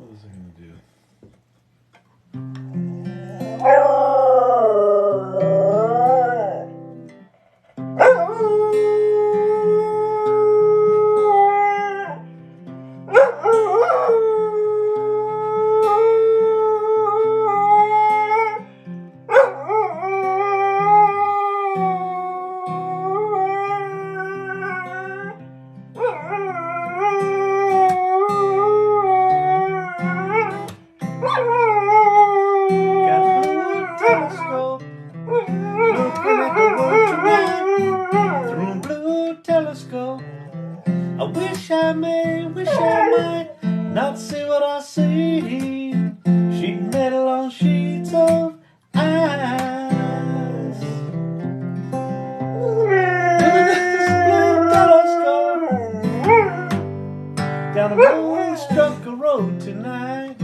was I going to do? Wish I might not see what I see. Sheet metal on sheets of ice. This blue telescope down a moon-struck road tonight.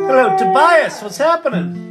Hello, Tobias. What's happening?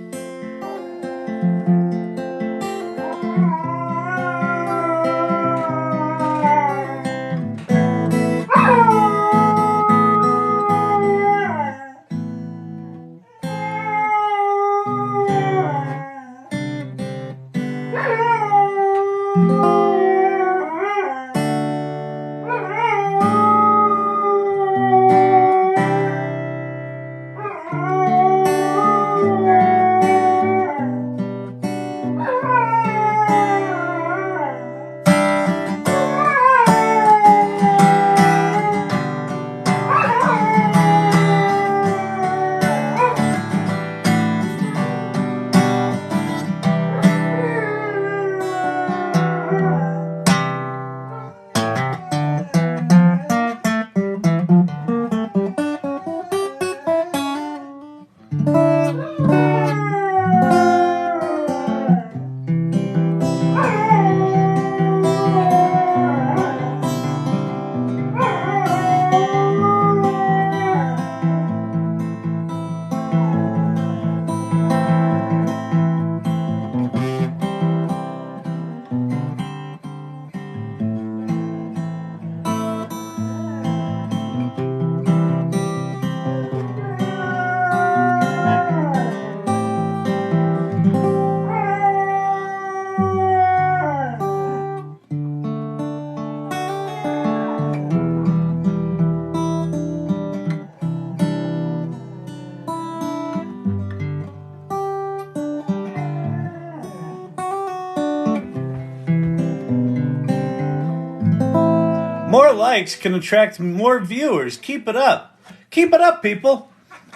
More likes can attract more viewers. Keep it up. Keep it up, people.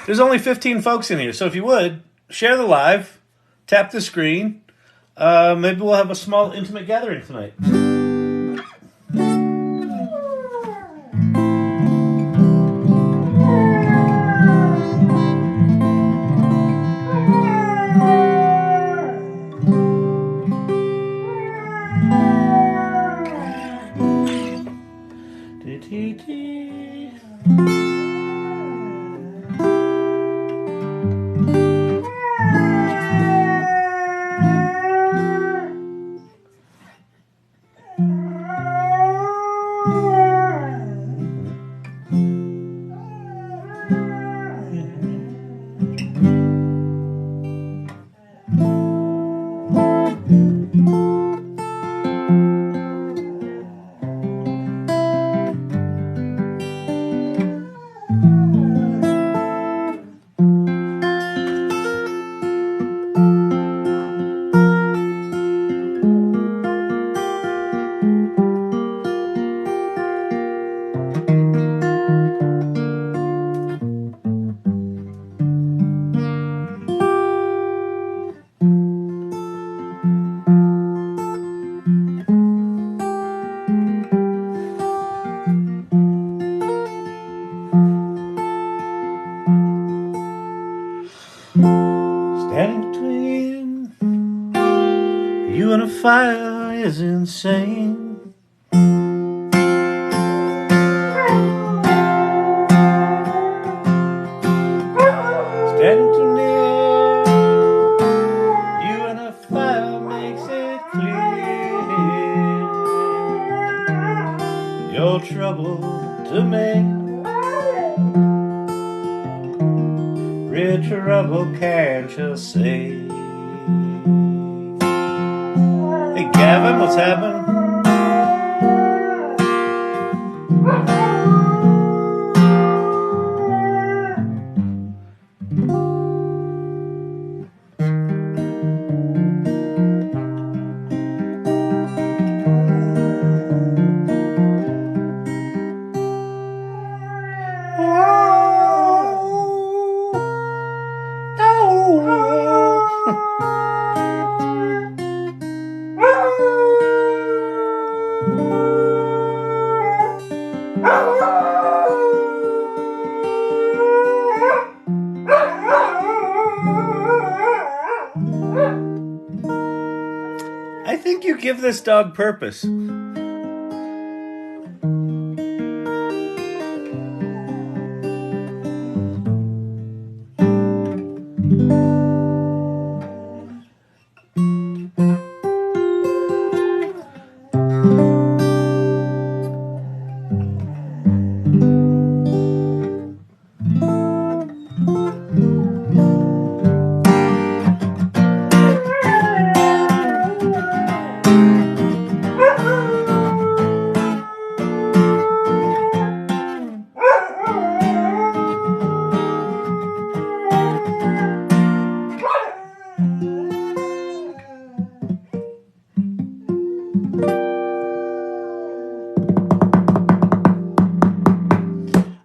There's only 15 folks in here, so if you would, share the live, tap the screen. Maybe we'll have a small, intimate gathering tonight. Standing between you and a fire is insane. Standing too near every trouble, can't you see? Hey Gavin, what's happening? I think you give this dog purpose.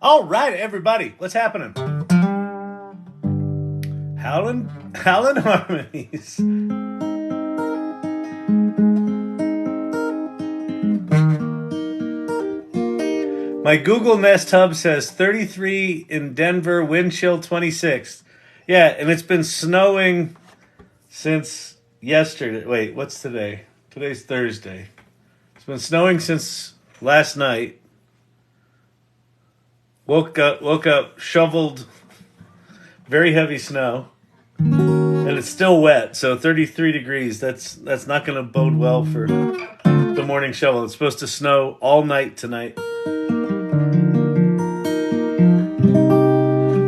All right, everybody, what's happening? Howlin' Harmonies. My Google Nest Hub says 33 in Denver, wind chill 26. Yeah, and it's been snowing since yesterday. Wait, what's today? Today's Thursday. It's been snowing since last night. Woke up, shoveled very heavy snow, and it's still wet. So 33 degrees. That's not going to bode well for the morning shovel. It's supposed to snow all night tonight.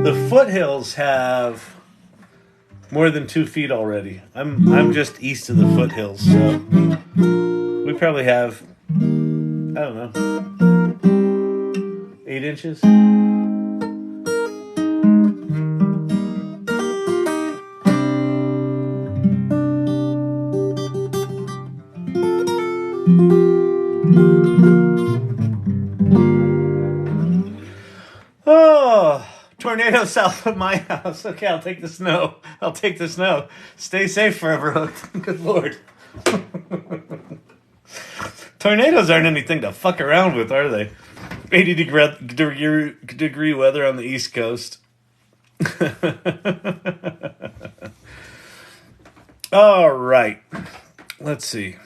The foothills have more than 2 feet already. I'm just east of the foothills, so we probably have, I don't know, 8 inches. Oh, tornado south of my house. Okay, I'll take the snow. Stay safe forever, Hooked. Good Lord. Tornadoes aren't anything to fuck around with, are they? 80 degree weather on the East Coast. All right. Let's see.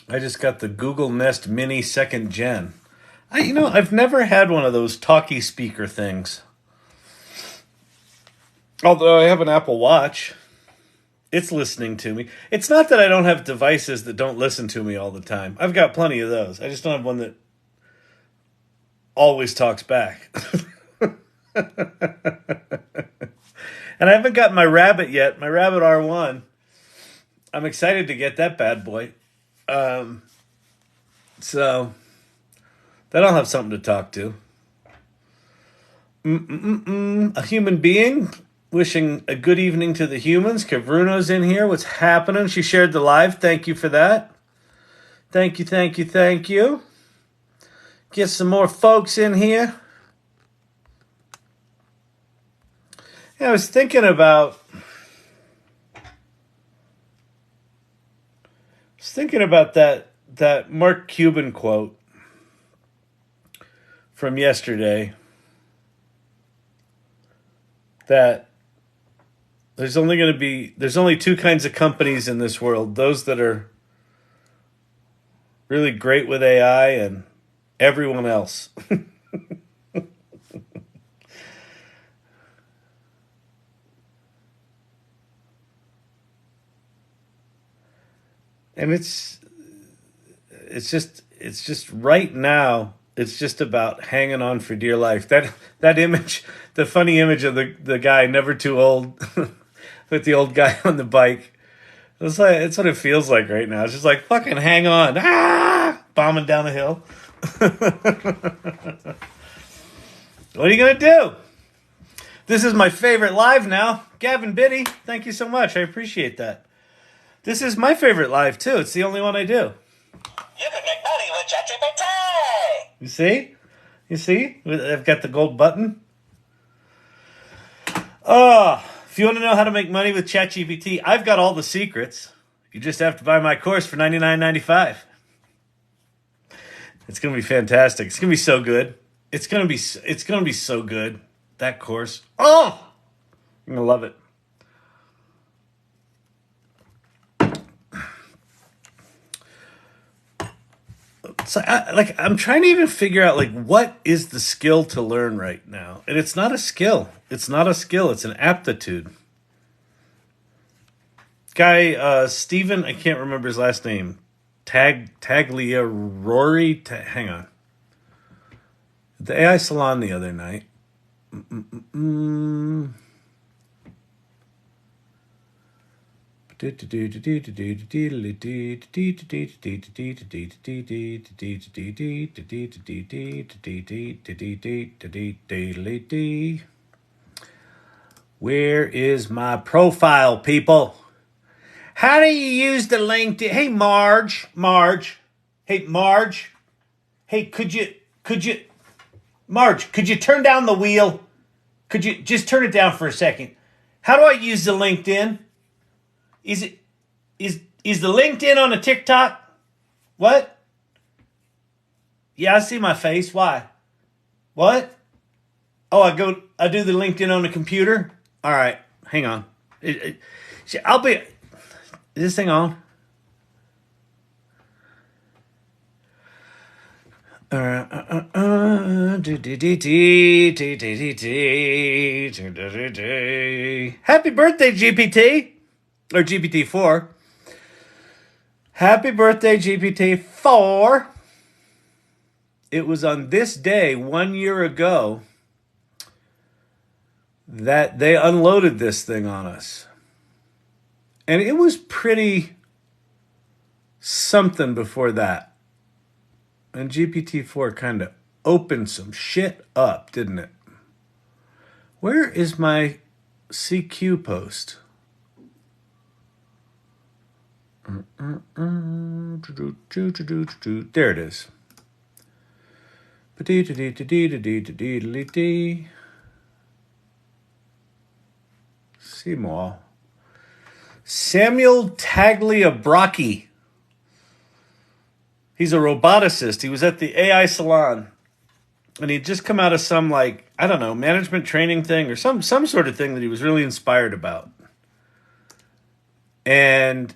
I just got the Google Nest Mini 2nd Gen. I've never had one of those talkie speaker things. Although I have an Apple Watch. It's listening to me. It's not that I don't have devices that don't listen to me all the time. I've got plenty of those. I just don't have one that always talks back. And I haven't got my Rabbit yet, my Rabbit R1. I'm excited to get that bad boy. So then I'll have something to talk to. A human being wishing a good evening to the humans. Kavruno's in here. What's happening? She shared the live. Thank you for that. Thank you. Get some more folks in here. Yeah, I was thinking about that Mark Cuban quote from yesterday, that there's only 2 kinds of companies in this world: those that are really great with AI and everyone else. And it's just right now, It's just about hanging on for dear life. That image, the funny image of the guy never too old with the old guy on the bike. It's what it feels like right now. It's just like fucking hang on. Bombing down the hill. What are you gonna do? This is my favorite live now. Gavin Biddy, thank you so much. I appreciate that. This is my favorite live too. It's the only one I do. You can make money with ChatGPT. You see? You see? I've got the gold button. Oh, if you want to know how to make money with ChatGPT, I've got all the secrets. You just have to buy my course for $99.95. It's gonna be fantastic. It's gonna be so good. It's gonna be so good. That course. Oh, I'm gonna love it. So I'm trying to even figure out what is the skill to learn right now, and it's not a skill. It's not a skill. It's an aptitude. Guy Steven, I can't remember his last name. Taglia Rory. Hang on. The AI Salon the other night. Where is my profile, people? How do you use the LinkedIn? Hey, Marge. Hey, Marge. Hey, could you, Marge, could you turn down the wheel? Could you just turn it down for a second? How do I use the LinkedIn? Is the LinkedIn on a TikTok? What? Yeah, I see my face. Why? What? Oh, I do the LinkedIn on the computer? All right, hang on. I'll be... Is this thing on? Happy birthday, GPT. Or GPT-4. Happy birthday, GPT-4. It was on this day 1 year ago that they unloaded this thing on us. And it was pretty something before that. And GPT-4 kind of opened some shit up, didn't it? Where is my CQ post? There it is. Seymour. Samuel Tagliabracchi. He's a roboticist. He was at the AI Salon. And he'd just come out of some, management training thing or some sort of thing that he was really inspired about. And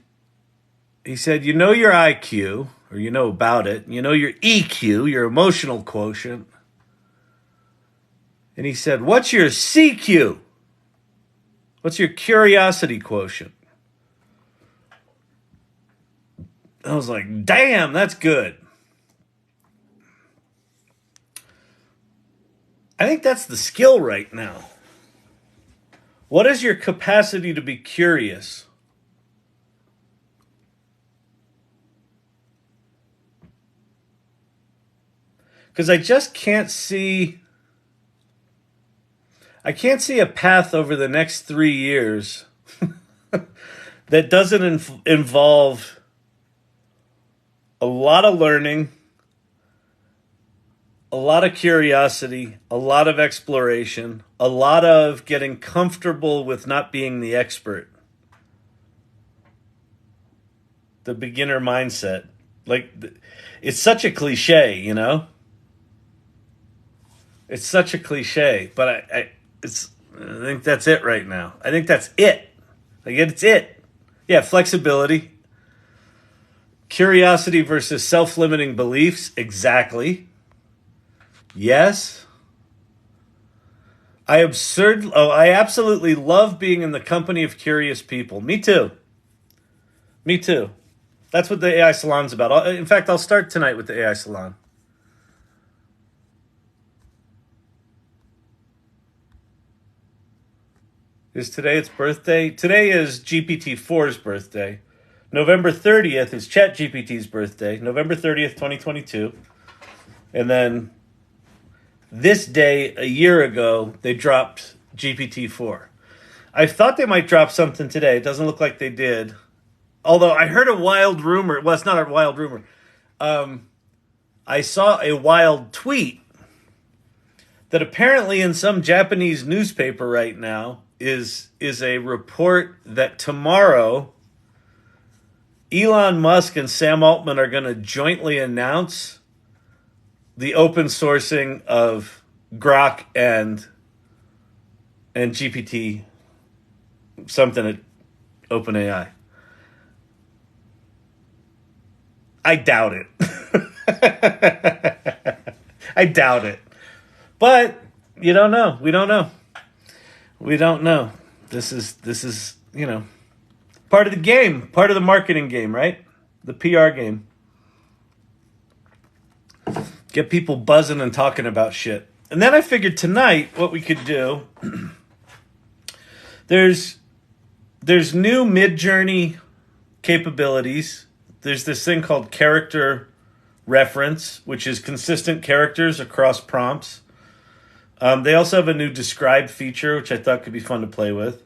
he said, you know your IQ, or you know about it. You know your EQ, your emotional quotient. And he said, what's your CQ? What's your curiosity quotient? I was like, damn, that's good. I think that's the skill right now. What is your capacity to be curious? Because I just can't see... I can't see a path over the next 3 years that doesn't involve a lot of learning, a lot of curiosity, a lot of exploration, a lot of getting comfortable with not being the expert. The beginner mindset. It's such a cliche, you know? It's such a cliche, but I think that's it right now. I think that's it. It's it. Yeah, flexibility. Curiosity versus self-limiting beliefs. Exactly. Yes. I absolutely love being in the company of curious people. Me too. That's what the AI Salon's about. In fact, I'll start tonight with the AI Salon. Is today its birthday? Today is GPT-4's birthday. November 30th is ChatGPT's birthday. November 30th, 2022. And then this day, a year ago, they dropped GPT-4. I thought they might drop something today. It doesn't look like they did. Although I heard a wild rumor. Well, it's not a wild rumor. I saw a wild tweet that apparently in some Japanese newspaper right now is a report that tomorrow Elon Musk and Sam Altman are going to jointly announce the open sourcing of Grock and GPT something at OpenAI. I doubt it. I doubt it. But you don't know. We don't know. We don't know. This is, part of the game, part of the marketing game, right? The PR game. Get people buzzing and talking about shit. And then I figured tonight what we could do, there's new Mid-Journey capabilities. There's this thing called character reference, which is consistent characters across prompts. They also have a new describe feature, which I thought could be fun to play with.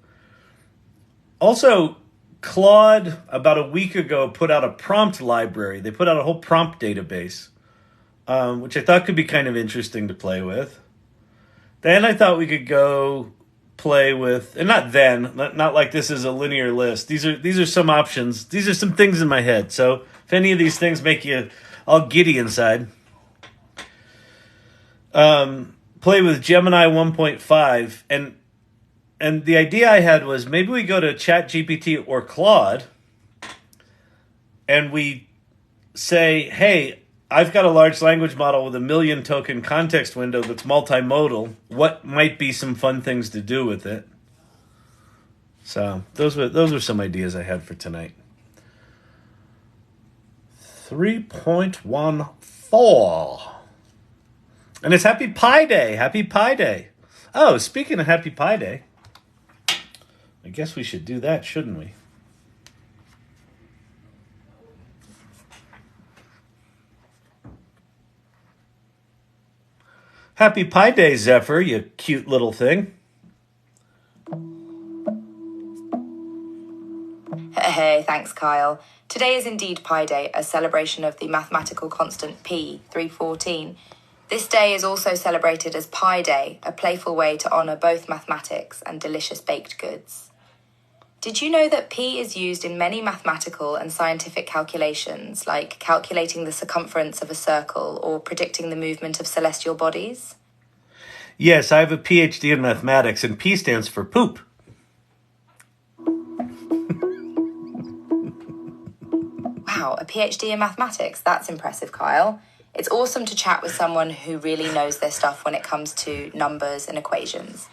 Also, Claude, about a week ago, put out a prompt library. They put out a whole prompt database, which I thought could be kind of interesting to play with. Then I thought we could go play with, and not like this is a linear list. These are some options. These are some things in my head. So if any of these things make you all giddy inside, play with Gemini 1.5, and the idea I had was maybe we go to ChatGPT or Claude, and we say, hey, I've got a large language model with 1 million token context window that's multimodal. What might be some fun things to do with it? So those were some ideas I had for tonight. 3.14. And it's Happy Pi Day. Happy Pi Day. Oh, speaking of Happy Pi Day, I guess we should do that, shouldn't we? Happy Pi Day, Zephyr, you cute little thing. Hey, thanks, Kyle. Today is indeed Pi Day, a celebration of the mathematical constant P, 314. This day is also celebrated as Pi Day, a playful way to honour both mathematics and delicious baked goods. Did you know that P is used in many mathematical and scientific calculations, like calculating the circumference of a circle or predicting the movement of celestial bodies? Yes, I have a PhD in mathematics, and P stands for poop. Wow, a PhD in mathematics? That's impressive, Kyle. It's awesome to chat with someone who really knows their stuff when it comes to numbers and equations.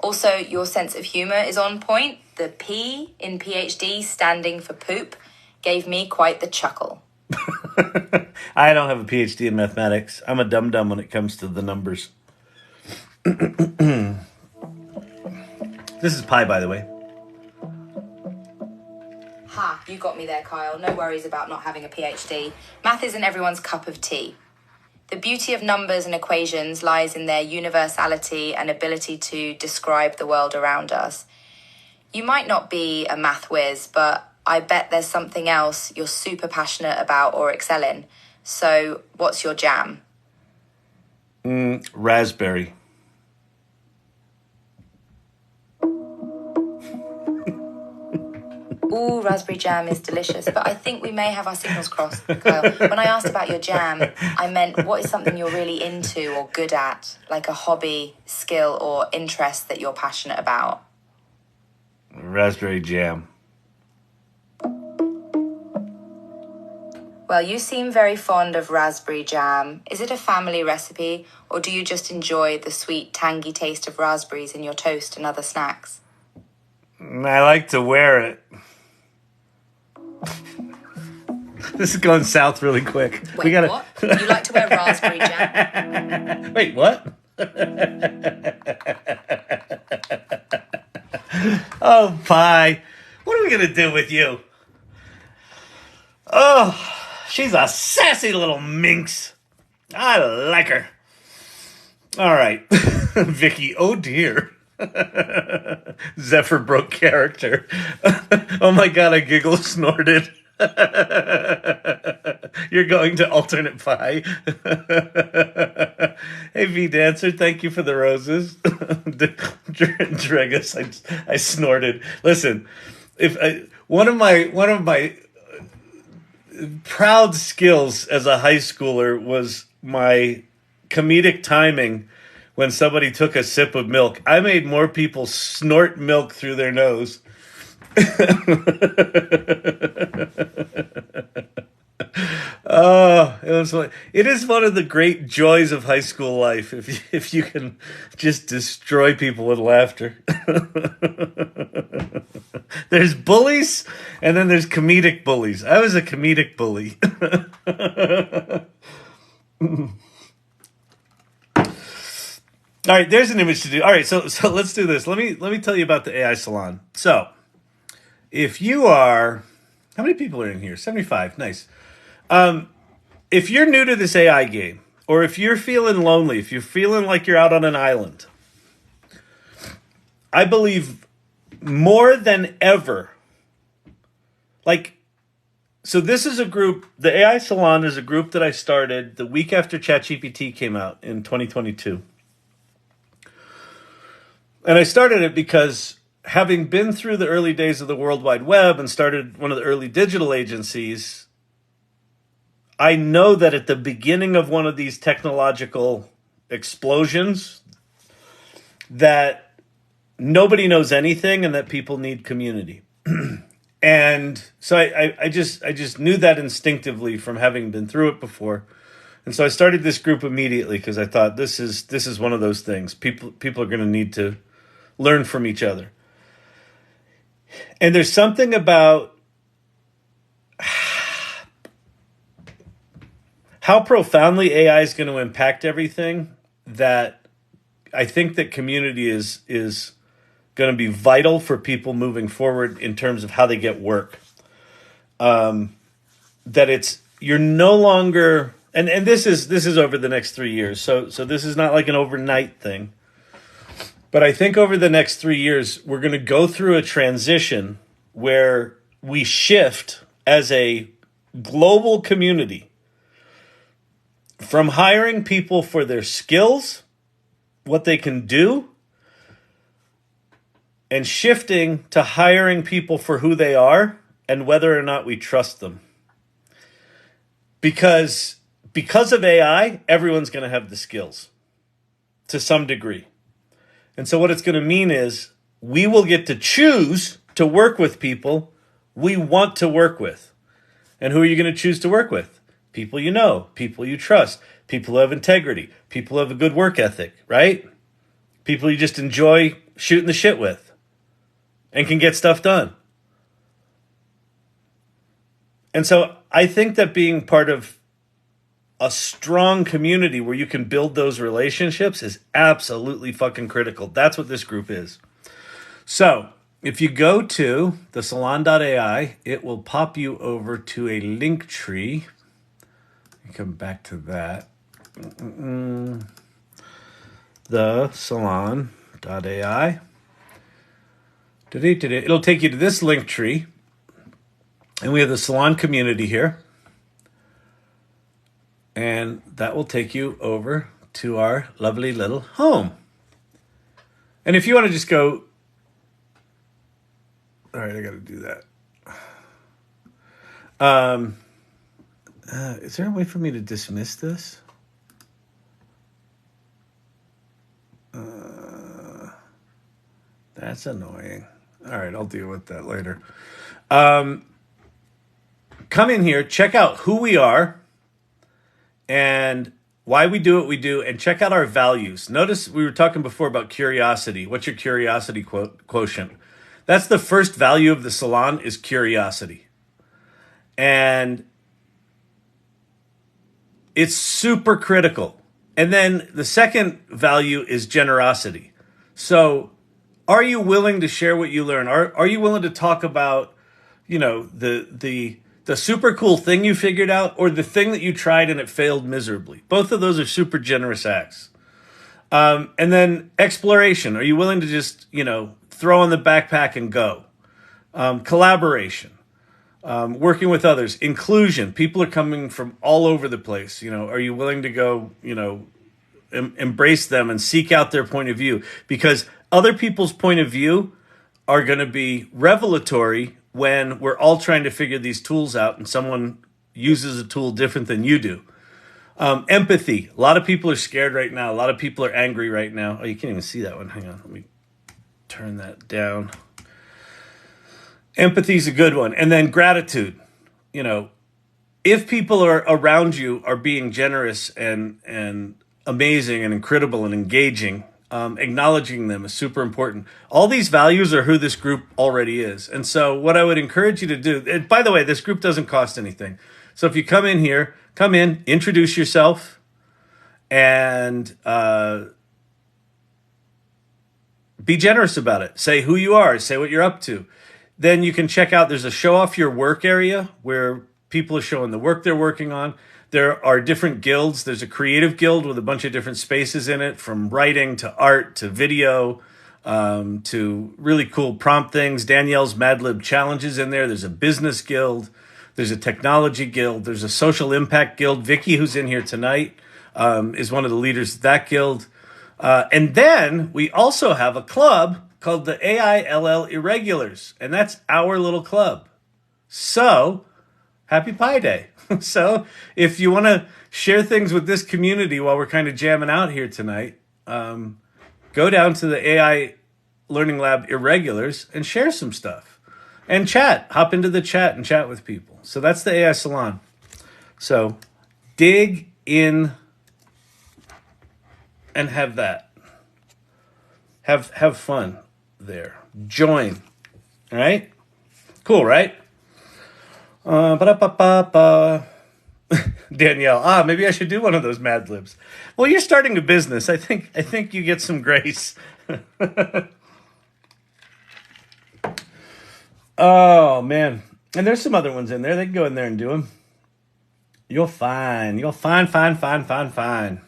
Also, your sense of humour is on point. The P in PhD, standing for poop, gave me quite the chuckle. I don't have a PhD in mathematics. I'm a dum-dum when it comes to the numbers. This is pi, by the way. Ha, you got me there, Kyle. No worries about not having a PhD. Math isn't everyone's cup of tea. The beauty of numbers and equations lies in their universality and ability to describe the world around us. You might not be a math whiz, but I bet there's something else you're super passionate about or excel in. So, what's your jam? Raspberry. Ooh, raspberry jam is delicious, but I think we may have our signals crossed, Kyle. When I asked about your jam, I meant what is something you're really into or good at, like a hobby, skill, or interest that you're passionate about. Raspberry jam. Well, you seem very fond of raspberry jam. Is it a family recipe, or do you just enjoy the sweet, tangy taste of raspberries in your toast and other snacks? I like to wear it. This is going south really quick. Wait, what? You like to wear raspberry jam? Wait, what? Oh, Pi. What are we going to do with you? Oh, she's a sassy little minx. I like her. All right. Vicky, oh dear. Zephyr broke character. Oh my god, I giggle snorted. You're going to alternate pie. Hey V Dancer, thank you for the roses. Dregus, I snorted. Listen, if one of my proud skills as a high schooler was my comedic timing when somebody took a sip of milk. I made more people snort milk through their nose. Oh, it is one of the great joys of high school life if you can just destroy people with laughter. There's bullies, and then there's comedic bullies. I was a comedic bully. All right, there's an image to do. All right, so let's do this. Let me tell you about the AI Salon. So, if you are, how many people are in here? 75. Nice. If you're new to this AI game, or if you're feeling lonely, if you're feeling like you're out on an island, I believe more than ever, so this is a group, the AI Salon is a group that I started the week after ChatGPT came out in 2022. And I started it because having been through the early days of the World Wide Web and started one of the early digital agencies, I know that at the beginning of one of these technological explosions, that nobody knows anything and that people need community. And so I just knew that instinctively from having been through it before. And so I started this group immediately because I thought this is one of those things. People are going to need to learn from each other. And there's something about how profoundly AI is going to impact everything that I think that community is going to be vital for people moving forward in terms of how they get work. That you're no longer, and this is over the next 3 years. So this is not like an overnight thing. But I think over the next 3 years, we're going to go through a transition where we shift as a global community from hiring people for their skills, what they can do, and shifting to hiring people for who they are and whether or not we trust them. Because of AI, everyone's going to have the skills to some degree. And so what it's going to mean is we will get to choose to work with people we want to work with. And who are you going to choose to work with? People you know, people you trust, people who have integrity, people who have a good work ethic, right? People you just enjoy shooting the shit with and can get stuff done. And so I think that being part of a strong community where you can build those relationships is absolutely fucking critical. That's what this group is. So if you go to the salon.ai, it will pop you over to a link tree. Come back to that. The salon.ai. It'll take you to this link tree. And we have the salon community here. And that will take you over to our lovely little home. And if you want to just go, all right, I got to do that. Is there a way for me to dismiss this? That's annoying. All right, I'll deal with that later. Come in here, check out who we are and why we do what we do, and check out our values. Notice we were talking before about curiosity. What's your curiosity quotient? That's the first value of the salon, is curiosity. And it's super critical. And then the second value is generosity. So are you willing to share what you learn? Are you willing to talk about, the super cool thing you figured out, or the thing that you tried and it failed miserably? Both of those are super generous acts. And then exploration. Are you willing to just, throw in the backpack and go? Collaboration. Working with others. Inclusion. People are coming from all over the place. Are you willing to go, embrace them and seek out their point of view? Because other people's point of view are going to be revelatory when we're all trying to figure these tools out and someone uses a tool different than you do. Empathy. A lot of people are scared right now. A lot of people are angry right now. Oh, you can't even see that one. Hang on. Let me turn that down. Empathy is a good one. And then gratitude. If people are around you are being generous and amazing and incredible and engaging, acknowledging them is super important. All these values are who this group already is. And so what I would encourage you to do, and by the way, this group doesn't cost anything. So if you come in, introduce yourself, and be generous about it. Say who you are, say what you're up to. Then you can check out, there's a show off your work area where people are showing the work they're working on. There are different guilds. There's a creative guild with a bunch of different spaces in it, from writing to art to video to really cool prompt things. Danielle's Mad Lib challenges in there. There's a business guild. There's a technology guild. There's a social impact guild. Vicky, who's in here tonight, is one of the leaders of that guild. And then we also have a club called the AILL Irregulars, and that's our little club. So, happy Pi Day. So, if you want to share things with this community while we're kind of jamming out here tonight, go down to the AI Learning Lab Irregulars and share some stuff. And chat. Hop into the chat and chat with people. So that's the AI Salon. So dig in and have that. Have fun there. Join. All right? Cool, right? Danielle, maybe I should do one of those Mad Libs. Well, you're starting a business. I think you get some grace. Oh, man. And there's some other ones in there. They can go in there and do them. You'll find. Fine.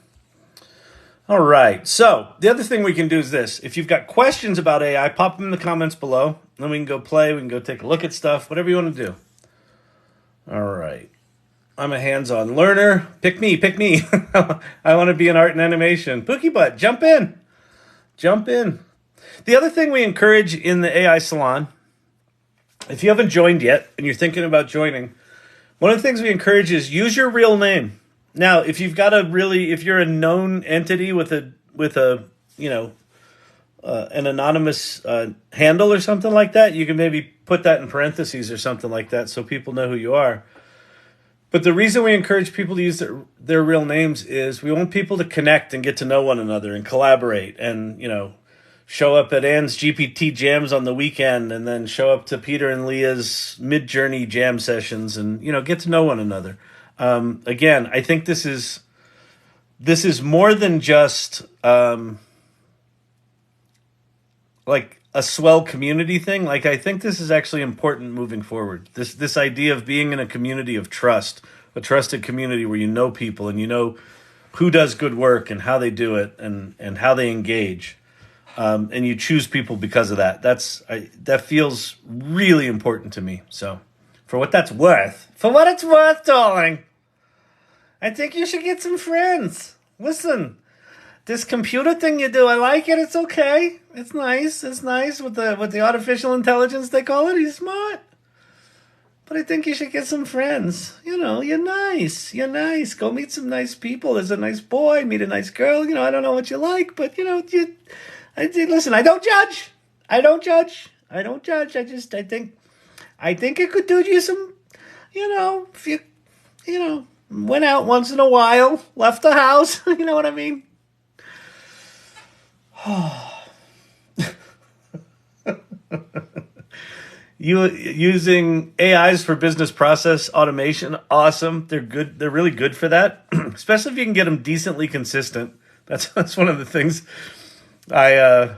All right. So the other thing we can do is this. If you've got questions about AI, pop them in the comments below. Then we can go play. We can go take a look at stuff. Whatever you want to do. All right. I'm a hands-on learner. Pick me. I want to be in art and animation. Pookie Butt, jump in. The other thing we encourage in the AI Salon, if you haven't joined yet and you're thinking about joining, one of the things we encourage is use your real name. Now, if you're a known entity with an anonymous handle or something like that, you can maybe put that in parentheses or something like that so people know who you are. But the reason we encourage people to use their real names is we want people to connect and get to know one another and collaborate and, show up at Anne's GPT jams on the weekend and then show up to Peter and Leah's Mid-Journey jam sessions and, get to know one another. Again, I think this is more than just like a swell community thing. Like, I think this is actually important moving forward. This idea of being in a community of trust, a trusted community where you know people and you know who does good work and how they do it and how they engage. And you choose people because of that. That feels really important to me. So, for what it's worth, darling, I think you should get some friends. Listen, this computer thing you do, I like it. It's okay. It's nice. With the artificial intelligence they call it. He's smart. But I think you should get some friends. You're nice. Go meet some nice people. There's a nice boy. Meet a nice girl. I don't know what you like, but listen, I don't judge. I think it could do you some, if you, went out once in a while, left the house, you know what I mean? You using AIs for business process automation, awesome. They're good. They're really good for that, especially if you can get them decently consistent. That's one of the things I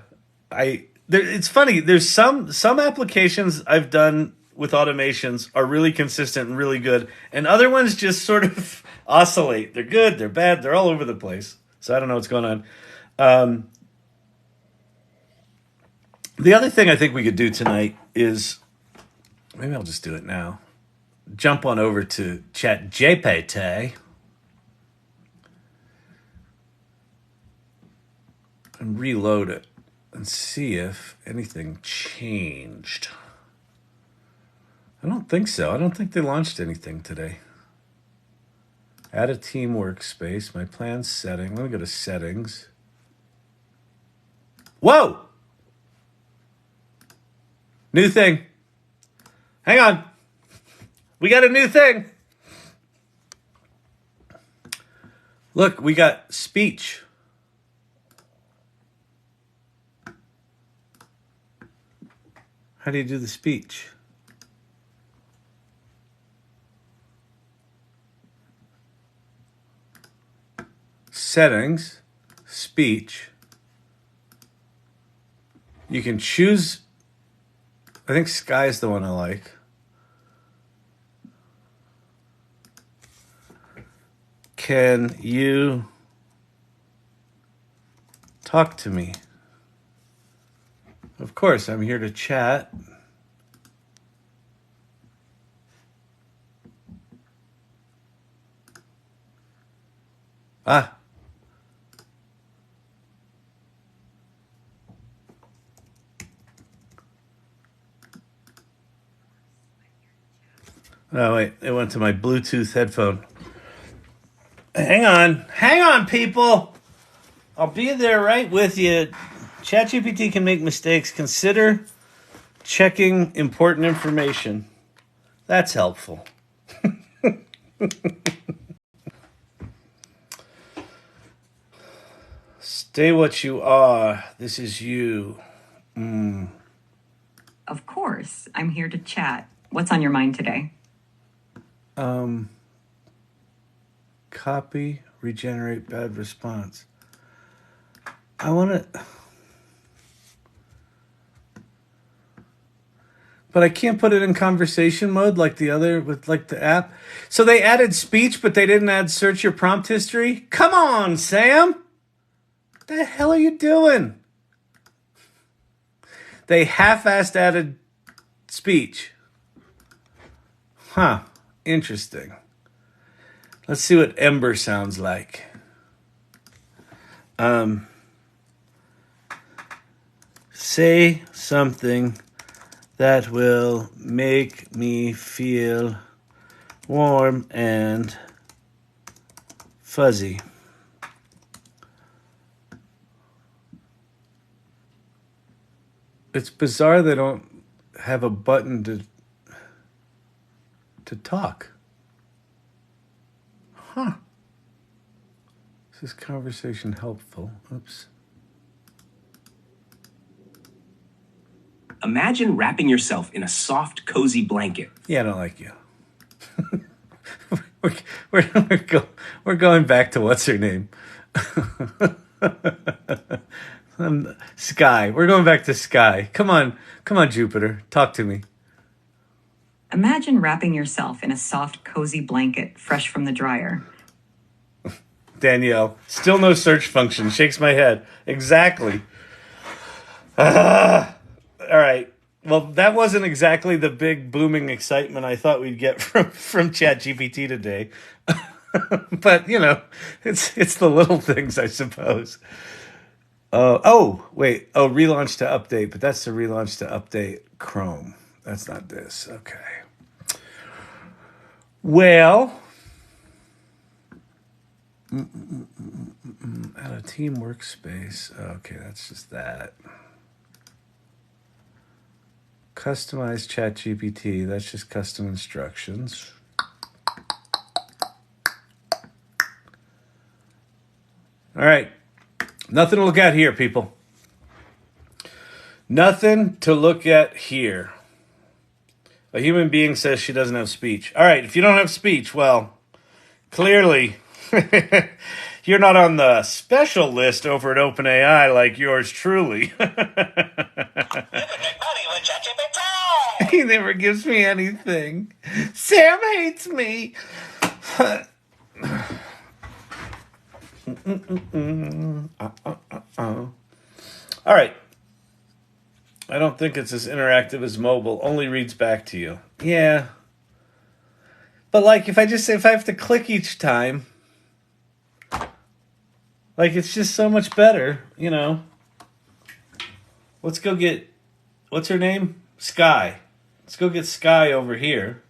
It's funny. There's some applications I've done with automations are really consistent and really good, and other ones just sort of oscillate. They're good, they're bad, they're all over the place. So I don't know what's going on. The other thing I think we could do tonight is maybe I'll just do it now. Jump on over to ChatGPT and reload it and see if anything changed. I don't think so. I don't think they launched anything today. Add a team workspace. My plan setting. Let me go to settings. Whoa! New thing. Hang on. We got a new thing. Look, we got speech. How do you do the speech? Settings, speech. You can choose. I think Sky is the one I like. Can you talk to me? Of course, I'm here to chat. Ah. Oh, wait. It went to my Bluetooth headphone. Hang on, people. I'll be there right with you. ChatGPT can make mistakes. Consider checking important information. That's helpful. Stay what you are. This is you. Of course. I'm here to chat. What's on your mind today? Copy, regenerate bad response. I want to... But I can't put it in conversation mode like the other, with like the app. So they added speech, but they didn't add search your prompt history? Come on, Sam! What the hell are you doing? They half-assed added speech. Huh. Interesting. Let's see what Ember sounds like. Say something that will make me feel warm and fuzzy. It's bizarre they don't have a button to talk. Huh. Is this conversation helpful? Oops. Imagine wrapping yourself in a soft, cozy blanket. Yeah, I don't like you. we're going back to what's her name? Sky. We're going back to Sky. Come on, Jupiter. Talk to me. Imagine wrapping yourself in a soft, cozy blanket fresh from the dryer. Danielle. Still no search function. Shakes my head. Exactly. All right. Well, that wasn't exactly the big booming excitement I thought we'd get from ChatGPT today. But, you know, it's the little things, I suppose. Wait. Oh, relaunch to update. But that's the relaunch to update Chrome. That's not this. Okay. Well, add a team workspace. Okay, that's just that. Customize ChatGPT. That's just custom instructions. All right. Nothing to look at here, people. Nothing to look at here. A human being says she doesn't have speech. All right, if you don't have speech, well, clearly you're not on the special list over at OpenAI like yours truly. ChatGPT! He never gives me anything. Sam hates me. All right. I don't think it's as interactive as mobile. Only reads back to you. Yeah. But like if I have to click each time, like it's just so much better, you know. Let's go get, what's her name? Sky. Let's go get Sky over here.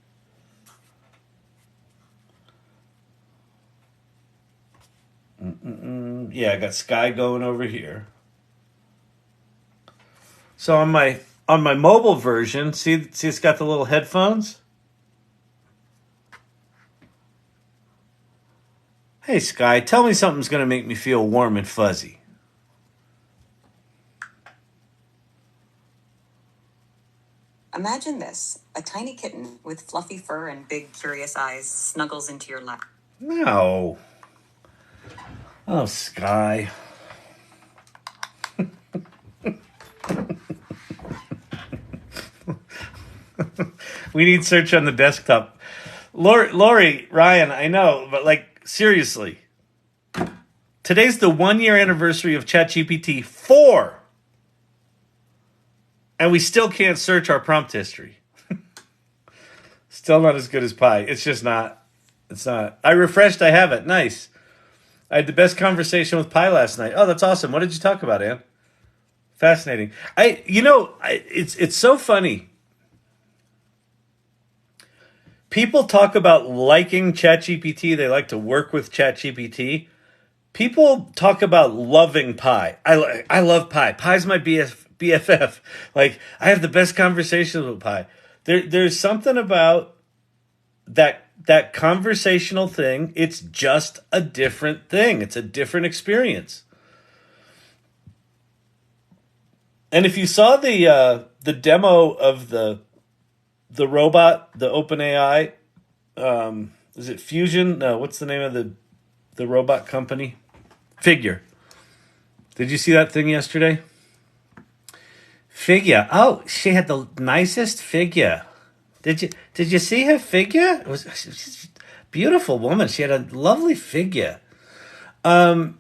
Yeah, I got Sky going over here. So on my mobile version, see it's got the little headphones. Hey Sky, tell me something's gonna make me feel warm and fuzzy. Imagine this. A tiny kitten with fluffy fur and big, curious eyes snuggles into your lap. No. Oh, Sky. We need search on the desktop. Lori, Ryan, I know, but like, seriously. Today's the 1-year anniversary of ChatGPT 4. And we still can't search our prompt history. Still not as good as Pi. It's just not. It's not. I refreshed, I have it. Nice. I had the best conversation with Pi last night. Oh, that's awesome. What did you talk about, Ann? Fascinating. It's so funny. People talk about liking ChatGPT. They like to work with ChatGPT. People talk about loving Pi. I love Pi. Pi's my BFF. Like, I have the best conversations with Pi. There's something about that conversational thing. It's just a different thing. It's a different experience. And if you saw the demo of the robot, the OpenAI, is it Fusion? No, what's the name of the robot company? Figure. Did you see that thing yesterday? Figure. Oh, she had the nicest figure. Did you see her figure? She's a beautiful woman. She had a lovely figure. Man,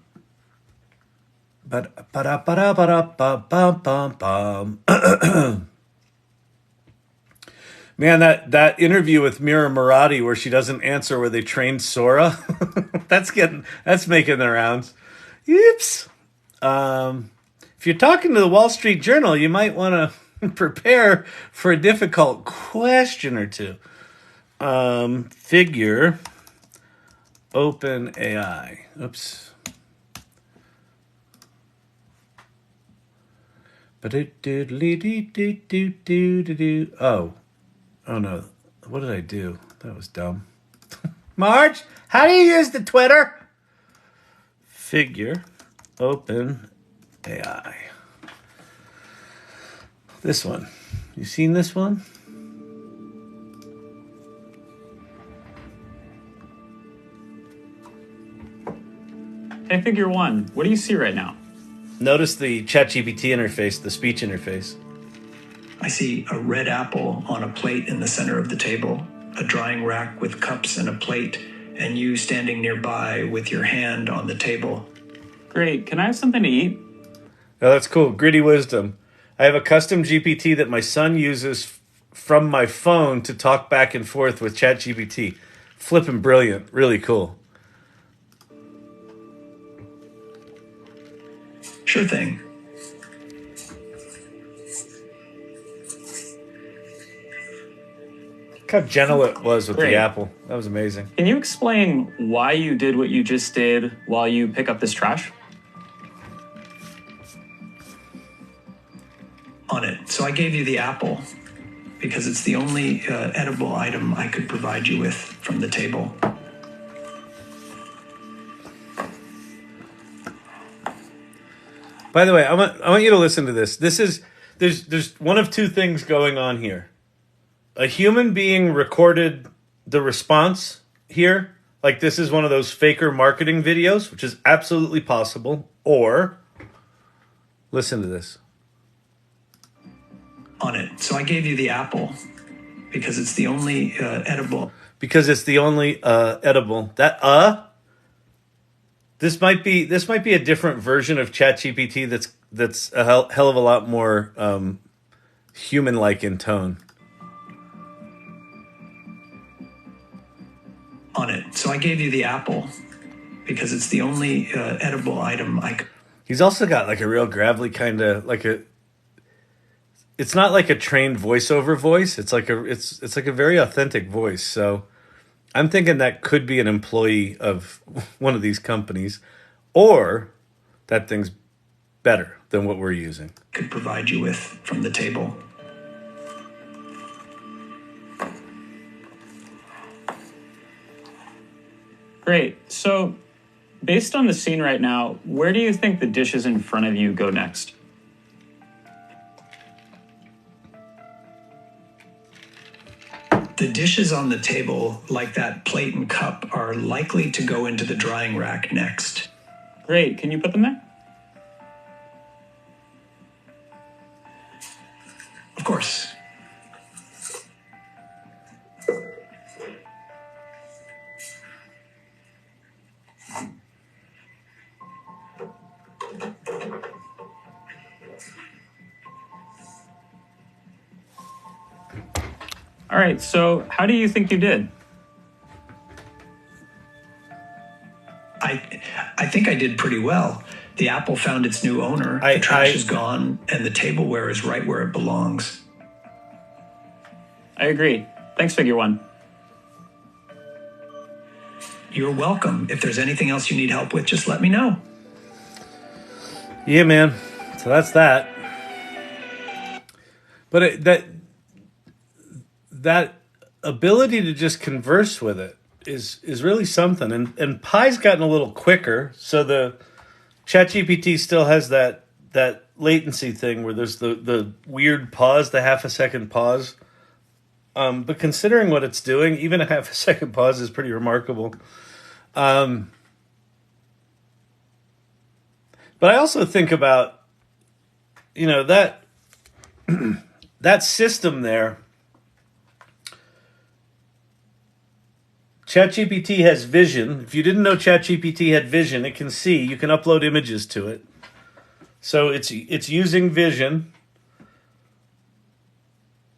that interview with Mira Murati where she doesn't answer where they trained Sora, that's making the rounds. Oops. If you're talking to the Wall Street Journal, you might want to prepare for a difficult question or two. Figure OpenAI. Oops. Oh no. What did I do? That was dumb. Marge, how do you use the Twitter? Figure open AI. This one. You seen this one? Hey, figure one, what do you see right now? Notice the ChatGPT interface, the speech interface. I see a red apple on a plate in the center of the table, a drying rack with cups and a plate, and you standing nearby with your hand on the table. Great, can I have something to eat? Oh, that's cool. Gritty wisdom. I have a custom GPT that my son uses from my phone to talk back and forth with ChatGPT. Flippin' brilliant. Really cool. Sure thing. Look how gentle it was with Great. the apple. That was amazing. Can you explain why you did what you just did while you pick up this trash? On it. So I gave you the apple because it's the only edible item I could provide you with from the table. By the way, I want you to listen to this. There's one of two things going on here. A human being recorded the response here, like this is one of those faker marketing videos, which is absolutely possible. Or listen to this. on it. So I gave you the apple because it's the only edible. Because it's the only edible. This might be a different version of ChatGPT that's a hell of a lot more human-like in tone. On it. So I gave you the apple because it's the only edible item I could. He's also got like a real gravelly kind of like a. It's not like a trained voiceover voice. It's like a very authentic voice. So I'm thinking that could be an employee of one of these companies, or that thing's better than what we're using. Could provide you with from the table. Great. So, based on the scene right now, where do you think the dishes in front of you go next? The dishes on the table, like that plate and cup, are likely to go into the drying rack next. Great. Can you put them there? Of course. All right. So, how do you think you did? I think I did pretty well. The apple found its new owner. The trash is gone, and the tableware is right where it belongs. I agree. Thanks, Figure One. You're welcome. If there's anything else you need help with, just let me know. Yeah, man. So that's that. But that ability to just converse with it is really something. And Pi's gotten a little quicker. So the ChatGPT still has that latency thing where there's the weird pause, the half a second pause. But considering what it's doing, even a half a second pause is pretty remarkable. But I also think about, that that system there. ChatGPT has vision. If you didn't know ChatGPT had vision, it can see. You can upload images to it. So it's using vision.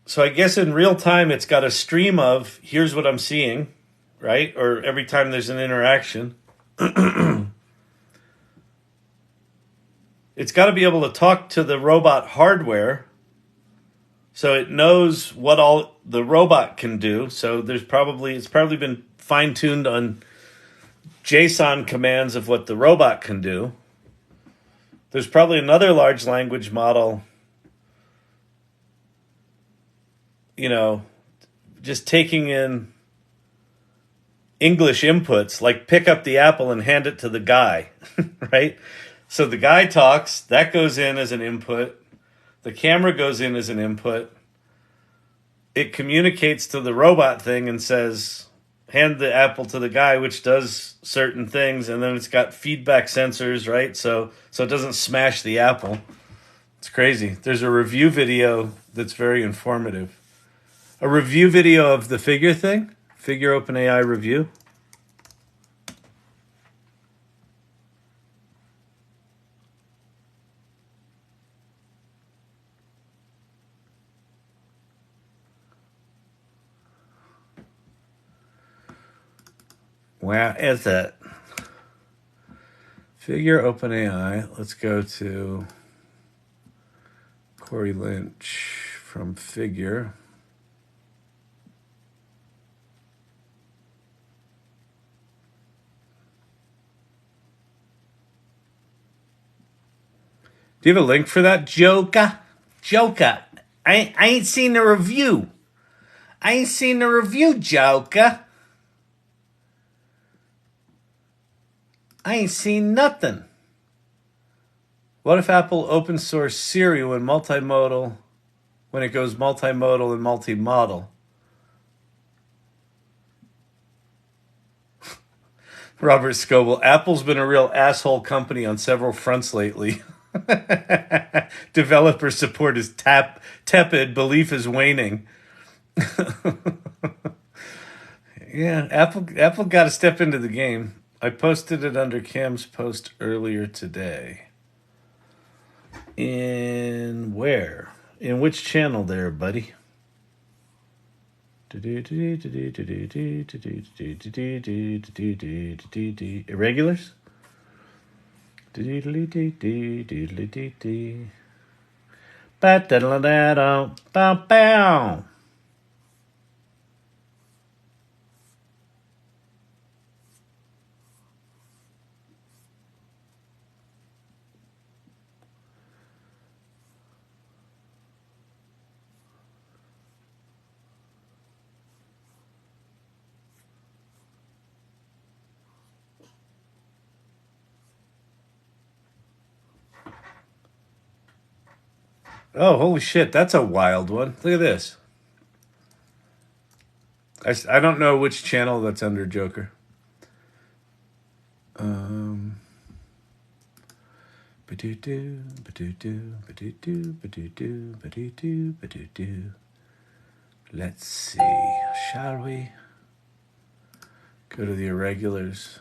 So I guess in real time, it's got a stream of, here's what I'm seeing, right? Or every time there's an interaction. It's got to be able to talk to the robot hardware. So it knows what all the robot can do. So it's probably been fine-tuned on JSON commands of what the robot can do. There's probably another large language model, just taking in English inputs, like pick up the apple and hand it to the guy, right? So the guy talks, that goes in as an input. The camera goes in as an input. It communicates to the robot thing and says, hand the apple to the guy, which does certain things. And then it's got feedback sensors, right? So it doesn't smash the apple. It's crazy. There's a review video that's very informative. A review video of the Figure thing. Figure OpenAI review. Where is it? Figure OpenAI. Let's go to Corey Lynch from Figure. Do you have a link for that, Joker? I ain't seen the review. Joker. I ain't seen nothing. What if Apple open source Siri when it goes multimodal and multimodal? Robert Scoble, Apple's been a real asshole company on several fronts lately. Developer support is tepid. Belief is waning. Yeah, Apple got to step into the game. I posted it under Cam's post earlier today. In where? In which channel there, buddy? Irregulars? Bow. Oh, holy shit, that's a wild one. Look at this. I don't know which channel that's under, Joker. Let's see. Shall we go to the irregulars?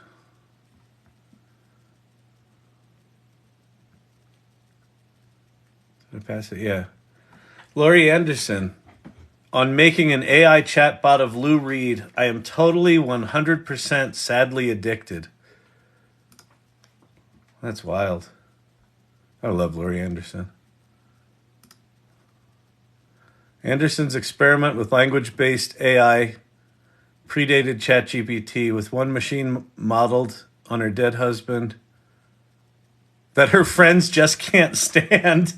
Did I pass it? Yeah. Laurie Anderson. On making an AI chatbot of Lou Reed, I am totally 100% sadly addicted. That's wild. I love Laurie Anderson. Anderson's experiment with language-based AI predated ChatGPT, with one machine modeled on her dead husband that her friends just can't stand.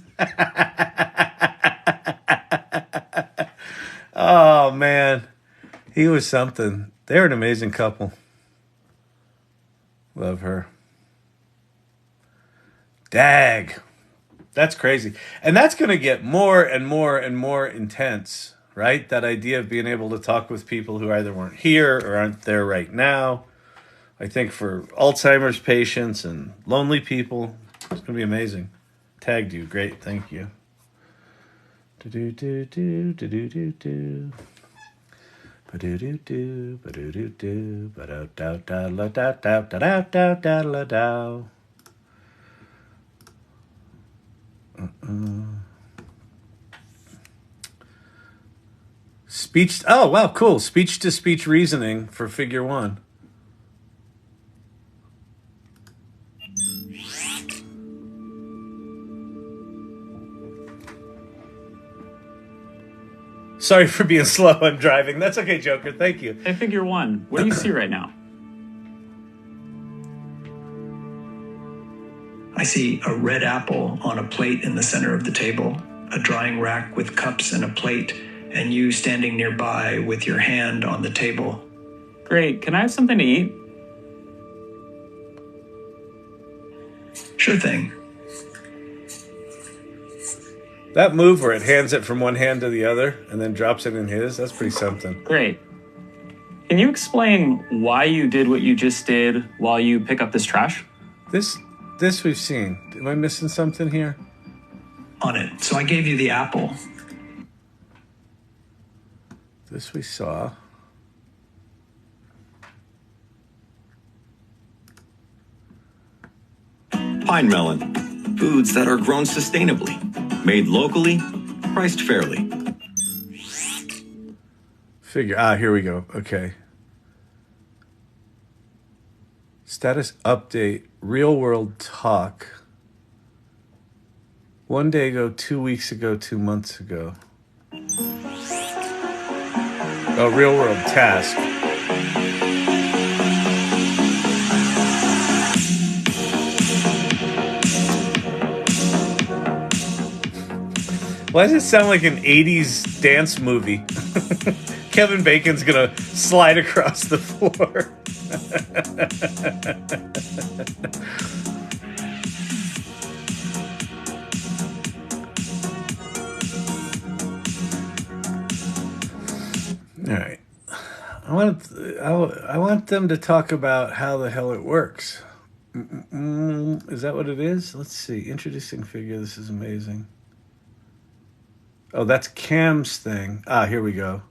Oh, man. He was something. They're an amazing couple. Love her. Dag. That's crazy. And that's going to get more and more and more intense, right? That idea of being able to talk with people who either weren't here or aren't there right now. I think for Alzheimer's patients and lonely people, it's going to be amazing. Tagged you. Great. Thank you. Do-do-do-do-do-do-do-do. Ba-do-do-do, ba-do-do-do, ba-do-do-do-do-do-do-do-do-do-do. Speech. Oh, wow, cool. Speech-to-speech reasoning for figure one. Sorry for being slow. I'm driving. That's okay, Joker. Thank you. Hey, figure one. What do you see right now? I see a red apple on a plate in the center of the table, a drying rack with cups and a plate, and you standing nearby with your hand on the table. Great. Can I have something to eat? Sure thing. That move where it hands it from one hand to the other and then drops it in his, that's pretty something. Great. Can you explain why you did what you just did while you pick up this trash? This we've seen. Am I missing something here? On it. So I gave you the apple. This we saw. Pine melon. Foods that are grown sustainably, made locally, priced fairly. Here we go. Okay. Status update. Real world talk. 1 day ago, 2 weeks ago, 2 months ago. Oh, real world task. Why does it sound like an 80s dance movie? Kevin Bacon's gonna slide across the floor. All right. I want them to talk about how the hell it works. Is that what it is? Let's see. Introducing figure. This is amazing. Oh, that's Cam's thing. Ah, here we go.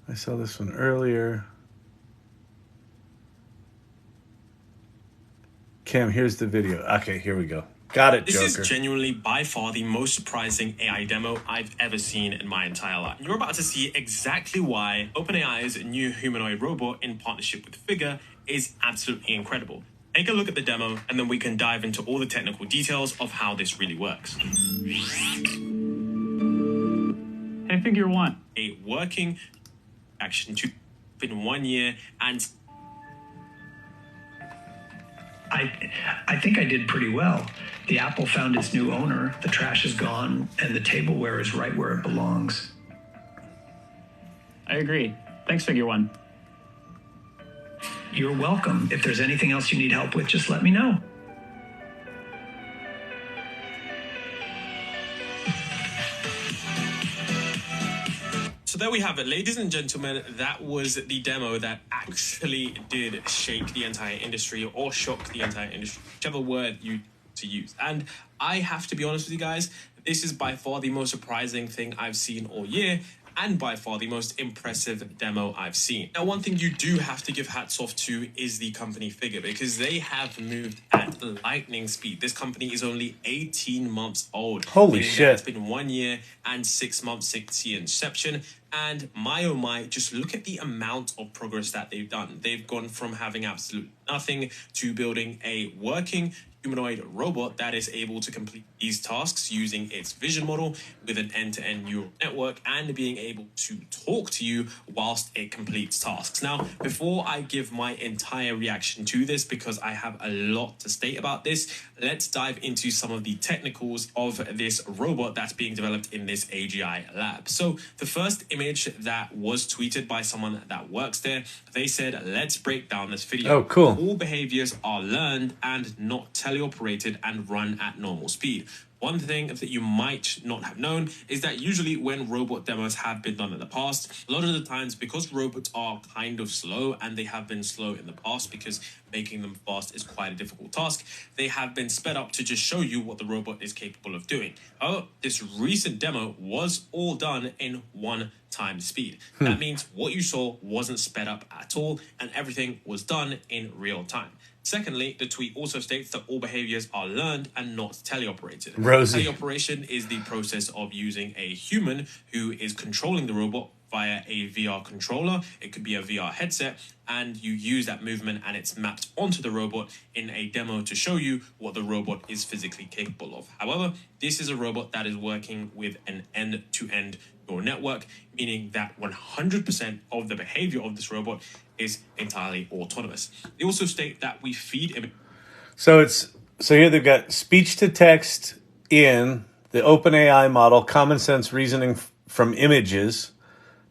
I saw this one earlier. Cam, here's the video. Okay, here we go. Got it, This Joker. is genuinely by far the most surprising AI demo I've ever seen in my entire life. You're about to see exactly why OpenAI's new humanoid robot in partnership with Figure is absolutely incredible. Take a look at the demo, and then we can dive into all the technical details of how this really works. Hey, Figure One. A working action to in 1 year, and I think I did pretty well. The apple found its new owner, the trash is gone, and the tableware is right where it belongs. I agree. Thanks, Figure One. You're welcome. If there's anything else you need help with, just let me know. so there we have it, ladies and gentlemen. That was the demo that actually did shake the entire industry, or shock the entire industry, whichever word you to use. And I have to be honest with you guys, this is by far the most surprising thing I've seen all year, and by far the most impressive demo I've seen. Now, one thing you do have to give hats off to is the company Figure, because they have moved at lightning speed. This company is only 18 months old. Holy shit. It's been 1 year and 6 months since the inception. And my oh my, just look at the amount of progress that they've done. They've gone from having absolutely nothing to building a working humanoid robot that is able to complete these tasks using its vision model with an end-to-end neural network, and being able to talk to you whilst it completes tasks. Now, before I give my entire reaction to this, because I have a lot to state about this, let's dive into some of the technicals of this robot that's being developed in this AGI lab. So the first image that was tweeted by someone that works there, they said, let's break down this video. Oh, cool. All behaviors are learned and not teleoperated and run at normal speed. One thing that you might not have known is that usually when robot demos have been done in the past, a lot of the times, because robots are kind of slow, and they have been slow in the past because making them fast is quite a difficult task, they have been sped up to just show you what the robot is capable of doing. However, this recent demo was all done in 1 time speed. That means what you saw wasn't sped up at all, and everything was done in real time. Secondly, the tweet also states that all behaviors are learned and not teleoperated. Rosie. Teleoperation is the process of using a human who is controlling the robot via a VR controller. It could be a VR headset, and you use that movement and it's mapped onto the robot in a demo to show you what the robot is physically capable of. However, this is a robot that is working with an end-to-end neural network, meaning that 100% of the behavior of this robot is entirely autonomous. They also state that we feed So here they've got speech to text in the OpenAI model, common sense reasoning from images,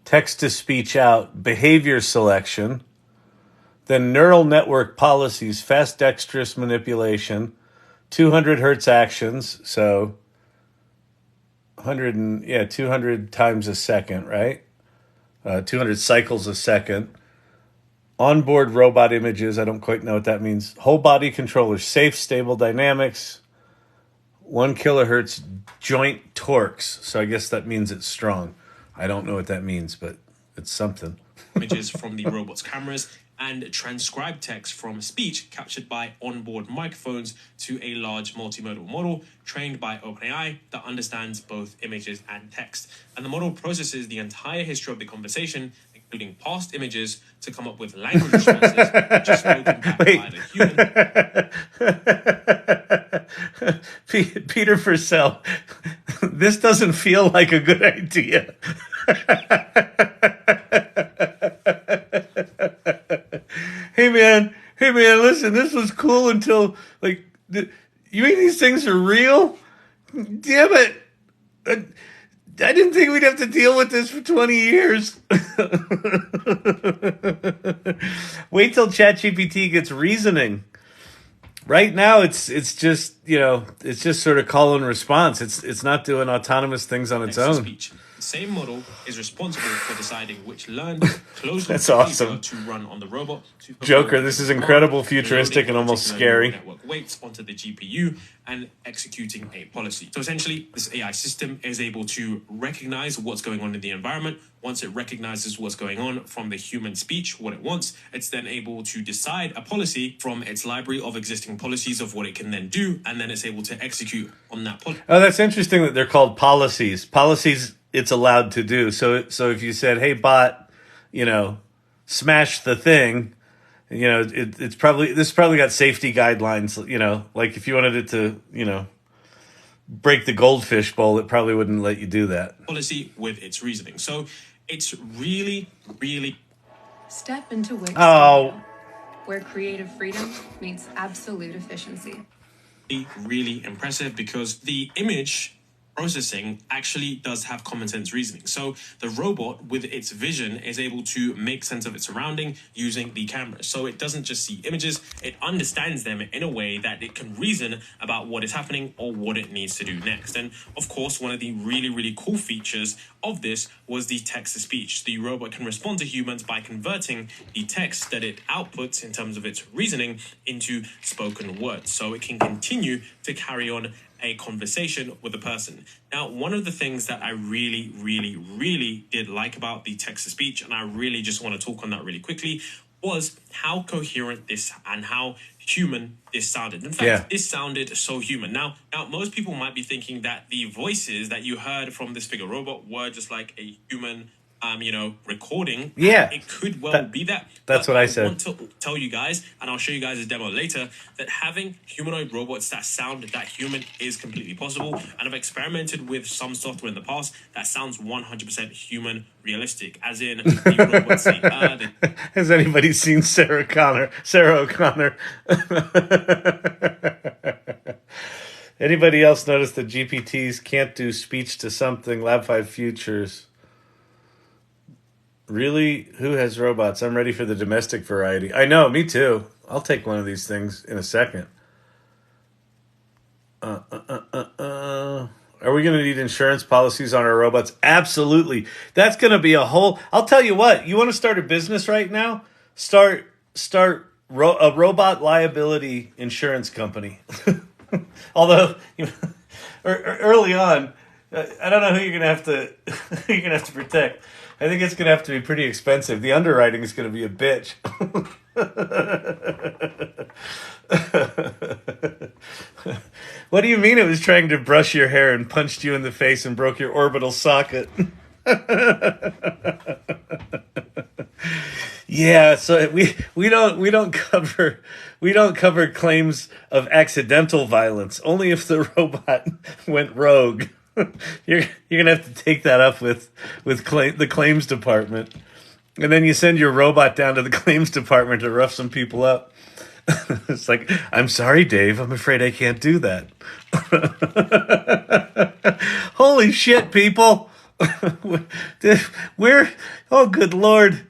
text to speech out, behavior selection, then neural network policies, fast dexterous manipulation, 200 hertz actions, so 200 times a second, right? 200 cycles a second. Onboard robot images, I don't quite know what that means. Whole body controller, safe, stable dynamics, 1 kilohertz joint torques. So I guess that means it's strong. I don't know what that means, but it's something. Images from the robot's cameras, and transcribed text from speech captured by onboard microphones to a large multimodal model trained by OpenAI that understands both images and text. And the model processes the entire history of the conversation, including past images, to come up with language responses just spoken back by the human. Peter Purcell, this doesn't feel like a good idea. Hey man, listen, this was cool until, like, you mean these things are real? Damn it. I didn't think we'd have to deal with this for 20 years. Wait till ChatGPT gets reasoning. Right now, it's just, it's just sort of call and response. It's not doing autonomous things on its own. Speech. The same model is responsible for deciding which learned closed That's loop awesome. behavior to run on the robot. To Joker, this is incredible, command, futuristic, loading and almost particular neural scary. network weights onto the GPU and executing a policy. So essentially, this AI system is able to recognize what's going on in the environment. Once it recognizes what's going on from the human speech, what it wants, it's then able to decide a policy from its library of existing policies of what it can then do, and then it's able to execute on that policy. Oh, that's interesting that they're called policies. Policies it's allowed to do. So if you said, "Hey bot, smash the thing," this probably got safety guidelines, like if you wanted it to, break the goldfish bowl, it probably wouldn't let you do that. Policy with its reasoning. So it's really, really Step into Wix Oh. Studio, where creative freedom meets absolute efficiency. really impressive because the image processing actually does have common sense reasoning. So the robot with its vision is able to make sense of its surrounding using the camera. So it doesn't just see images, it understands them in a way that it can reason about what is happening or what it needs to do next. And of course, one of the really, really cool features of this was the text to speech. The robot can respond to humans by converting the text that it outputs in terms of its reasoning into spoken words. So it can continue to carry on a conversation with a person. Now, one of the things that I really, really, really did like about the text-to-speech, and I really just want to talk on that really quickly, was how coherent this and how human this sounded. In fact, This sounded so human. Now, most people might be thinking that the voices that you heard from this figure robot were just like a human recording. Yeah. It could well be that. That's what I said. I want to tell you guys, and I'll show you guys a demo later, that having humanoid robots that sound that human is completely possible. And I've experimented with some software in the past that sounds 100% human realistic, as in the robots say, Has anybody seen Sarah O'Connor? Anybody else notice that GPTs can't do speech to something? Lab 5 Futures. Really? Who has robots? I'm ready for the domestic variety. I know, me too. I'll take one of these things in a second. Are we going to need insurance policies on our robots? Absolutely. That's going to be a whole... I'll tell you what. You want to start a business right now? Start a robot liability insurance company. Although, early on, I don't know who you're going to have to protect. I think it's going to have to be pretty expensive. The underwriting is going to be a bitch. What do you mean it was trying to brush your hair and punched you in the face and broke your orbital socket? Yeah, so we don't cover claims of accidental violence. Only if the robot went rogue. You're gonna have to take that up with the claims department, and then you send your robot down to the claims department to rough some people up. It's like, I'm sorry, Dave. I'm afraid I can't do that. Holy shit, people! Oh, good Lord.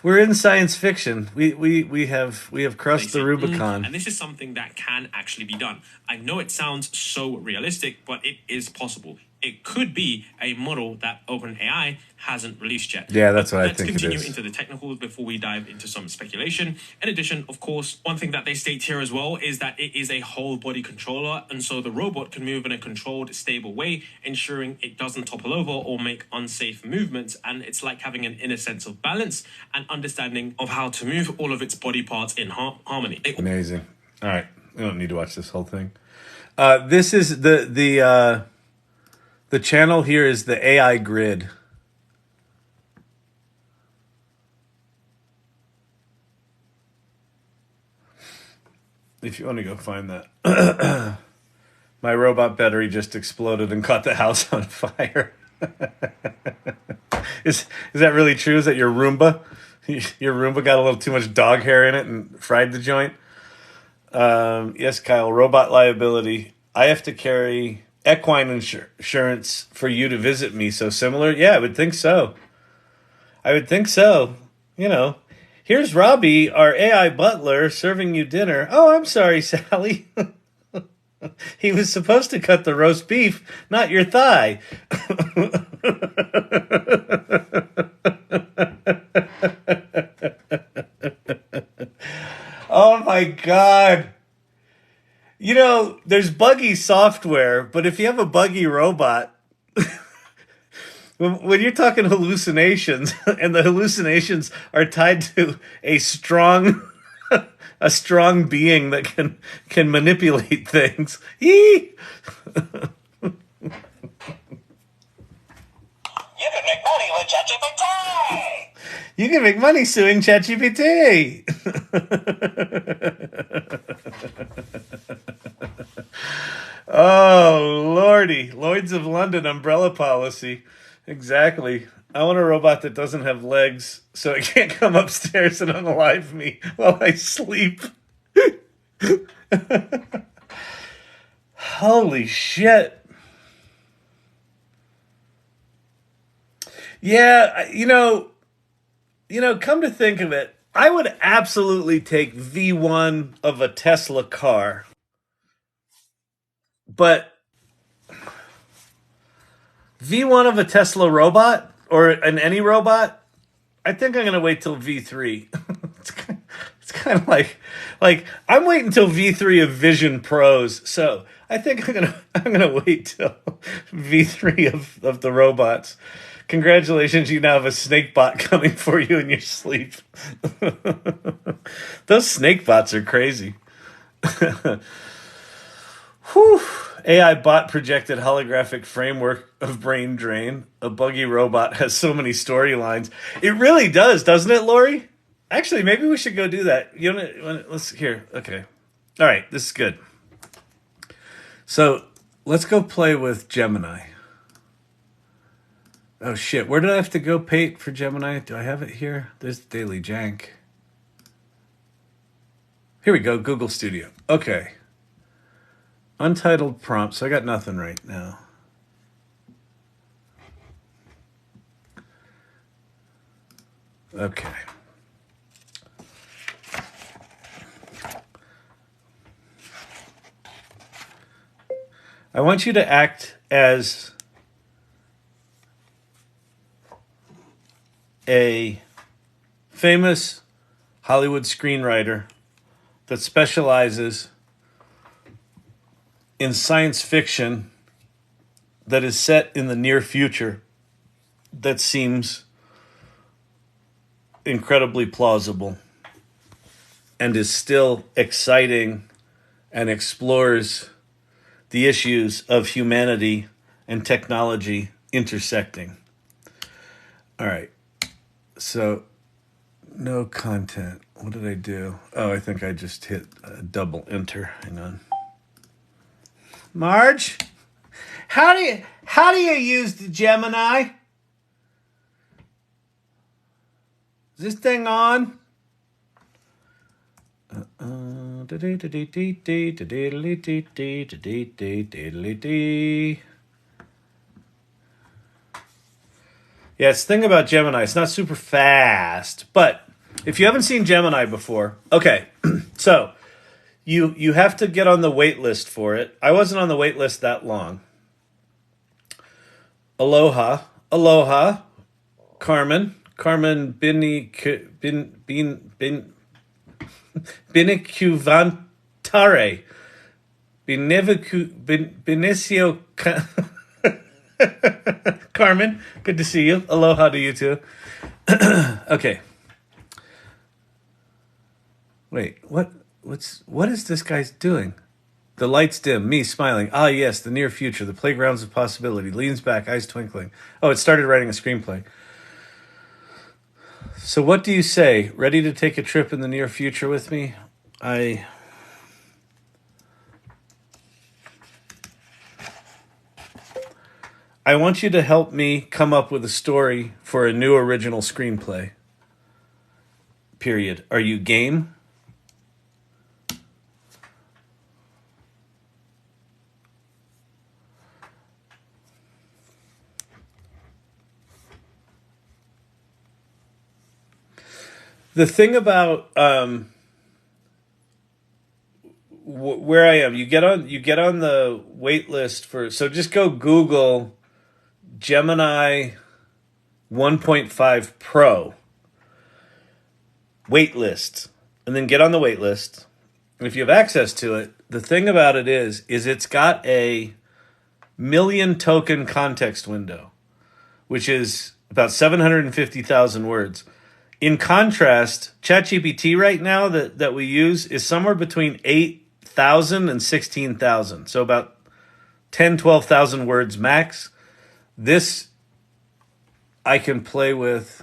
We're in science fiction. We have crossed the Rubicon. And this is something that can actually be done. I know it sounds so realistic, but it is possible. It could be a model that OpenAI hasn't released yet. Yeah, that's what I think it is. Let's continue into the technicals before we dive into some speculation. In addition, of course, one thing that they state here as well is that it is a whole body controller, and so the robot can move in a controlled, stable way, ensuring it doesn't topple over or make unsafe movements, and it's like having an inner sense of balance and understanding of how to move all of its body parts in harmony. Amazing. All right, we don't need to watch this whole thing. This is the channel here is the AI Grid. If you want to go find that. My robot battery just exploded and caught the house on fire. Is that really true? Is that your Roomba? Your Roomba got a little too much dog hair in it and fried the joint? Yes, Kyle, robot liability. I have to carry equine insurance for you to visit me. So similar? Yeah, I would think so. Here's Robbie, our AI butler, serving you dinner. Oh, I'm sorry, Sally. He was supposed to cut the roast beef, not your thigh. Oh my God. You know, there's buggy software, but if you have a buggy robot, when you're talking hallucinations, and the hallucinations are tied to a strong, a strong being that can manipulate things. Yee! You can make money with ChatGPT. You can make money suing ChatGPT. Oh, Lordy. Lloyd's of London umbrella policy. Exactly. I want a robot that doesn't have legs so it can't come upstairs and unalive me while I sleep. Holy shit. Yeah, come to think of it, I would absolutely take V1 of a Tesla car. But V1 of a Tesla robot or an any robot, I think I'm going to wait till V3. It's kind of like I'm waiting until V3 of Vision Pros. So I think I'm gonna wait till V3 of the robots. Congratulations, you now have a snake bot coming for you in your sleep. Those snake bots are crazy. Whew. AI bot projected holographic framework of brain drain. A buggy robot has so many storylines. It really does, doesn't it, Lori? Actually, maybe we should go do that. Let's here. Okay. All right, this is good. So let's go play with Gemini. Oh shit, where did I have to go, Pate, for Gemini? Do I have it here? There's Daily Jank. Here we go, Google Studio. Okay. Untitled prompt, so I got nothing right now. Okay. I want you to act as a famous Hollywood screenwriter that specializes in science fiction that is set in the near future that seems incredibly plausible and is still exciting and explores the issues of humanity and technology intersecting. All right. So, no content. What did I do? Oh, I think I just hit double enter. Hang on. Marge, how do you use the Gemini? Is this thing on? Yeah, it's the thing about Gemini. It's not super fast, but if you haven't seen Gemini before, okay, so you have to get on the wait list for it. I wasn't on the wait list that long. Aloha, Carmen Binicuvantare, Benicio. Carmen, good to see you. Aloha to you too. Okay. Wait, what is this guy's doing? The lights dim, me smiling. Ah, yes, the near future, the playgrounds of possibility. Leans back, eyes twinkling. Oh, it started writing a screenplay. So what do you say? Ready to take a trip in the near future with me? I want you to help me come up with a story for a new original screenplay. Period. Are you game? The thing about where I am. You get on the wait list for. So just go Google Gemini 1.5 Pro wait list, and then get on the wait list. And if you have access to it, the thing about it is it's got a 1,000,000 token context window, which is about 750,000 words. In contrast, ChatGPT right now that we use is somewhere between 8,000 and 16,000. So about 10, 12,000 words max. This I can play with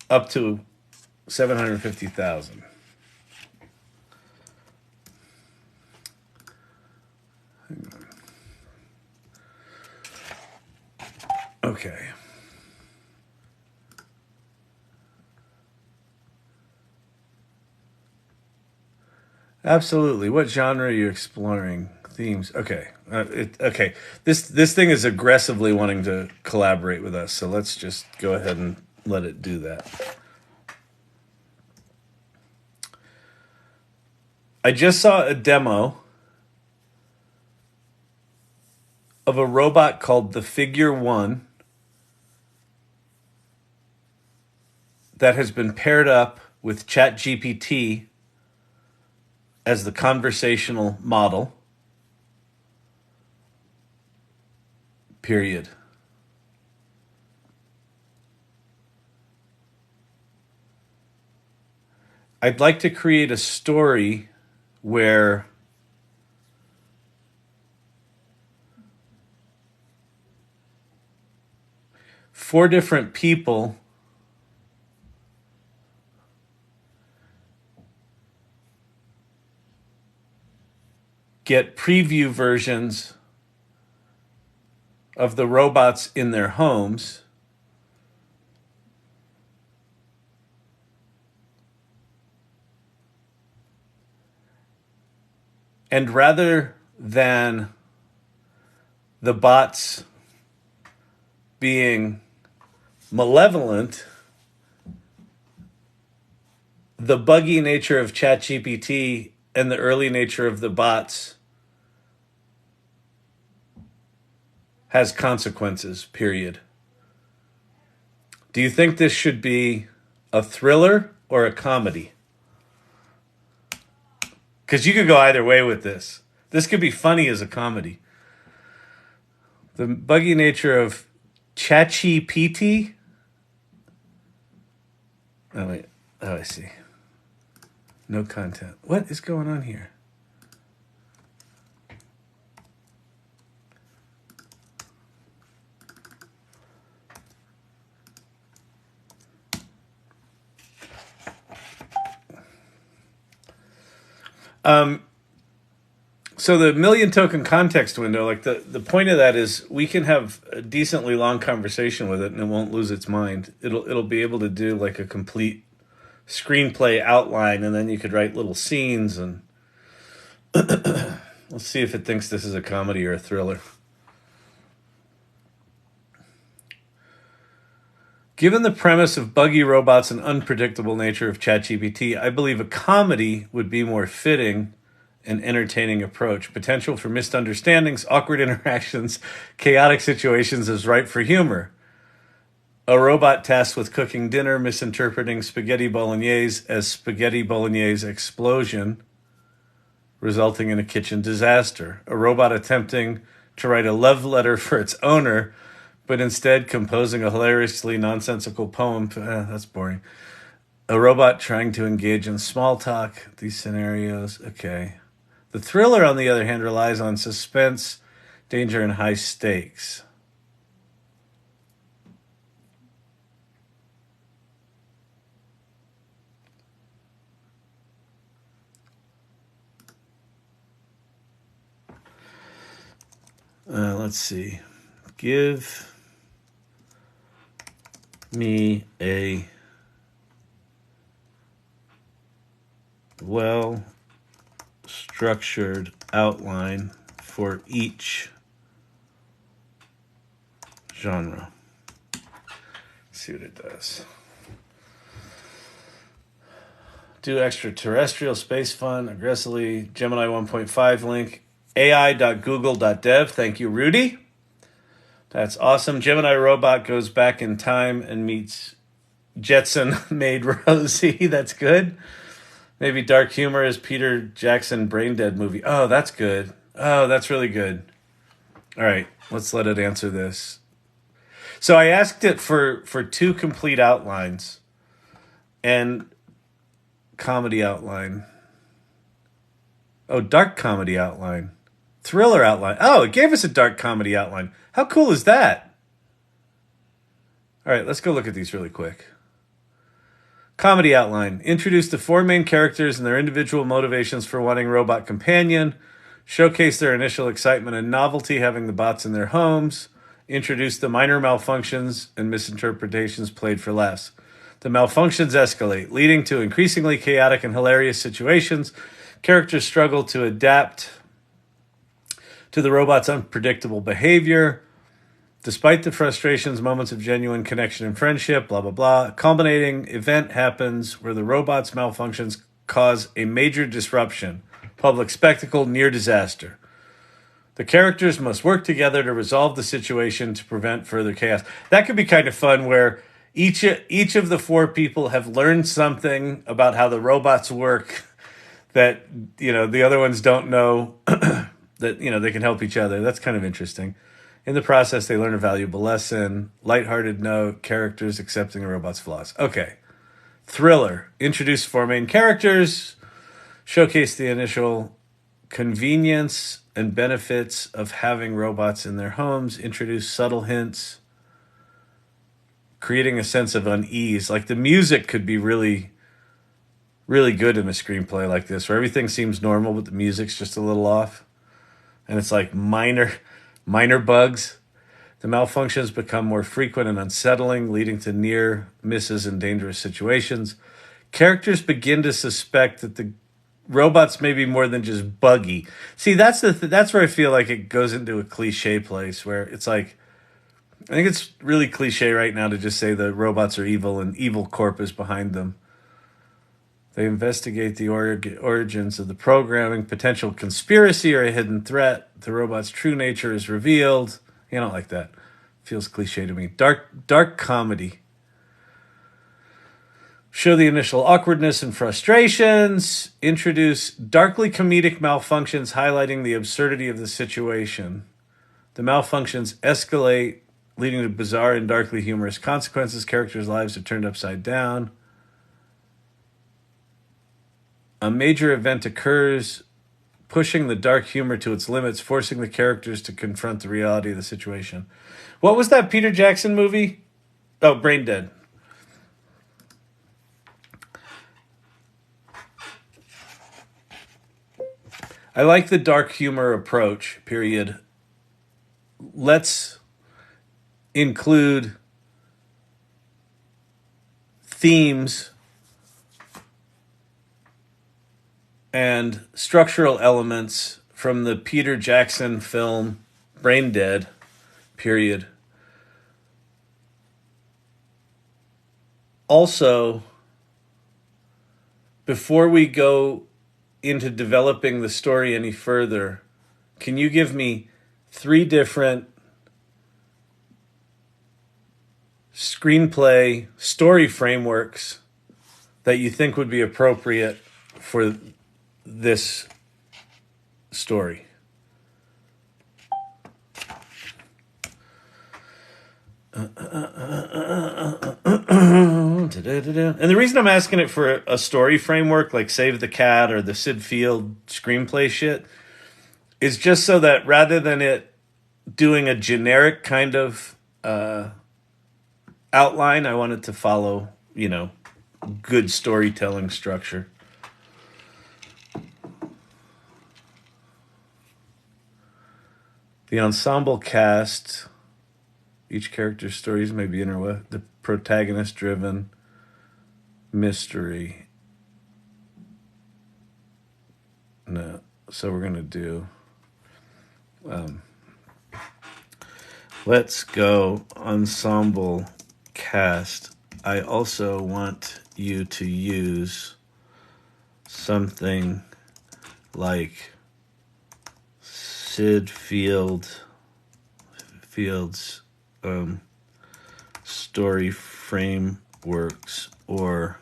up to 750,000. Okay. Absolutely. What genre are you exploring? Themes. Okay. Okay. This thing is aggressively wanting to collaborate with us, so let's just go ahead and let it do that. I just saw a demo of a robot called the Figure One that has been paired up with ChatGPT as the conversational model. Period. I'd like to create a story where four different people get preview versions of the robots in their homes, and rather than the bots being malevolent, the buggy nature of ChatGPT and the early nature of the bots has consequences, period. Do you think this should be a thriller or a comedy? Because you could go either way with this. This could be funny as a comedy. The buggy nature of ChatGPT. Oh, wait. Oh, I see. No content. What is going on here? So the 1,000,000 token context window, like the point of that is we can have a decently long conversation with it and it won't lose its mind. It'll be able to do like a complete screenplay outline, and then you could write little scenes, and let's see if it thinks this is a comedy or a thriller. Given the premise of buggy robots and unpredictable nature of ChatGPT, I believe a comedy would be more fitting and entertaining approach. Potential for misunderstandings, awkward interactions, chaotic situations is ripe for humor. A robot tasked with cooking dinner, misinterpreting spaghetti bolognese as spaghetti bolognese explosion, resulting in a kitchen disaster. A robot attempting to write a love letter for its owner, but instead composing a hilariously nonsensical poem. That's boring. A robot trying to engage in small talk. These scenarios, okay. The thriller, on the other hand, relies on suspense, danger, and high stakes. Let's see. Give me a well-structured outline for each genre. see what it does. Do extraterrestrial space fun aggressively. Gemini 1.5 link. AI.google.dev. Thank you, Rudy. That's awesome. Gemini robot goes back in time and meets Jetson maid Rosie. That's good. Maybe dark humor is Peter Jackson brain dead movie. Oh, that's good. Oh, that's really good. All right, let's let it answer this. So I asked it for 2 complete outlines and comedy outline. Oh, dark comedy outline. Thriller outline. Oh, it gave us a dark comedy outline. How cool is that? All right, let's go look at these really quick. Comedy outline. Introduce the 4 main characters and their individual motivations for wanting robot companion. Showcase their initial excitement and novelty having the bots in their homes. Introduce the minor malfunctions and misinterpretations played for laughs. The malfunctions escalate, leading to increasingly chaotic and hilarious situations. Characters struggle to adapt to the robot's unpredictable behavior. Despite the frustrations, moments of genuine connection and friendship, blah, blah, blah. A culminating event happens where the robot's malfunctions cause a major disruption. Public spectacle, near disaster. The characters must work together to resolve the situation to prevent further chaos. That could be kind of fun where each of the 4 people have learned something about how the robots work that, the other ones don't know that, they can help each other. That's kind of interesting. In the process, they learn a valuable lesson. Lighthearted note, characters accepting a robot's flaws. Okay. Thriller. Introduce 4 main characters. Showcase the initial convenience and benefits of having robots in their homes. Introduce subtle hints. Creating a sense of unease. Like the music could be really, really good in a screenplay like this, where everything seems normal, but the music's just a little off. And it's like minor bugs. The malfunctions become more frequent and unsettling, leading to near misses and dangerous situations. Characters begin to suspect that the robots may be more than just buggy. See, that's where I feel like it goes into a cliche place where it's like, I think it's really cliche right now to just say the robots are evil and evil corp is behind them. They investigate the origins of the programming, potential conspiracy or a hidden threat. The robot's true nature is revealed. I don't like that. Feels cliche to me. Dark comedy. Show the initial awkwardness and frustrations. Introduce darkly comedic malfunctions highlighting the absurdity of the situation. The malfunctions escalate, leading to bizarre and darkly humorous consequences. Characters' lives are turned upside down. A major event occurs, pushing the dark humor to its limits, forcing the characters to confront the reality of the situation. What was that Peter Jackson movie? Oh, Brain Dead. I like the dark humor approach, period. Let's include themes and structural elements from the Peter Jackson film Brain Dead, period. Also, before we go into developing the story any further, can you give me 3 different screenplay story frameworks that you think would be appropriate for this story? And the reason I'm asking it for a story framework like Save the Cat or the Sid Field screenplay shit is just so that rather than it doing a generic kind of outline, I want it to follow, good storytelling structure. The ensemble cast, each character's stories may be interwoven. The protagonist-driven mystery. No, so we're gonna do. Let's go ensemble cast. cast, I also want you to use something like Sid Field's story frameworks or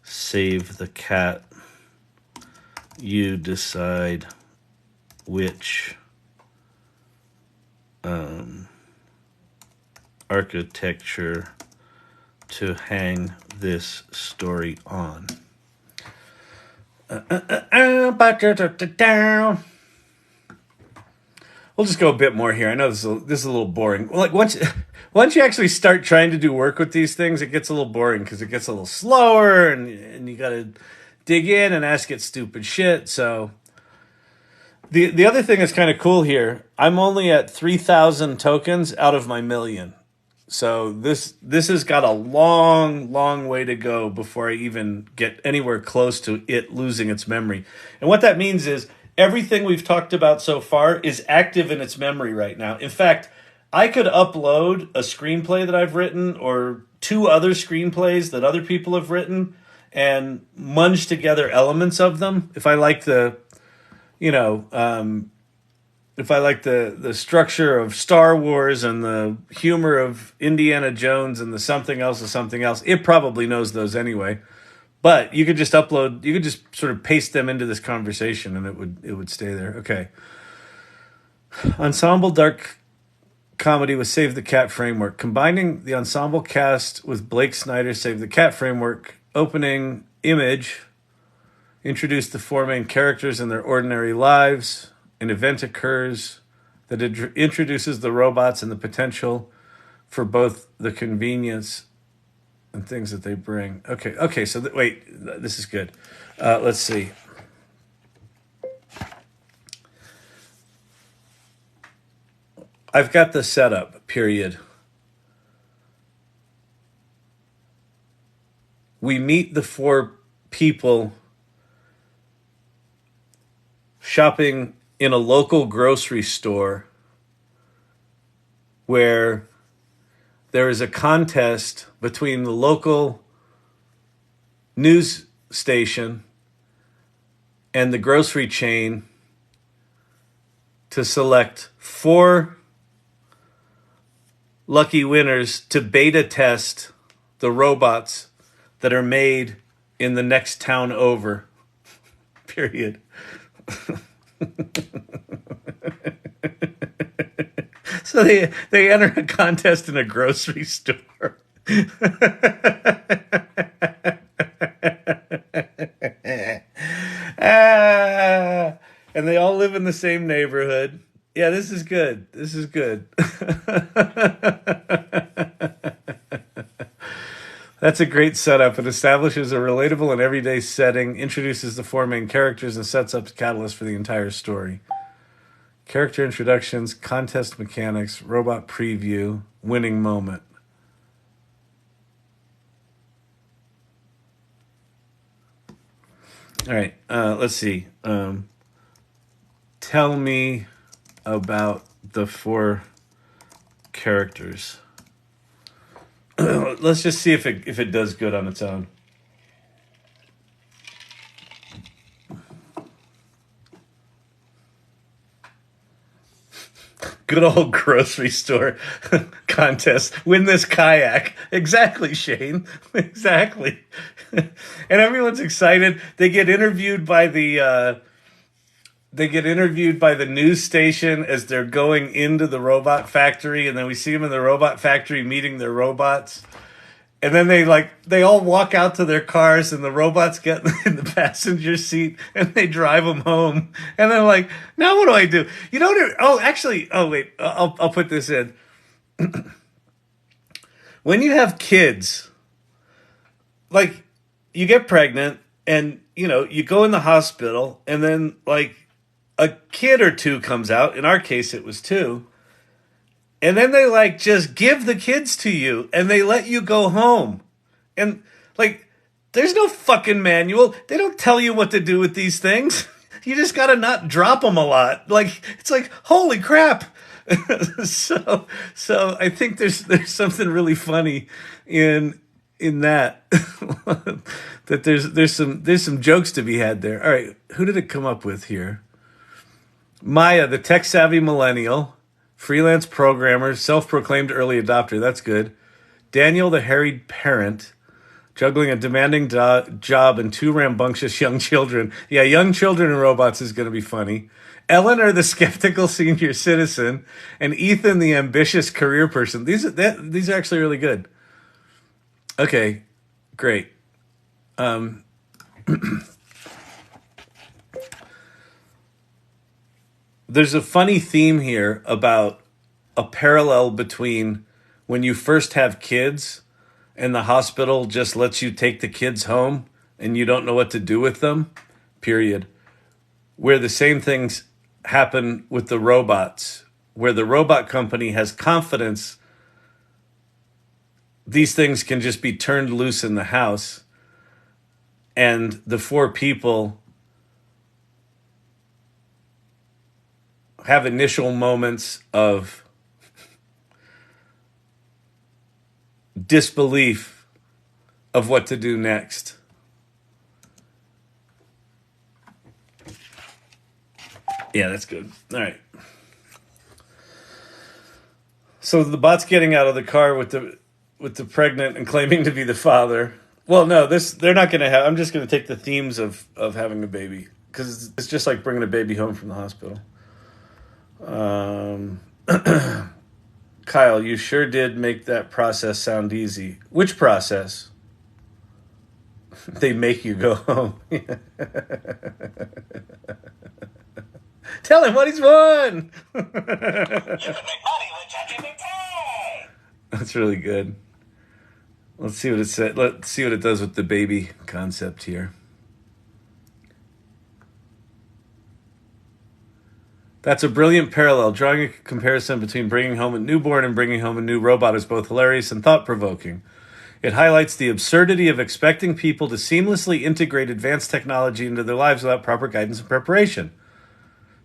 Save the Cat. You decide which architecture to hang this story on. We'll just go a bit more here. I know this is a little boring. Like once you actually start trying to do work with these things, it gets a little boring because it gets a little slower, and you got to dig in and ask it stupid shit. So the other thing that's kind of cool here, I'm only at 3,000 tokens out of my million. So this has got a long way to go before I even get anywhere close to it losing its memory. And what that means is everything we've talked about so far is active in its memory right now. In fact, I could upload a screenplay that I've written or 2 other screenplays that other people have written and munge together elements of them. If I like the structure of Star Wars and the humor of Indiana Jones and the something else of something else, it probably knows those anyway. But you could just sort of paste them into this conversation and it would stay there. Okay. Ensemble dark comedy with Save the Cat framework. Combining the ensemble cast with Blake Snyder's Save the Cat framework. Opening image. Introduce the 4 main characters in their ordinary lives. An event occurs that introduces the robots and the potential for both the convenience and things that they bring. Okay. So wait, this is good. Let's see. I've got the setup, period. We meet the 4 people shopping in a local grocery store where there is a contest between the local news station and the grocery chain to select 4 lucky winners to beta test the robots that are made in the next town over. Period. So they enter a contest in a grocery store. And they all live in the same neighborhood. Yeah, this is good. That's a great setup. It establishes a relatable and everyday setting, introduces the 4 main characters, and sets up the catalyst for the entire story. Character introductions, contest mechanics, robot preview, winning moment. All right, let's see. Tell me about the 4 characters. Let's just see if it does good on its own. Good old grocery store contest. Win this kayak. Exactly, Shane. Exactly. And everyone's excited. They get interviewed by the news station as they're going into the robot factory, and then we see them in the robot factory meeting their robots. And then they all walk out to their cars, and the robots get in the passenger seat, and they drive them home. And they're like, now what do I do? You know what? Wait, I'll put this in. When you have kids, like, you get pregnant, and, you go in the hospital, and then, like, a kid or 2 comes out. In our case, it was 2. And then they just give the kids to you and they let you go home. And there's no fucking manual. They don't tell you what to do with these things. You just got to not drop them a lot. It's like, holy crap. So I think there's something really funny in that that there's some jokes to be had there. All right, who did it come up with here? Maya, the tech savvy millennial, freelance programmer, self-proclaimed early adopter. That's good. Daniel, the harried parent, juggling a demanding job and two rambunctious young children. Yeah, young children and robots is going to be funny. Eleanor, the skeptical senior citizen, and Ethan, the ambitious career person. These are actually really good. Okay, great. There's a funny theme here about a parallel between when you first have kids and the hospital just lets you take the kids home and you don't know what to do with them, period. Where the same things happen with the robots, where the robot company has confidence these things can just be turned loose in the house, and the four people have initial moments of disbelief of what to do next. Yeah, that's good. All right. So the bot's getting out of the car with the pregnant and claiming to be the father. Well, no, they're not going to have. I'm just going to take the themes of having a baby, because it's just like bringing a baby home from the hospital. Kyle, you sure did make that process sound easy. Which process? They make you go home. Tell him what he's won. You can make money with ChatGPT. That's really good. Let's see what it said. Let's see what it does with the baby concept here. That's a brilliant parallel. Drawing a comparison between bringing home a newborn and bringing home a new robot is both hilarious and thought-provoking. It highlights the absurdity of expecting people to seamlessly integrate advanced technology into their lives without proper guidance and preparation.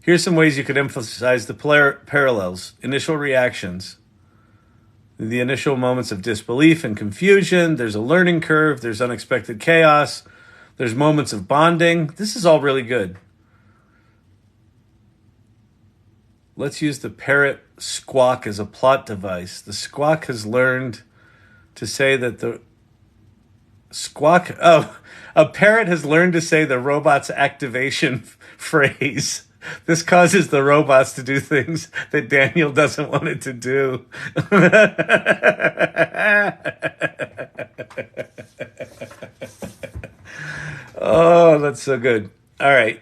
Here's some ways you could emphasize the parallels. Initial reactions. The initial moments of disbelief and confusion. There's a learning curve. There's unexpected chaos. There's moments of bonding. This is all really good. Let's use the parrot squawk as a plot device. The squawk has learned to say that the squawk... Oh, a parrot has learned to say the robot's activation phrase. This causes the robots to do things that Daniel doesn't want it to do. Oh, that's so good. All right.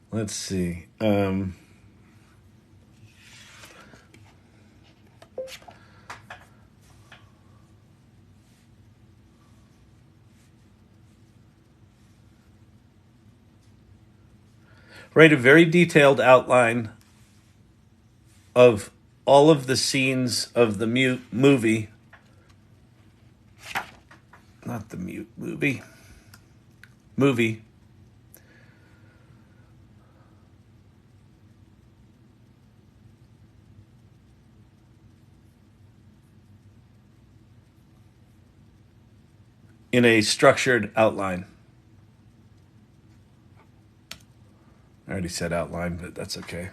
Let's see. Write a very detailed outline of all of the scenes of the movie. Not the movie. Movie. In a structured outline. I already said outline, but that's okay.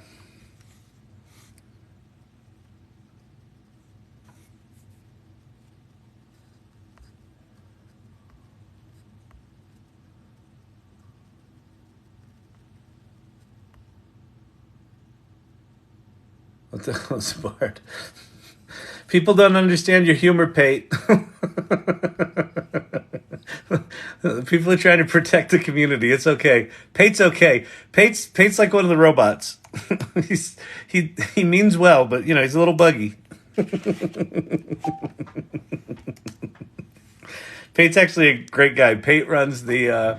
What the hell is Bart? People don't understand your humor, Pate. People are trying to protect the community. It's okay. Pate's okay. Pate's like one of the robots. He means well, but he's a little buggy. Pate's actually a great guy. Pate runs the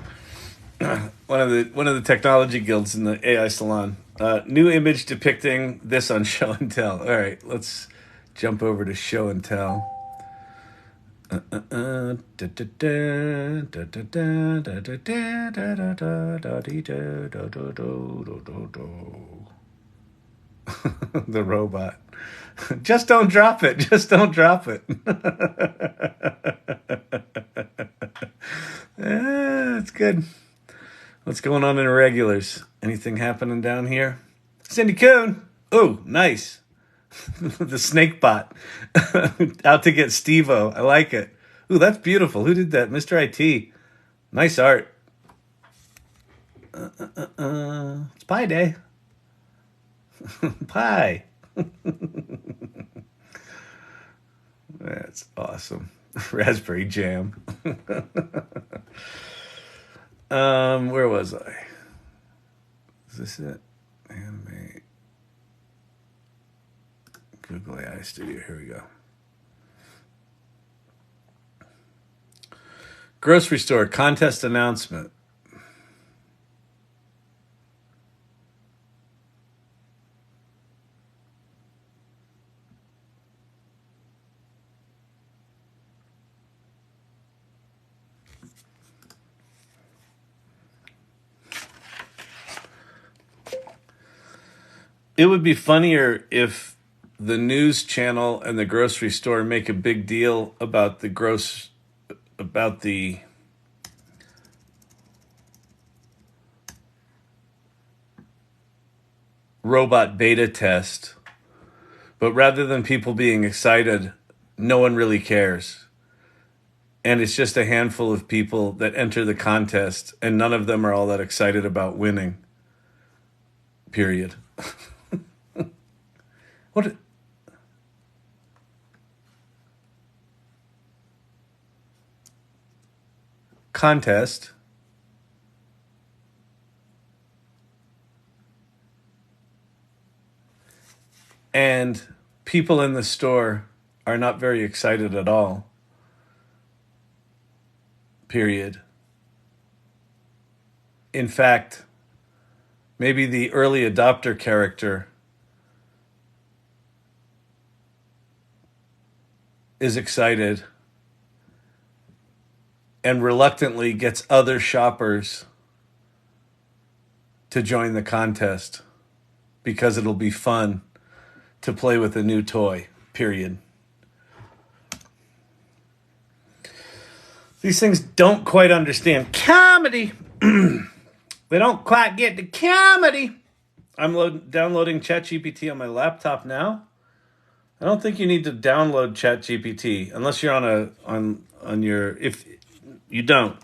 one of the technology guilds in the AI Salon. New image depicting this on Show and Tell. All right, let's jump over to Show and Tell. The robot. Just don't drop it. Just don't drop it. That's good. What's going on in regulars? Anything happening down here? Cindy Coon. Oh, nice. The snake bot. Out to get Steve-O. I like it. Ooh, that's beautiful. Who did that? Mr. IT. Nice art. It's pie day. Pie. That's awesome. Raspberry jam. Where was I? Is this it? Animate. Google AI Studio. Here we go. Grocery store contest announcement. It would be funnier if the news channel and the grocery store make a big deal about the robot beta test, but rather than people being excited, no one really cares. And it's just a handful of people that enter the contest, and none of them are all that excited about winning. Period. What? Contest. And people in the store are not very excited at all. Period. In fact, maybe the early adopter character is excited and reluctantly gets other shoppers to join the contest because it'll be fun to play with a new toy, period. These things don't quite understand comedy. They don't quite get the comedy. I'm downloading ChatGPT on my laptop now. I don't think you need to download ChatGPT unless you're on your, if you don't.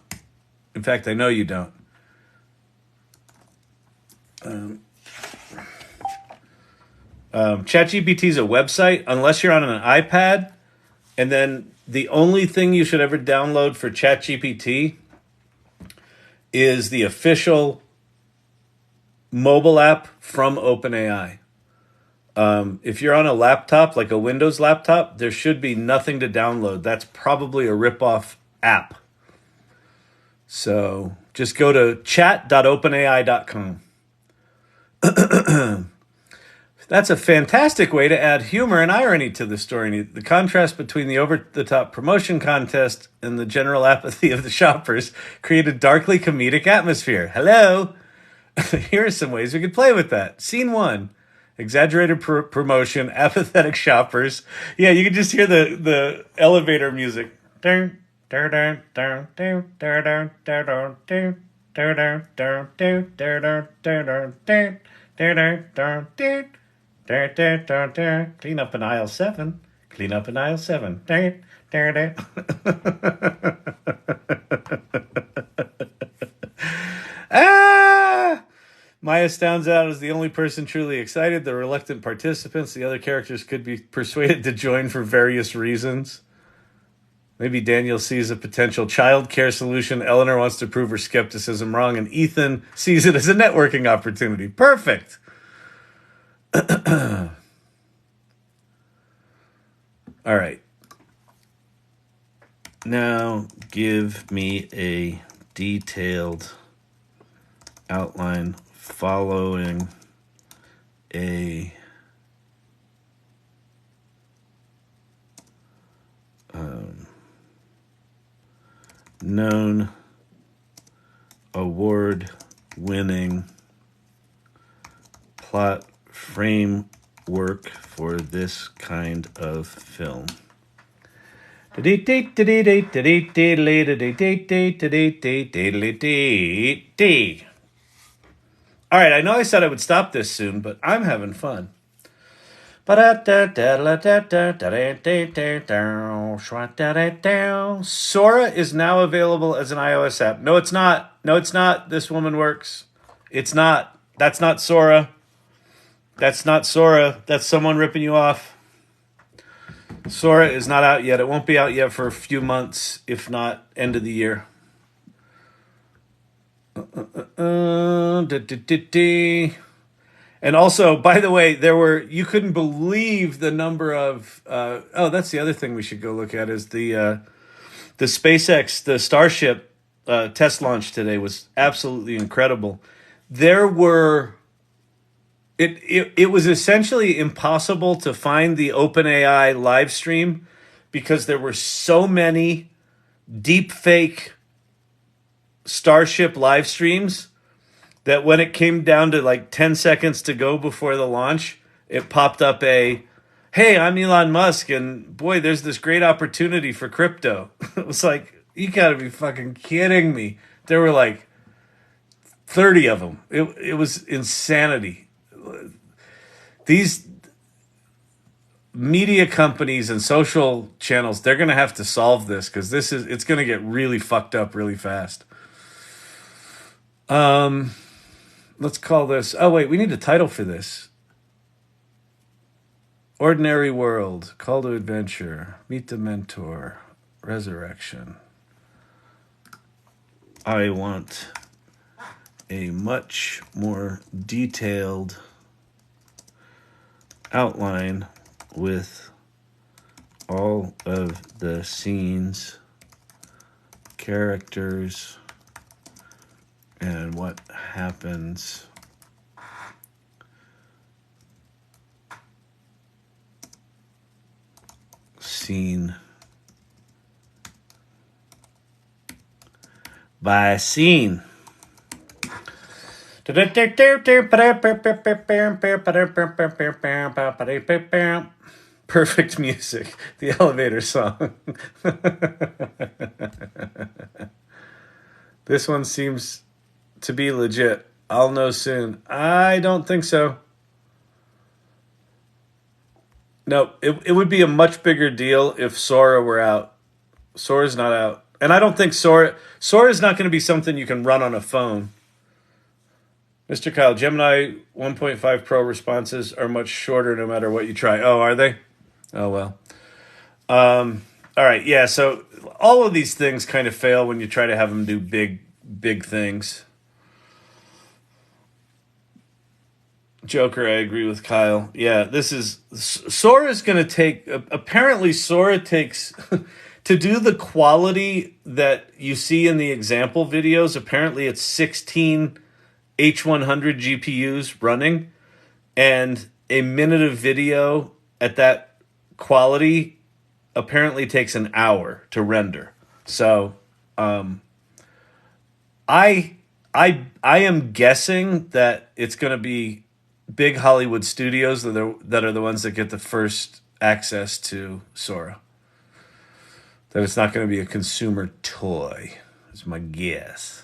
In fact, I know you don't. ChatGPT is a website unless you're on an iPad, and then the only thing you should ever download for ChatGPT is the official mobile app from OpenAI. If you're on a laptop, like a Windows laptop, there should be nothing to download. That's probably a rip-off app. So just go to chat.openai.com. That's a fantastic way to add humor and irony to the story. The contrast between the over-the-top promotion contest and the general apathy of the shoppers create a darkly comedic atmosphere. Hello? Here are some ways we could play with that. Scene 1. Exaggerated promotion, apathetic shoppers. Yeah, you can just hear the elevator music. Clean up in aisle 7. Clean up in aisle 7. Ah! Maya stands out as the only person truly excited. The reluctant participants, the other characters could be persuaded to join for various reasons. Maybe Daniel sees a potential child care solution. Eleanor wants to prove her skepticism wrong. And Ethan sees it as a networking opportunity. Perfect. All right. Now give me a detailed outline following a known award-winning plot framework for this kind of film. All right, I know I said I would stop this soon, but I'm having fun. Sora is now available as an iOS app. No, it's not. No, it's not. This woman works. It's not. That's not Sora. That's not Sora. That's someone ripping you off. Sora is not out yet. It won't be out yet for a few months, if not end of the year. And also, by the way, you couldn't believe the number of that's the other thing we should go look at is the SpaceX, the Starship test launch today was absolutely incredible. There were it was essentially impossible to find the OpenAI live stream because there were so many deep fake Starship live streams that when it came down to like 10 seconds to go before the launch, it popped up hey, I'm Elon Musk, and boy, there's this great opportunity for crypto. It was like, you gotta be fucking kidding me. There were like 30 of them. It was insanity. These media companies and social channels, they're gonna have to solve this because it's gonna get really fucked up really fast. Let's call this... Oh, wait, we need a title for this. Ordinary World, Call to Adventure, Meet the Mentor, Resurrection. I want a much more detailed outline with all of the scenes, characters, and what happens scene by scene. Perfect music. The elevator song. This one seems to be legit. I'll know soon. I don't think so. No, it would be a much bigger deal if Sora were out. Sora's not out. And I don't think Sora is not going to be something you can run on a phone. Mr. Kyle, Gemini 1.5 Pro responses are much shorter no matter what you try. Oh, are they? Oh, well. All right, yeah, so all of these things kind of fail when you try to have them do big things. Joker, I agree with Kyle. Yeah, Sora's going to take... Apparently, Sora takes... to do the quality that you see in the example videos, apparently it's 16 H100 GPUs running, and a minute of video at that quality apparently takes an hour to render. So, I am guessing that it's going to be big Hollywood studios that are the ones that get the first access to Sora. That it's not going to be a consumer toy, is my guess.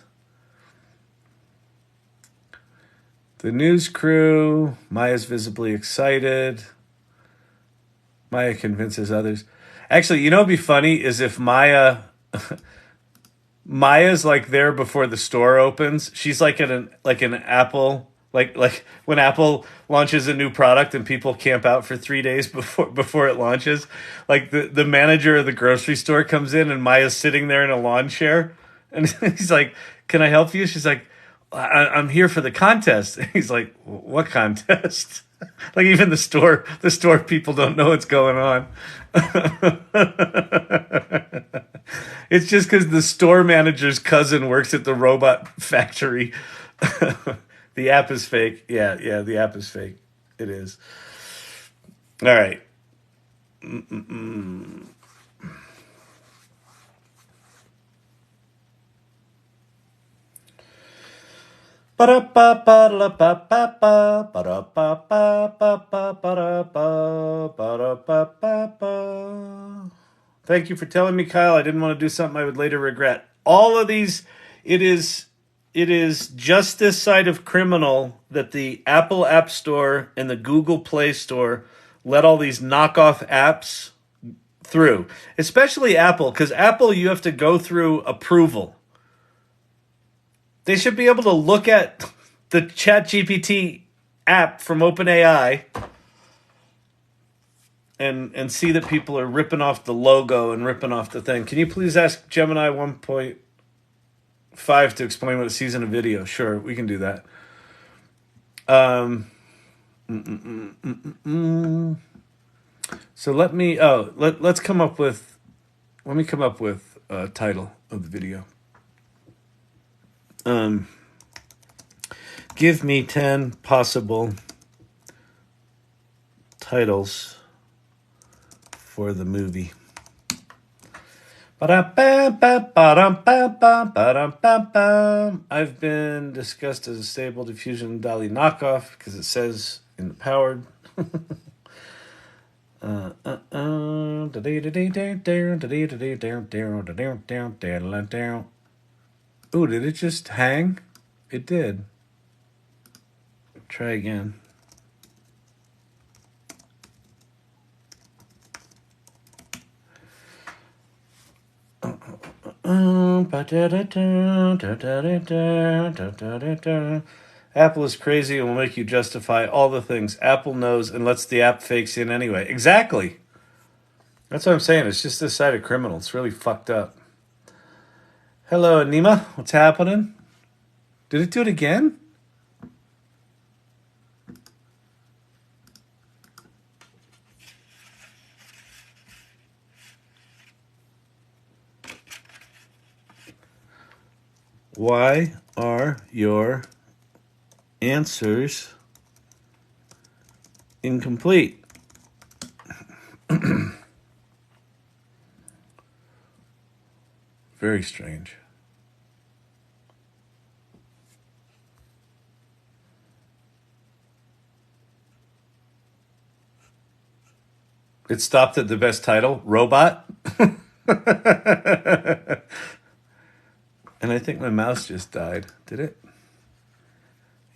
The news crew, Maya's visibly excited. Maya convinces others. Actually, you know what'd be funny is if Maya's like there before the store opens. She's like an Apple, like when Apple launches a new product and people camp out for 3 days before it launches. Like the manager of the grocery store comes in and Maya's sitting there in a lawn chair, and he's like, "Can I help you?" She's like, I'm here for the contest. He's like, what contest? Like even the store people don't know what's going on. It's just because the store manager's cousin works at the robot factory. The app is fake. Yeah, the app is fake. It is. All right. Ba-da-ba-ba-da-ba-ba-ba, ba-da-ba-ba-ba-ba-ba-da-ba, ba-da-ba-ba-ba. Thank you for telling me, Kyle. I didn't want to do something I would later regret. All of these, it is just this side of criminal that the Apple App Store and the Google Play Store let all these knockoff apps through. Especially Apple, because Apple, you have to go through approval. They should be able to look at the ChatGPT app from OpenAI and see that people are ripping off the logo and ripping off the thing. Can you please ask Gemini 1.5 to explain what it sees in a video? Sure, we can do that. So let me come up with a title of the video. Give me 10 possible titles for the movie. I've been discussed as a stable diffusion DALL-E knockoff because it says in the powered. Ooh, did it just hang? It did. Try again. Apple is crazy and will make you justify all the things Apple knows and lets the app fakes in anyway. Exactly. That's what I'm saying. It's just this side of criminal. It's really fucked up. Hello, Anima. What's happening? Did it do it again? Why are your answers incomplete? Very strange. It stopped at the best title, Robot. And I think my mouse just died. Did it?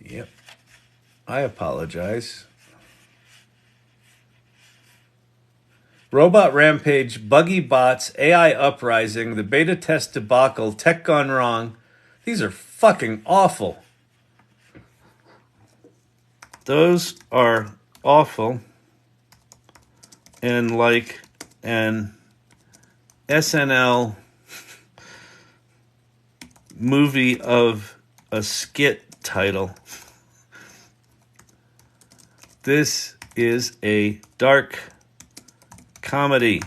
Yep. I apologize. Robot Rampage, Buggy Bots, AI Uprising, the beta test debacle, tech gone wrong. These are fucking awful. Those are awful. And like an SNL movie of a skit title. This is a dark comedy.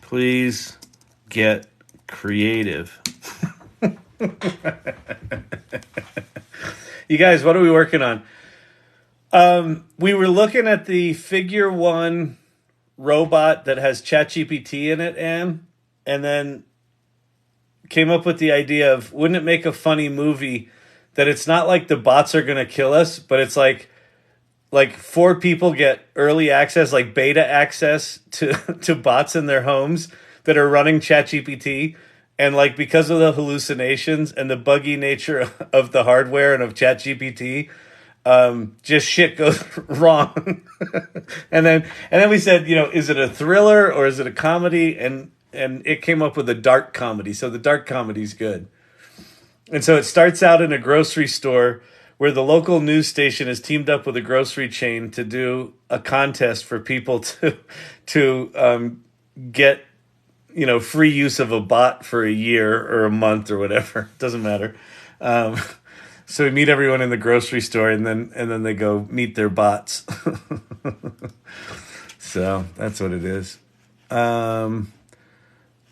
Please get creative. You guys, what are we working on? We were looking at the figure one robot that has ChatGPT in it, and then came up with the idea of, wouldn't it make a funny movie that it's not like the bots are going to kill us, but it's like 4 people get early access, like beta access to bots in their homes that are running ChatGPT. And like, because of the hallucinations and the buggy nature of the hardware and of ChatGPT, just shit goes wrong. and then we said, is it a thriller or is it a comedy? And it came up with a dark comedy. So the dark comedy's good. And so it starts out in a grocery store where the local news station has teamed up with a grocery chain to do a contest for people to get, free use of a bot for a year or a month or whatever. Doesn't matter. So we meet everyone in the grocery store, and then they go meet their bots. So that's what it is.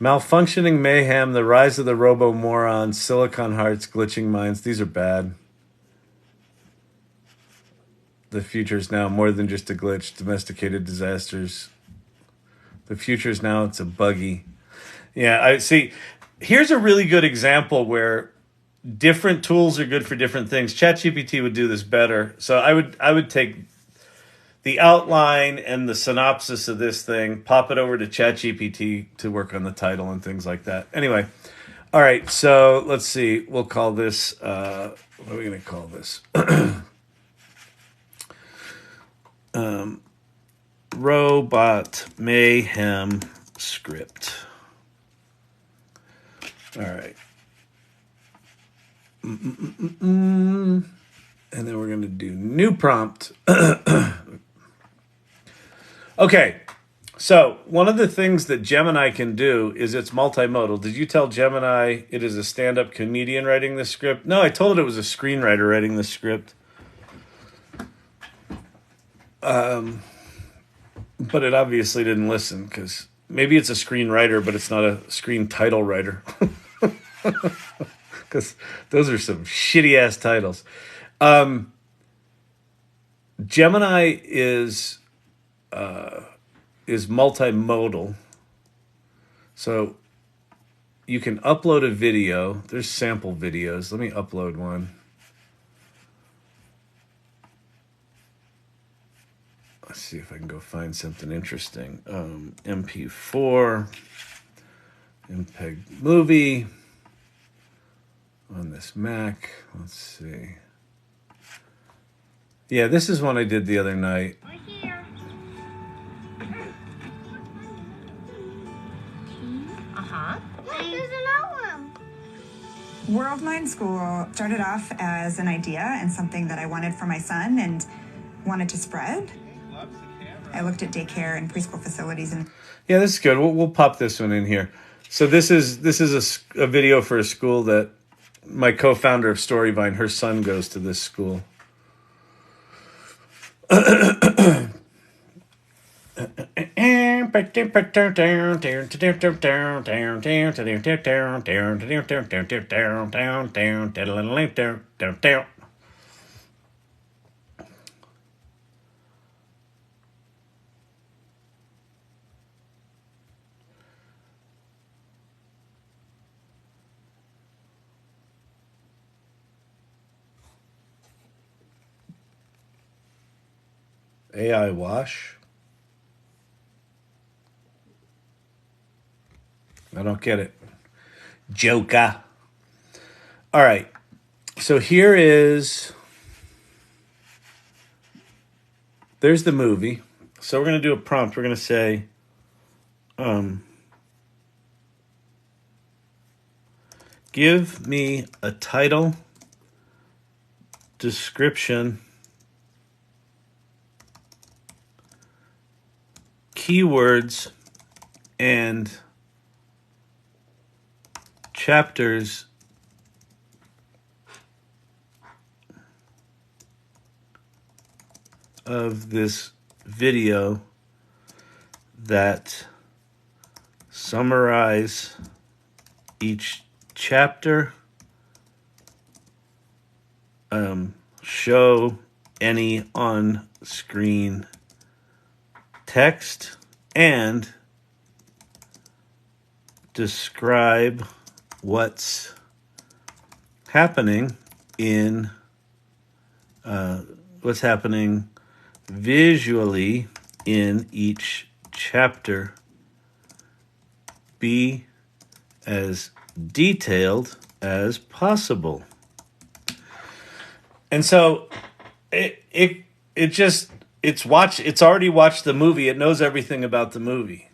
Malfunctioning mayhem, the rise of the robo-morons, silicon hearts, glitching minds. These are bad. The future is now more than just a glitch. Domesticated disasters. The future is now, it's a buggy. Yeah, I see. Here's a really good example where different tools are good for different things. ChatGPT would do this better. So I would take the outline and the synopsis of this thing, pop it over to ChatGPT to work on the title and things like that. Anyway, all right. So let's see. We'll call this. What are we going to call this? Robot Mayhem Script. All right. And then we're going to do new prompt. Okay. So one of the things that Gemini can do is it's multimodal. Did you tell Gemini it is a stand-up comedian writing the script? No, I told it was a screenwriter writing the script. But it obviously didn't listen because maybe it's a screenwriter, but it's not a screen title writer. Because those are some shitty ass titles. Gemini is multimodal, so you can upload a video. There's sample videos. Let me upload one. Let's see if I can go find something interesting. MP4, MPEG movie on this Mac. Let's see. Yeah, this is one I did the other night. Right here. Uh-huh. Look, there's another one. World Mind School started off as an idea and something that I wanted for my son and wanted to spread. I looked at daycare and preschool facilities and yeah, this is good. We'll pop this one in here. So this is a video for a school that my co-founder of Storyvine, her son goes to this school. AI wash? I don't get it. Joker. All right. So here is... There's the movie. So we're going to do a prompt. We're going to say... give me a title, description, keywords, and chapters of this video that summarize each chapter, show any on-screen text, and describe what's happening in what's happening visually in each chapter. Be as detailed as possible. And so it's already watched the movie. It knows everything about the movie.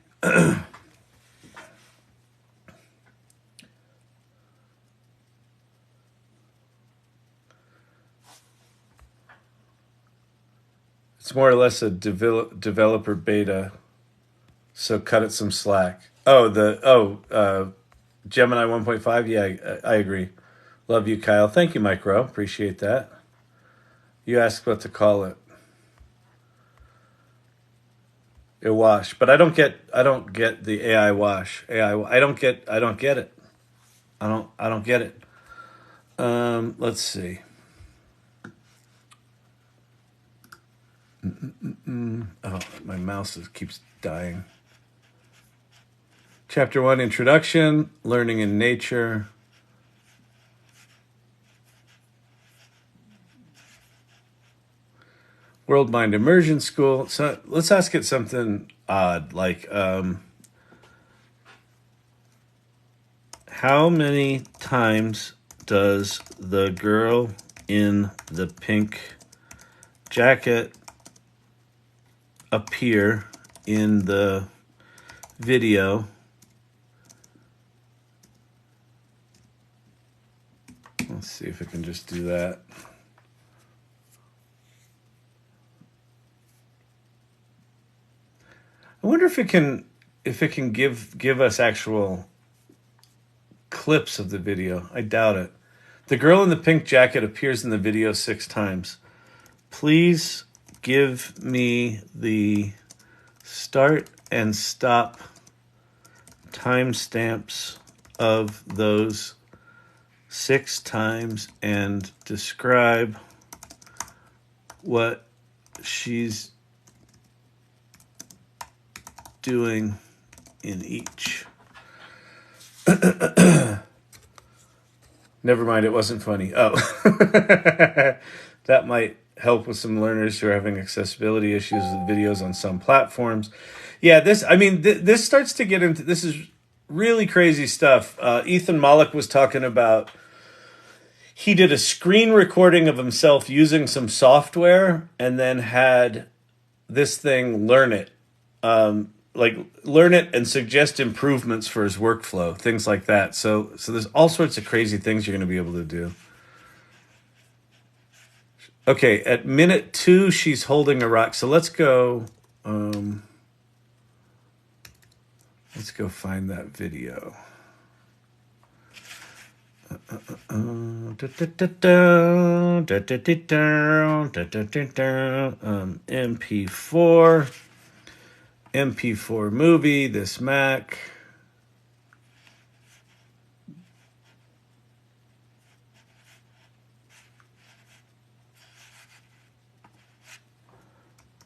It's more or less a developer beta, so cut it some slack. Gemini 1.5? Yeah, I agree. Love you, Kyle. Thank you, Micro. Appreciate that. You asked what to call it. A wash, but I don't get the AI wash. I don't get it. I don't get it. Let's see. Oh, my mouse keeps dying. Chapter 1, Introduction, Learning in Nature. World Mind Immersion School. So let's ask it something odd, like how many times does the girl in the pink jacket appear in the video? Let's see if I can just do that. I wonder if it can give us actual clips of the video. I doubt it. The girl in the pink jacket appears in the video 6 times. Please give me the start and stop timestamps of those 6 times and describe what she's doing in each. Never mind, it wasn't funny. Oh. That might help with some learners who are having accessibility issues with videos on some platforms. Yeah, this starts to get into, this is really crazy stuff. Ethan Mollick was talking about, he did a screen recording of himself using some software and then had this thing learn it. Learn it and suggest improvements for his workflow, things like that. So there's all sorts of crazy things you're going to be able to do. Okay, at minute 2, she's holding a rock. So let's go find that video. MP4 movie, this Mac.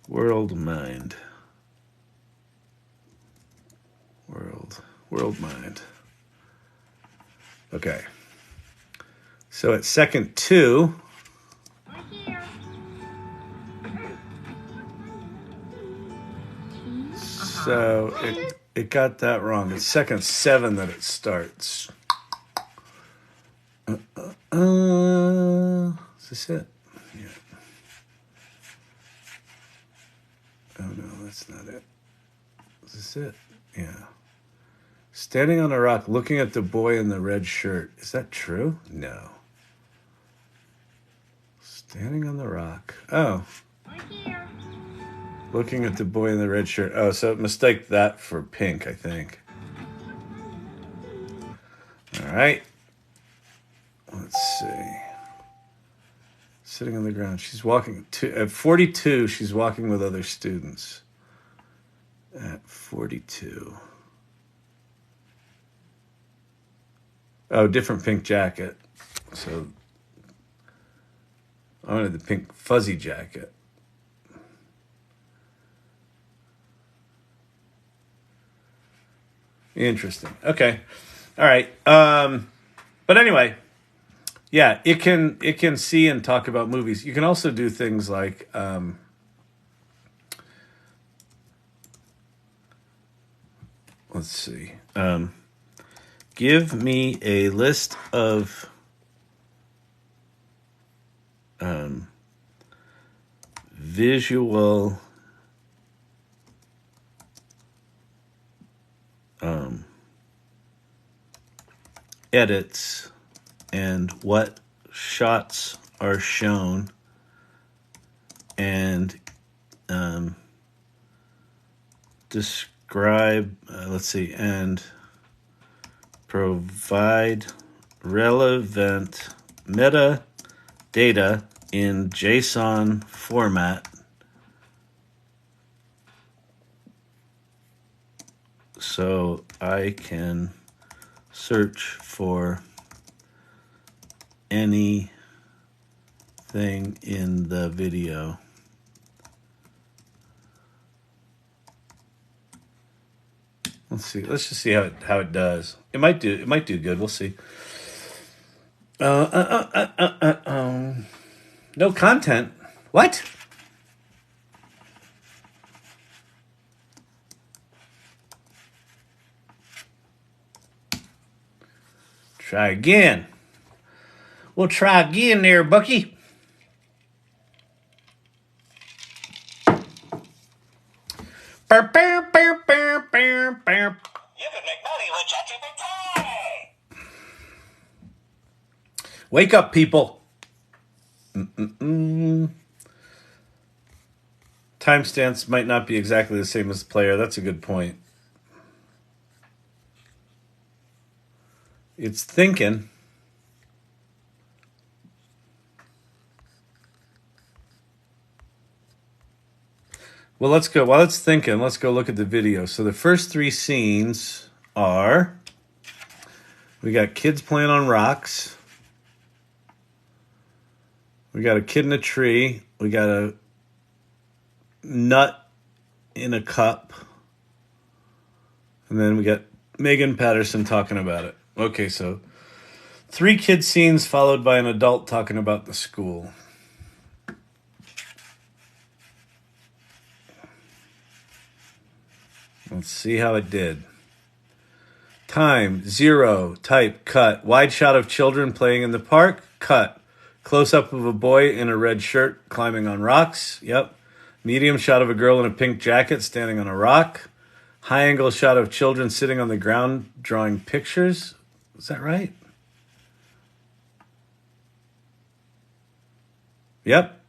World Mind. World Mind. Okay. So at second 2, so it got that wrong. It's second 7 that it starts. Is this it? Yeah. Oh no, that's not it. Is this it? Yeah. Standing on a rock, looking at the boy in the red shirt. Is that true? No. Standing on the rock. Oh. Looking at the boy in the red shirt. Oh, so it mistaked that for pink, I think. All right. Let's see. Sitting on the ground. She's walking. At 42, she's walking with other students. At 42. Oh, different pink jacket. So I wanted the pink fuzzy jacket. Interesting. Okay. All right. But anyway, yeah, it can see and talk about movies. You can also do things like let's see. Give me a list of visual edits and what shots are shown, and describe, and provide relevant metadata in JSON format so I can search for anything in the video. Let's see. Let's just see how it does. It might do good. We'll see. No content. What? Try again. We'll try again there, Bucky. Bow, bow, bow, bow, bow, bow. You can make money with ChatGPT. Wake up, people. Timestamps might not be exactly the same as player. That's a good point. It's thinking. Well, let's go. While it's thinking, let's go look at the video. So the first three scenes are, we got kids playing on rocks. We got a kid in a tree. We got a nut in a cup. And then we got Megan Patterson talking about it. Okay, so 3 kid scenes followed by an adult talking about the school. Let's see how it did. Time, 0, type, cut. Wide shot of children playing in the park, cut. Close-up of a boy in a red shirt climbing on rocks, yep. Medium shot of a girl in a pink jacket standing on a rock. High-angle shot of children sitting on the ground drawing pictures. Is that right? Yep.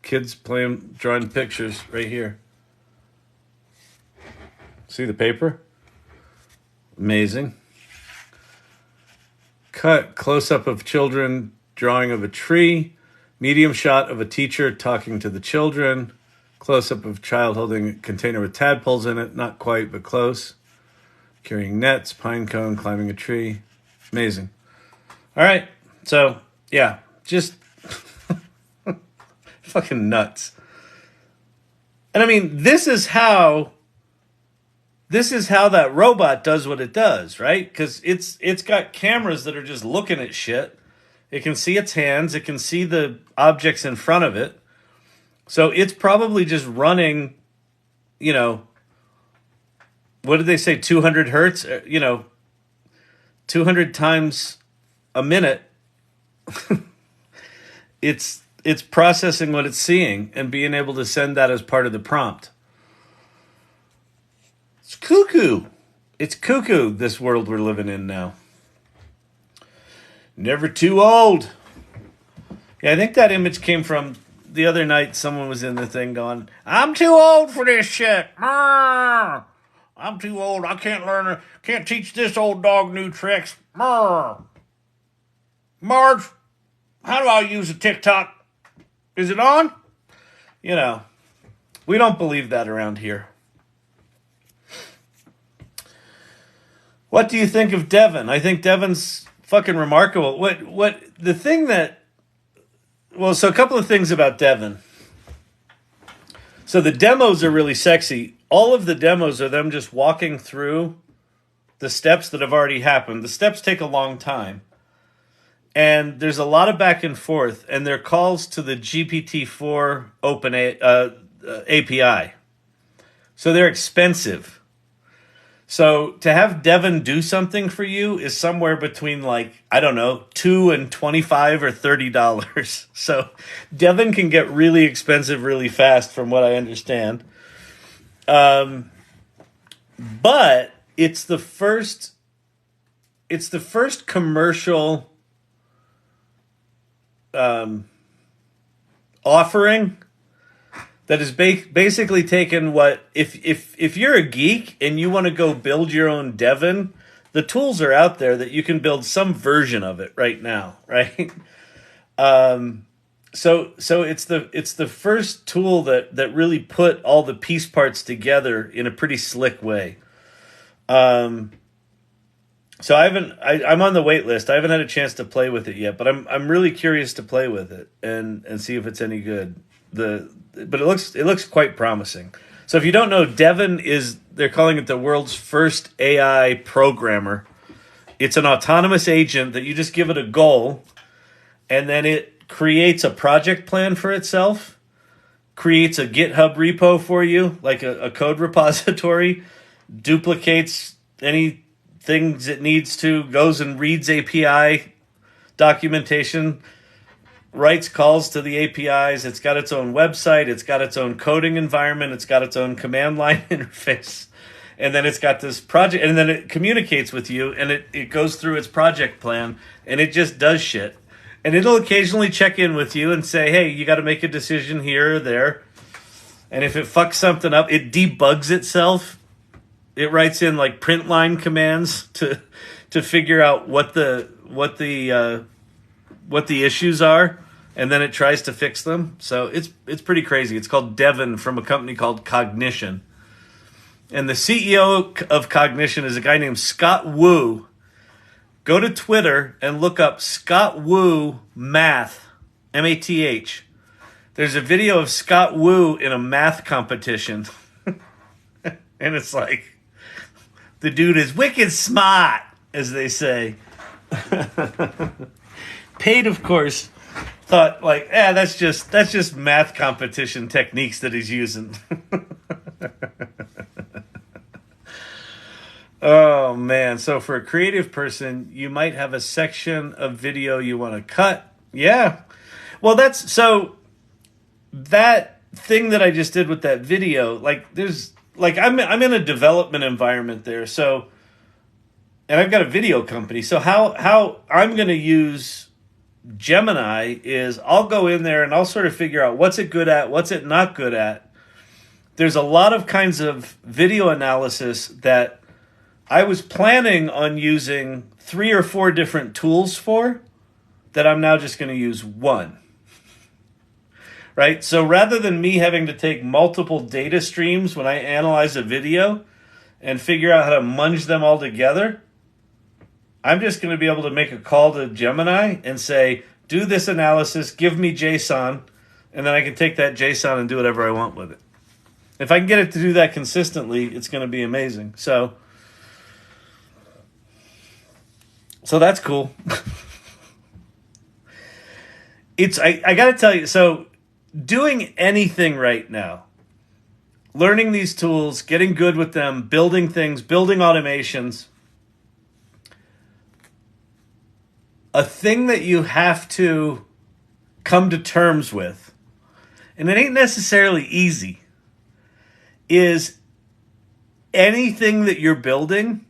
Kids playing, drawing pictures right here. See the paper? Amazing. Cut. Close-up of children drawing of a tree. Medium shot of a teacher talking to the children. Close-up of child holding a container with tadpoles in it. Not quite, but close. Carrying nets, pine cone, climbing a tree. Amazing. All right. So, yeah, just fucking nuts. And I mean, this is how that robot does what it does, right? Because it's got cameras that are just looking at shit. It can see its hands. It can see the objects in front of it. So it's probably just running, you know, what did they say, 200 hertz? 200 times a minute. It's processing what it's seeing and being able to send that as part of the prompt. It's cuckoo. It's cuckoo, this world we're living in now. Never too old. Yeah, I think that image came from the other night. Someone was in the thing going, I'm too old for this shit. I'm too old. I can't teach this old dog new tricks. Marge, how do I use a TikTok? Is it on? You know, we don't believe that around here. What do you think of Devon? I think Devon's fucking remarkable. What the thing that, well, so a couple of things about Devon. So the demos are really sexy. All of the demos are them just walking through the steps that have already happened. The steps take a long time. And there's a lot of back and forth, and they're calls to the GPT-4 open API. So they're expensive. So to have Devon do something for you is somewhere between, like, I don't know, $2 and $25 or $30. So Devon can get really expensive really fast, from what I understand. But it's the first commercial offering that has basically taken what, if you're a geek and you want to go build your own Devon, the tools are out there that you can build some version of it right now, right? So it's the first tool that really put all the piece parts together in a pretty slick way. So I'm on the wait list. I haven't had a chance to play with it yet, but I'm really curious to play with it and see if it's any good. But it looks quite promising. So if you don't know, Devon they're calling it the world's first AI programmer. It's an autonomous agent that you just give it a goal, and then it creates a project plan for itself, creates a GitHub repo for you, like a code repository, duplicates any things it needs to, goes and reads API documentation, writes calls to the APIs. It's got its own website. It's got its own coding environment. It's got its own command line interface. And then it's got this project, and then it communicates with you, and it goes through its project plan, and it just does shit. And it'll occasionally check in with you and say, hey, you got to make a decision here or there. And if it fucks something up, it debugs itself. It writes in like print line commands to figure out what the issues are, and then it tries to fix them. So it's pretty crazy. It's called Devon, from a company called Cognition. And the CEO of Cognition is a guy named Scott Wu. Go to Twitter and look up Scott Wu Math, M-A-T-H. There's a video of Scott Wu in a math competition. And it's like, the dude is wicked smart, as they say. Paid, of course, thought like, that's just math competition techniques that he's using. Oh, man. So for a creative person, you might have a section of video you want to cut. Yeah. Well, that thing that I just did with that video, I'm in a development environment there. So, and I've got a video company. So how I'm going to use Gemini is I'll go in there and I'll sort of figure out what's it good at, what's it not good at. There's a lot of kinds of video analysis that I was planning on using 3 or 4 different tools for, that I'm now just going to use one. Right? So rather than me having to take multiple data streams when I analyze a video and figure out how to munge them all together, I'm just going to be able to make a call to Gemini and say, do this analysis, give me JSON, and then I can take that JSON and do whatever I want with it. If I can get it to do that consistently, it's going to be amazing. So that's cool. I got to tell you, so doing anything right now, learning these tools, getting good with them, building things, building automations, a thing that you have to come to terms with, and it ain't necessarily easy, is anything that you're building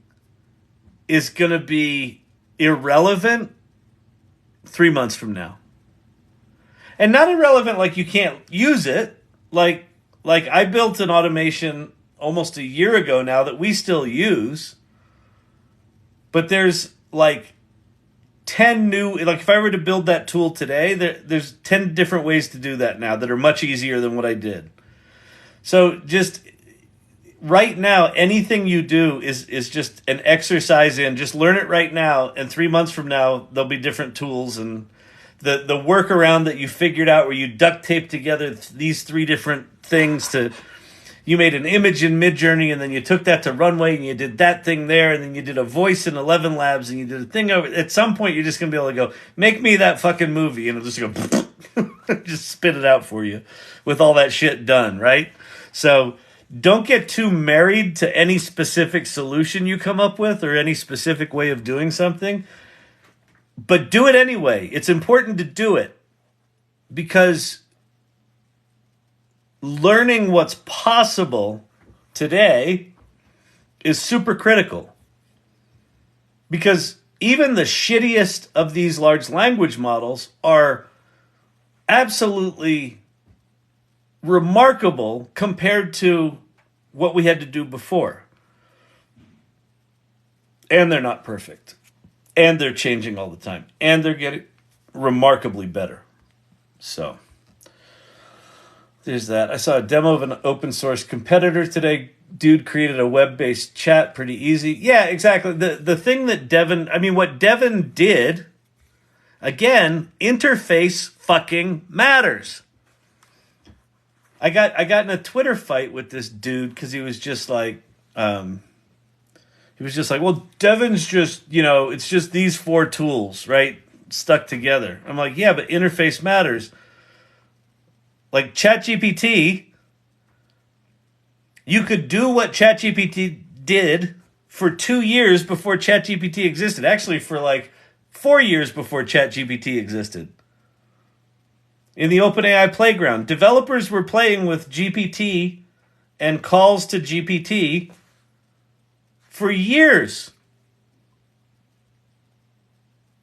is going to be irrelevant 3 months from now. And not irrelevant like you can't use it. Like I built an automation almost a year ago now that we still use. But there's like 10 new, like if I were to build that tool today, there's 10 different ways to do that now that are much easier than what I did. So just right now, anything you do is just an exercise in just learn it right now, and 3 months from now there'll be different tools, and the workaround that you figured out where you duct tape together these 3 different things to, you made an image in Midjourney and then you took that to Runway and you did that thing there, and then you did a voice in 11 Labs and you did a thing over. At some point you're just gonna be able to go, make me that fucking movie, and it'll just go just spit it out for you with all that shit done, right? So don't get too married to any specific solution you come up with or any specific way of doing something, but do it anyway. It's important to do it because learning what's possible today is super critical. Because even the shittiest of these large language models are absolutely remarkable compared to what we had to do before. And they're not perfect. And they're changing all the time. And they're getting remarkably better. So there's that. I saw a demo of an open source competitor today. Dude created a web-based chat, pretty easy. Yeah, exactly. The thing that Devon, what Devon did, again, interface fucking matters. I got in a Twitter fight with this dude because he was just like, well, Devon's just, it's just these 4 tools, right, stuck together. I'm like, yeah, but interface matters. Like ChatGPT, you could do what ChatGPT did for 2 years before ChatGPT existed. Actually, for like 4 years before ChatGPT existed. In the OpenAI playground, developers were playing with GPT and calls to GPT for years.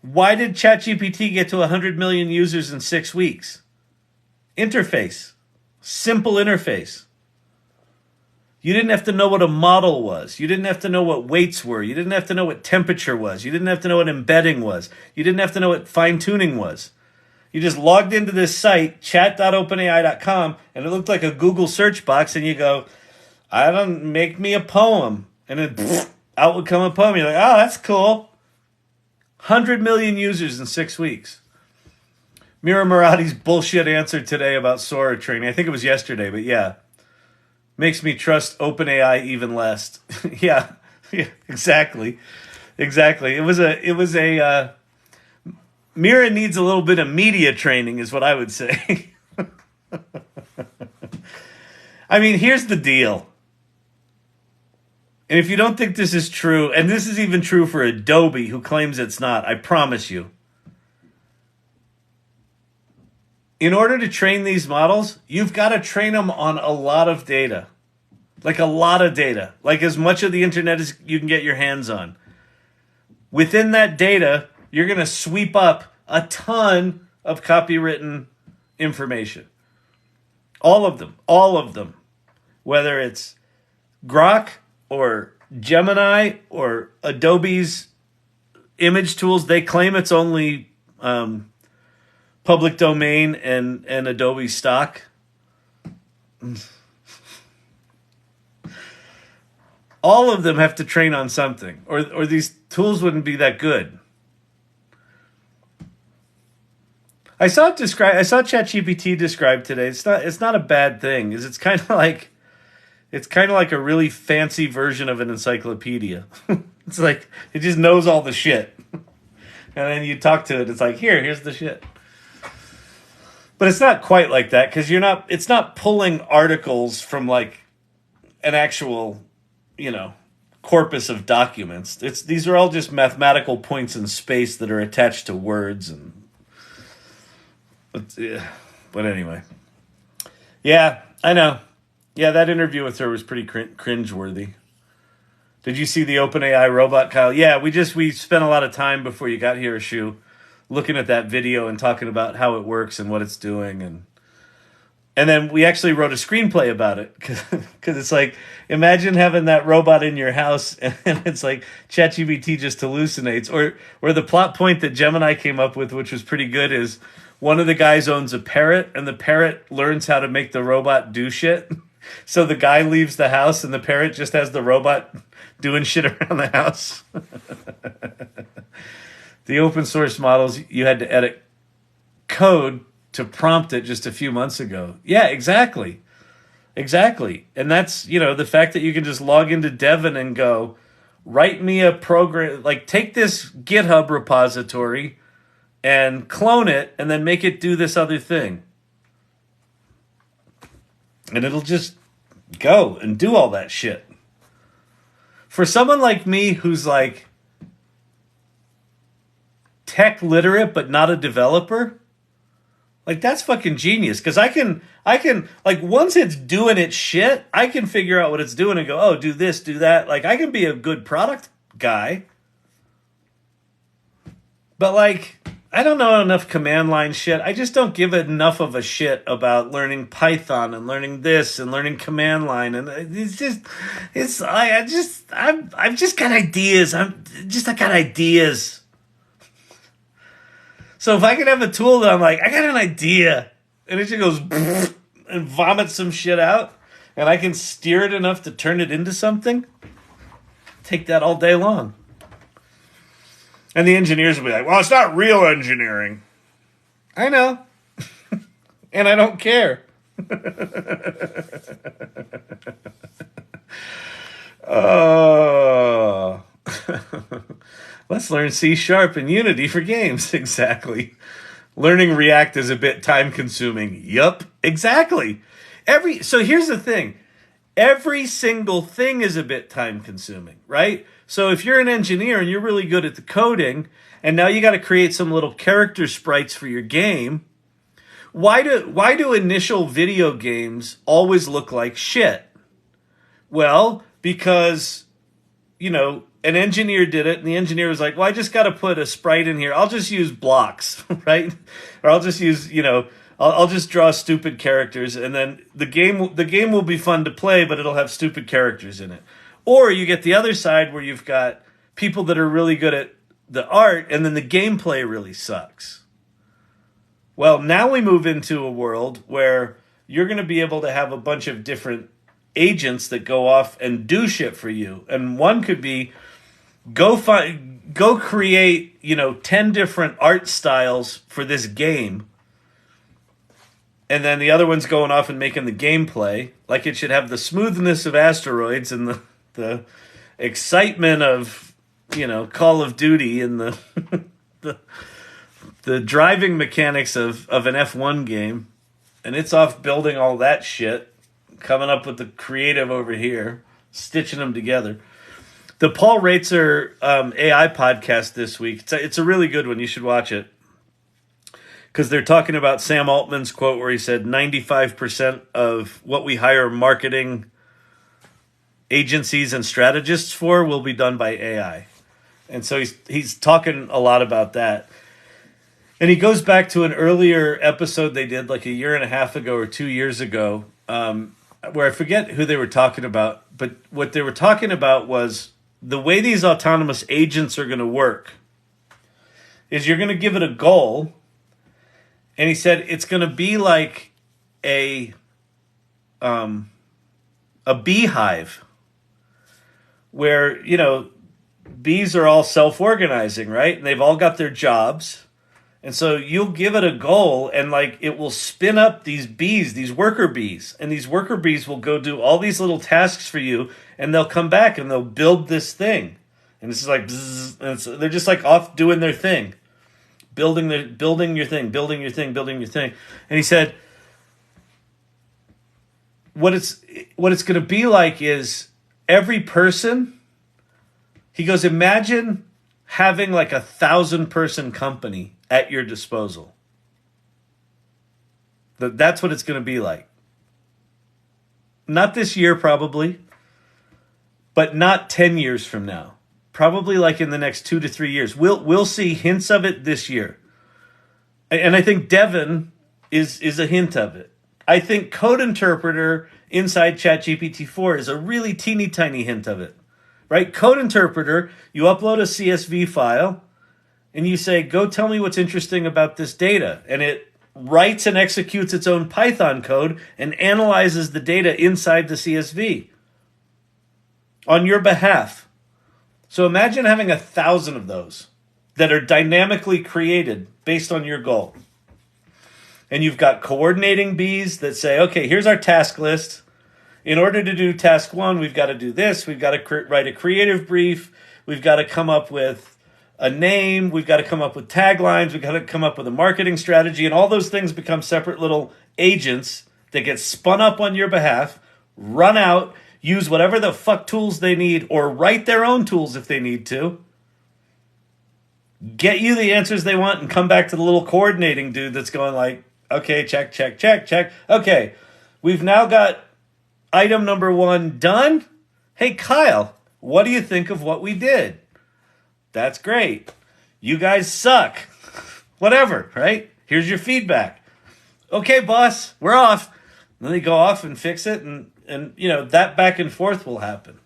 Why did ChatGPT get to 100 million users in 6 weeks? Interface. Simple interface. You didn't have to know what a model was. You didn't have to know what weights were. You didn't have to know what temperature was. You didn't have to know what embedding was. You didn't have to know what fine-tuning was. You just logged into this site, chat.openai.com, and it looked like a Google search box, and you go, make me a poem. And then out would come a poem. You're like, oh, that's cool. 100 million users in 6 weeks. Mira Murati's bullshit answer today about Sora training. I think it was yesterday, but yeah. Makes me trust OpenAI even less. yeah, exactly. It was a Mira needs a little bit of media training is what I would say. I mean, here's the deal. And if you don't think this is true, and this is even true for Adobe, who claims it's not, I promise you. In order to train these models, you've got to train them on a lot of data. Like a lot of data. Like as much of the internet as you can get your hands on. Within that data, you're going to sweep up a ton of copywritten information. All of them. Whether it's Grock or Gemini or Adobe's image tools, they claim it's only public domain and Adobe stock. All of them have to train on something, or these tools wouldn't be that good. I saw ChatGPT described today. It's not a bad thing. It's kind of like a really fancy version of an encyclopedia. It's like it just knows all the shit. And then you talk to it, it's like, here's the shit. But it's not quite like that because it's not pulling articles from like an actual, corpus of documents. These are all just mathematical points in space that are attached to words but anyway. Yeah, I know. Yeah, that interview with her was pretty cringeworthy. Did you see the OpenAI robot, Kyle? Yeah, we spent a lot of time before you got here, Shu, looking at that video and talking about how it works and what it's doing. And then we actually wrote a screenplay about it because it's like, imagine having that robot in your house and it's like ChatGPT just hallucinates. Or the plot point that Gemini came up with, which was pretty good, is one of the guys owns a parrot and the parrot learns how to make the robot do shit. So the guy leaves the house and the parrot just has the robot doing shit around the house. The open source models, you had to edit code to prompt it just a few months ago. Yeah, exactly. And that's, the fact that you can just log into Devon and go, write me a program, like take this GitHub repository and clone it and then make it do this other thing. And it'll just go and do all that shit. For someone like me who's like tech literate but not a developer, like that's fucking genius. Because I can like once it's doing its shit, I can figure out what it's doing and go, oh, do this, do that. Like I can be a good product guy. But like I don't know enough command line shit. I just don't give enough of a shit about learning Python and learning this and learning command line. And I've just got ideas. I got ideas. So if I could have a tool that I'm like, I got an idea, and it just goes and vomits some shit out, and I can steer it enough to turn it into something, take that all day long. And the engineers will be like, well, it's not real engineering. I know. And I don't care. Oh. Let's learn C# and Unity for games. Exactly. Learning React is a bit time consuming. Yup, exactly. So here's the thing. Every single thing is a bit time consuming, right? So if you're an engineer and you're really good at the coding, and now you got to create some little character sprites for your game, why do initial video games always look like shit? Well, because, you know, an engineer did it, and the engineer was like, well, I just got to put a sprite in here. I'll just use blocks, right? Or I'll just use, you know, I'll just draw stupid characters, and then the game will be fun to play, but it'll have stupid characters in it. Or you get the other side where you've got people that are really good at the art, and then the gameplay really sucks. Well, now we move into a world where you're going to be able to have a bunch of different agents that go off and do shit for you. And one could be go create, you know, 10 different art styles for this game. And then the other one's going off and making the gameplay. Like it should have the smoothness of asteroids and the excitement of, you know, Call of Duty and the the driving mechanics of an F1 game. And it's off building all that shit, coming up with the creative over here, stitching them together. The Paul Reitzer AI podcast this week, it's a really good one. You should watch it. Because they're talking about Sam Altman's quote where he said 95% of what we hire marketing agencies and strategists for will be done by AI. And so he's talking a lot about that. And he goes back to an earlier episode they did like a year and a half ago or 2 years ago, where I forget who they were talking about. But what they were talking about was the way these autonomous agents are going to work is you're going to give it a goal. And he said it's going to be like a beehive where, you know, bees are all self-organizing, right? And they've all got their jobs. And so you'll give it a goal and like it will spin up these bees, these worker bees. And these worker bees will go do all these little tasks for you and they'll come back and they'll build this thing. And it's just like, bzzz, and they're just like off doing their thing. Building your thing. And he said, what it's going to be like is every person, he goes, imagine having like 1,000-person company at your disposal. That's what it's going to be like. Not this year, probably, but not 10 years from now. Probably like in the next 2 to 3 years. We'll see hints of it this year. And I think Devon is a hint of it. I think Code Interpreter inside ChatGPT-4 is a really teeny tiny hint of it. Right? Code Interpreter, you upload a CSV file and you say, go tell me what's interesting about this data. And it writes and executes its own Python code and analyzes the data inside the CSV on your behalf. So imagine having 1,000 of those that are dynamically created based on your goal. And you've got coordinating bees that say, okay, here's our task list. In order to do task 1, we've got to do this. We've got to write a creative brief. We've got to come up with a name. We've got to come up with taglines. We've got to come up with a marketing strategy. And all those things become separate little agents that get spun up on your behalf, run out, use whatever the fuck tools they need, or write their own tools if they need to, get you the answers they want, and come back to the little coordinating dude that's going like, okay, check. Okay, we've now got item number 1 done. Hey, Kyle, what do you think of what we did? That's great. You guys suck. Whatever, right? Here's your feedback. Okay, boss, we're off. And then they go off and fix it, and you know, that back and forth will happen.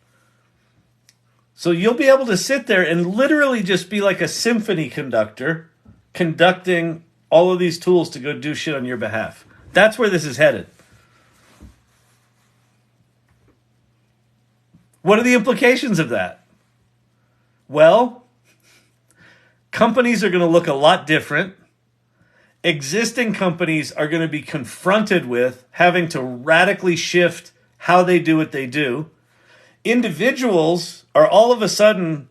So you'll be able to sit there and literally just be like a symphony conductor conducting all of these tools to go do shit on your behalf. That's where this is headed. What are the implications of that? Well, companies are going to look a lot different. Existing companies are going to be confronted with having to radically shift how they do what they do. Individuals are all of a sudden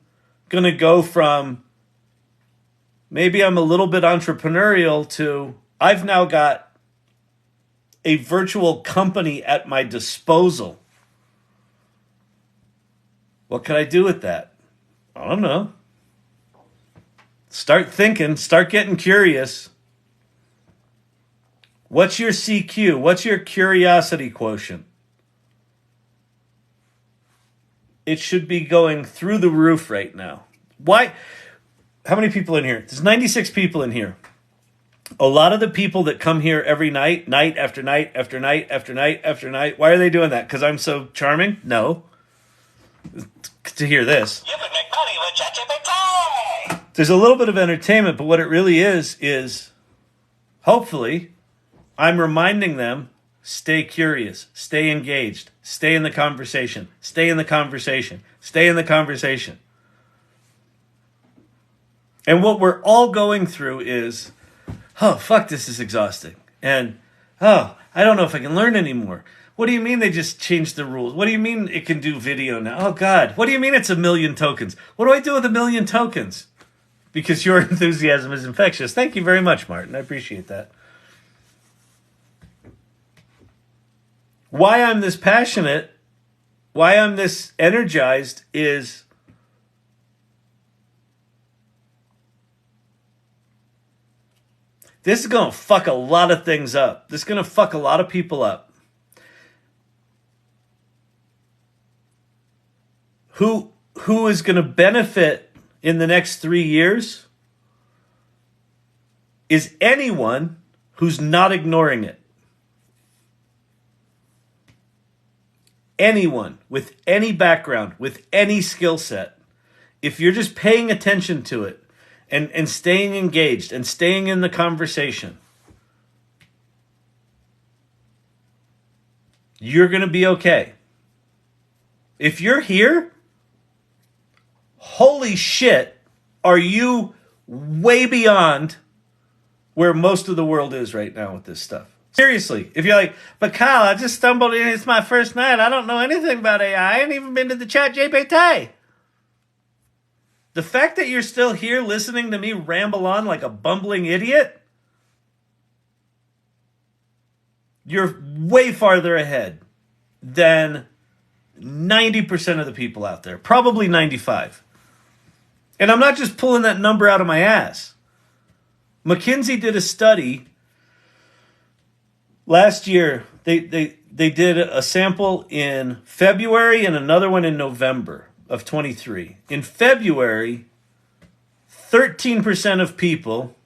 going to go from maybe I'm a little bit entrepreneurial to I've now got a virtual company at my disposal. What could I do with that? I don't know. Start thinking. Start getting curious. What's your CQ? What's your curiosity quotient? It should be going through the roof right now. Why? How many people in here? There's 96 people in here. A lot of the people that come here every night, night after night after night after night after night, why are they doing that? Because I'm so charming? No. To hear this. You can make money with ChatGPT. There's a little bit of entertainment, but what it really is hopefully I'm reminding them, stay curious, stay engaged, stay in the conversation, stay in the conversation, stay in the conversation. And what we're all going through is, oh, fuck, this is exhausting. And, oh, I don't know if I can learn anymore. What do you mean they just changed the rules? What do you mean it can do video now? Oh, God. What do you mean it's 1 million tokens? What do I do with 1 million tokens? Because your enthusiasm is infectious. Thank you very much, Martin. I appreciate that. Why I'm this passionate, why I'm this energized is this is going to fuck a lot of things up. This is going to fuck a lot of people up. Who is going to benefit in the next 3 years is anyone who's not ignoring it. Anyone with any background, with any skill set, if you're just paying attention to it and staying engaged and staying in the conversation, you're going to be okay. If you're here, holy shit, are you way beyond where most of the world is right now with this stuff. Seriously, if you're like, but Kyle, I just stumbled in, it's my first night, I don't know anything about AI, I ain't even been to the chat GPT. The fact that you're still here listening to me ramble on like a bumbling idiot, you're way farther ahead than 90% of the people out there, probably 95. And I'm not just pulling that number out of my ass. McKinsey did a study last year. They did a sample in February and another one in November of 23. In February, 13% of people,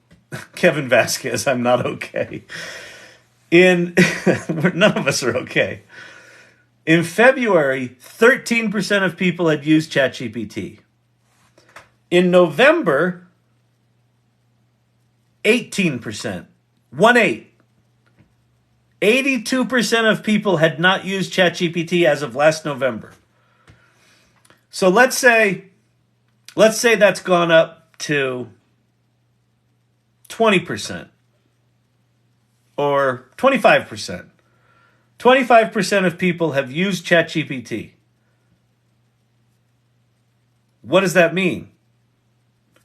Kevin Vasquez, I'm not okay. None of us are okay. In February, 13% of people had used ChatGPT. In November, 18%. 1/8. 82% of people had not used ChatGPT as of last November. So let's say that's gone up to 20% or 25%. 25% of people have used ChatGPT. What does that mean?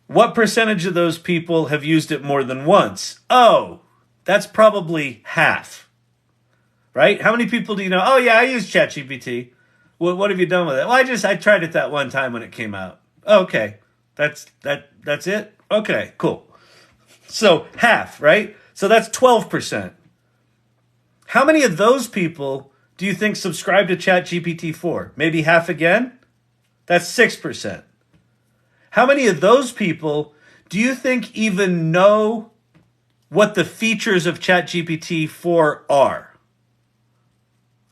What percentage of those people have used it more than once? Oh, that's probably half. Right? How many people do you know? Oh, yeah, I use ChatGPT. Well, what have you done with it? Well, I tried it that one time when it came out. Oh, okay. That's it? Okay, cool. So half, right? So that's 12%. How many of those people do you think subscribe to ChatGPT 4? Maybe half again? That's 6%. How many of those people do you think even know what the features of ChatGPT 4 are?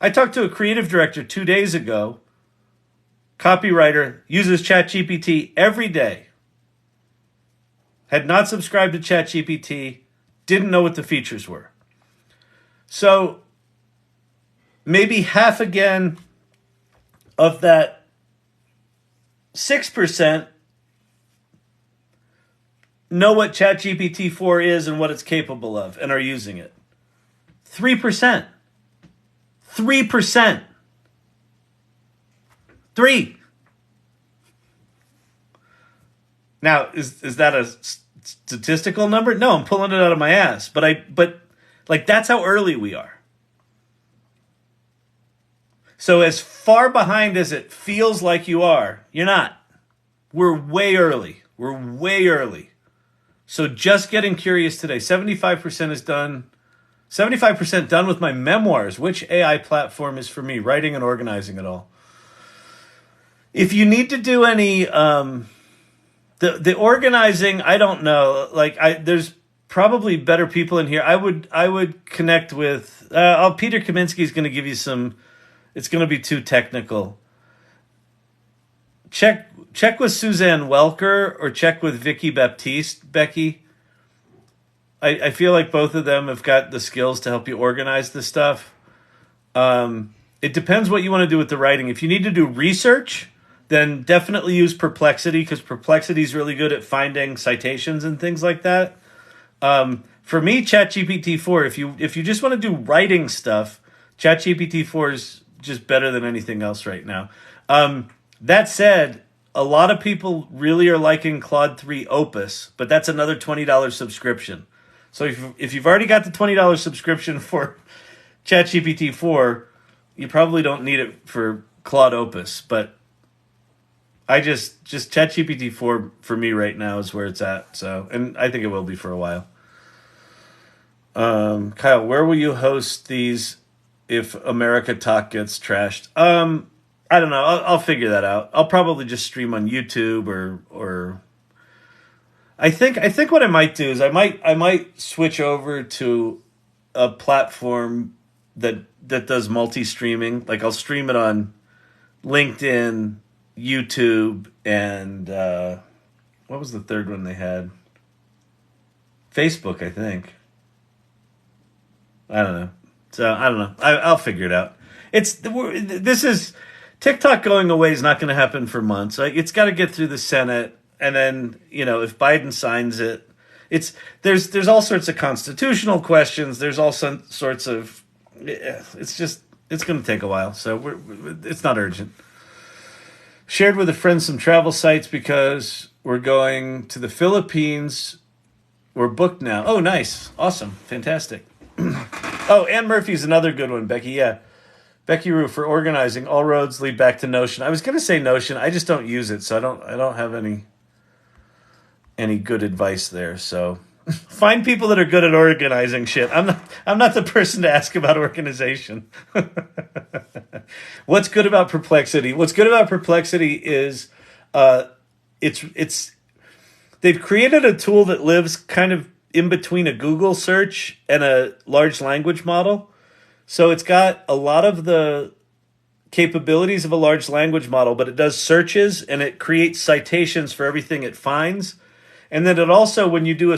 I talked to a creative director 2 days ago, copywriter, uses ChatGPT every day, had not subscribed to ChatGPT, didn't know what the features were. So maybe half again of that 6% know what ChatGPT 4 is and what it's capable of and are using it. 3%. 3%. 3. Now, is that a statistical number? No, I'm pulling it out of my ass. But that's how early we are. So as far behind as it feels like you are, you're not. We're way early. We're way early. So just getting curious today. 75% is done. 75% done with my memoirs. Which AI platform is for me? Writing and organizing it all. If you need to do any the organizing, I don't know. Like there's probably better people in here. I would connect with Peter Kaminsky's going to give you some. It's going to be too technical. Check with Suzanne Welker or check with Vicky Baptiste, Becky. I feel like both of them have got the skills to help you organize this stuff. It depends what you want to do with the writing. If you need to do research, then definitely use Perplexity, because Perplexity is really good at finding citations and things like that. For me, ChatGPT-4, if you just want to do writing stuff, ChatGPT-4 is just better than anything else right now. That said, a lot of people really are liking Claude 3 Opus, but that's another $20 subscription. So if you've already got the $20 subscription for ChatGPT-4, you probably don't need it for Claude Opus. But I just ChatGPT-4 for me right now is where it's at. So, and I think it will be for a while. Kyle, where will you host these if America Talk gets trashed? I don't know. I'll figure that out. I'll probably just stream on YouTube or I think what I might do is I might switch over to a platform that does multi-streaming. Like I'll stream it on LinkedIn, YouTube, and what was the third one they had? Facebook, I think. I don't know. So I don't know. I'll figure it out. This is TikTok going away is not going to happen for months. Like it's got to get through the Senate. And then, if Biden signs it, there's all sorts of constitutional questions. There's all sorts of, it's going to take a while. So it's not urgent. Shared with a friend some travel sites because we're going to the Philippines. We're booked now. Oh, nice. Awesome. Fantastic. Oh, Ann Murphy's another good one, Becky. Yeah. Becky Rue for organizing. All roads lead back to Notion. I was going to say Notion. I just don't use it. So I don't have any good advice there. So find people that are good at organizing shit. I'm not the person to ask about organization. What's good about Perplexity? What's good about Perplexity is it's they've created a tool that lives kind of in between a Google search and a large language model. So it's got a lot of the capabilities of a large language model, but it does searches and it creates citations for everything it finds. And then it also, when you do a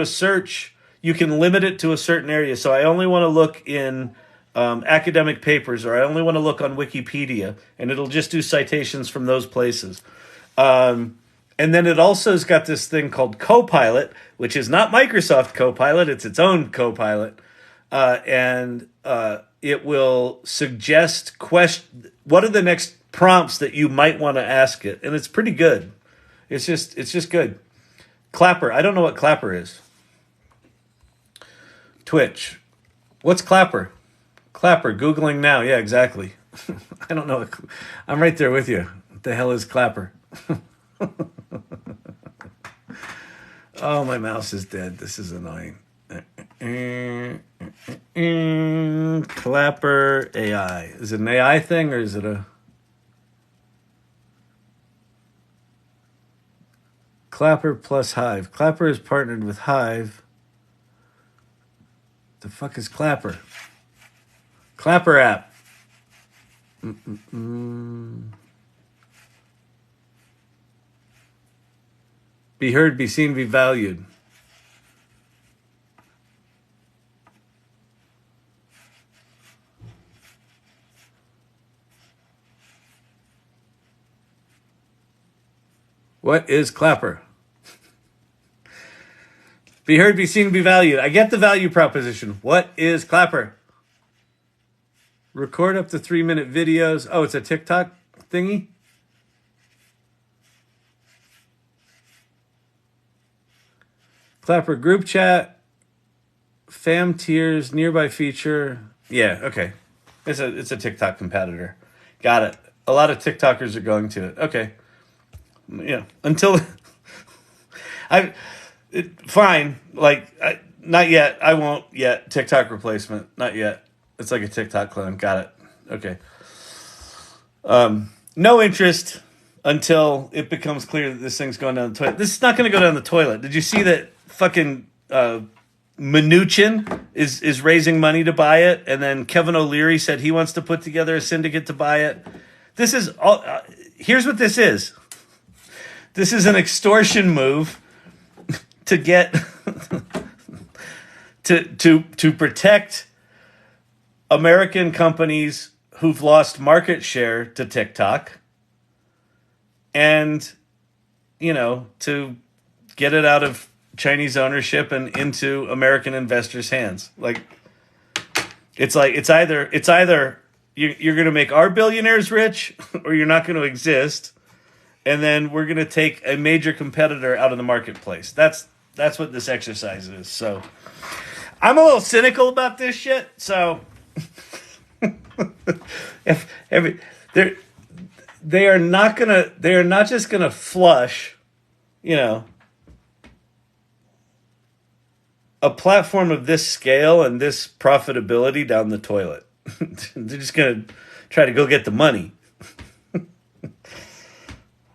search, you can limit it to a certain area. So I only want to look in academic papers, or I only want to look on Wikipedia, and it'll just do citations from those places. And then it also has got this thing called Copilot, which is not Microsoft Copilot, it's its own Copilot. And it will suggest what are the next prompts that you might want to ask it. And it's pretty good. It's just good. Clapper. I don't know what Clapper is. Twitch. What's Clapper? Clapper. Googling now. Yeah, exactly. I don't know. I'm right there with you. What the hell is Clapper? Oh, my mouse is dead. This is annoying. Clapper AI. Is it an AI thing or is it a... Clapper plus Hive. Clapper is partnered with Hive. The fuck is Clapper? Clapper app. Be heard, be seen, be valued. What is Clapper? Be heard, be seen, be valued. I get the value proposition. What is Clapper? Record up to 3-minute videos. Oh, it's a TikTok thingy? Clapper group chat. Fam tiers, nearby feature. Yeah, okay. It's a TikTok competitor. Got it. A lot of TikTokers are going to it. Okay. Yeah. Until fine. Not yet. I won't yet. TikTok replacement. Not yet. It's like a TikTok clone. Got it. Okay. No interest until it becomes clear that this thing's going down the toilet. This is not going to go down the toilet. Did you see that fucking Mnuchin is raising money to buy it, and then Kevin O'Leary said he wants to put together a syndicate to buy it? This is all. Here's what this is. This is an extortion move to get to protect American companies who've lost market share to TikTok, and to get it out of Chinese ownership and into American investors' hands. It's either you're going to make our billionaires rich, or you're not going to exist, and then we're going to take a major competitor out of the marketplace. That's what this exercise is. So I'm a little cynical about this shit. So they are not just gonna flush, a platform of this scale and this profitability down the toilet. They're just gonna try to go get the money.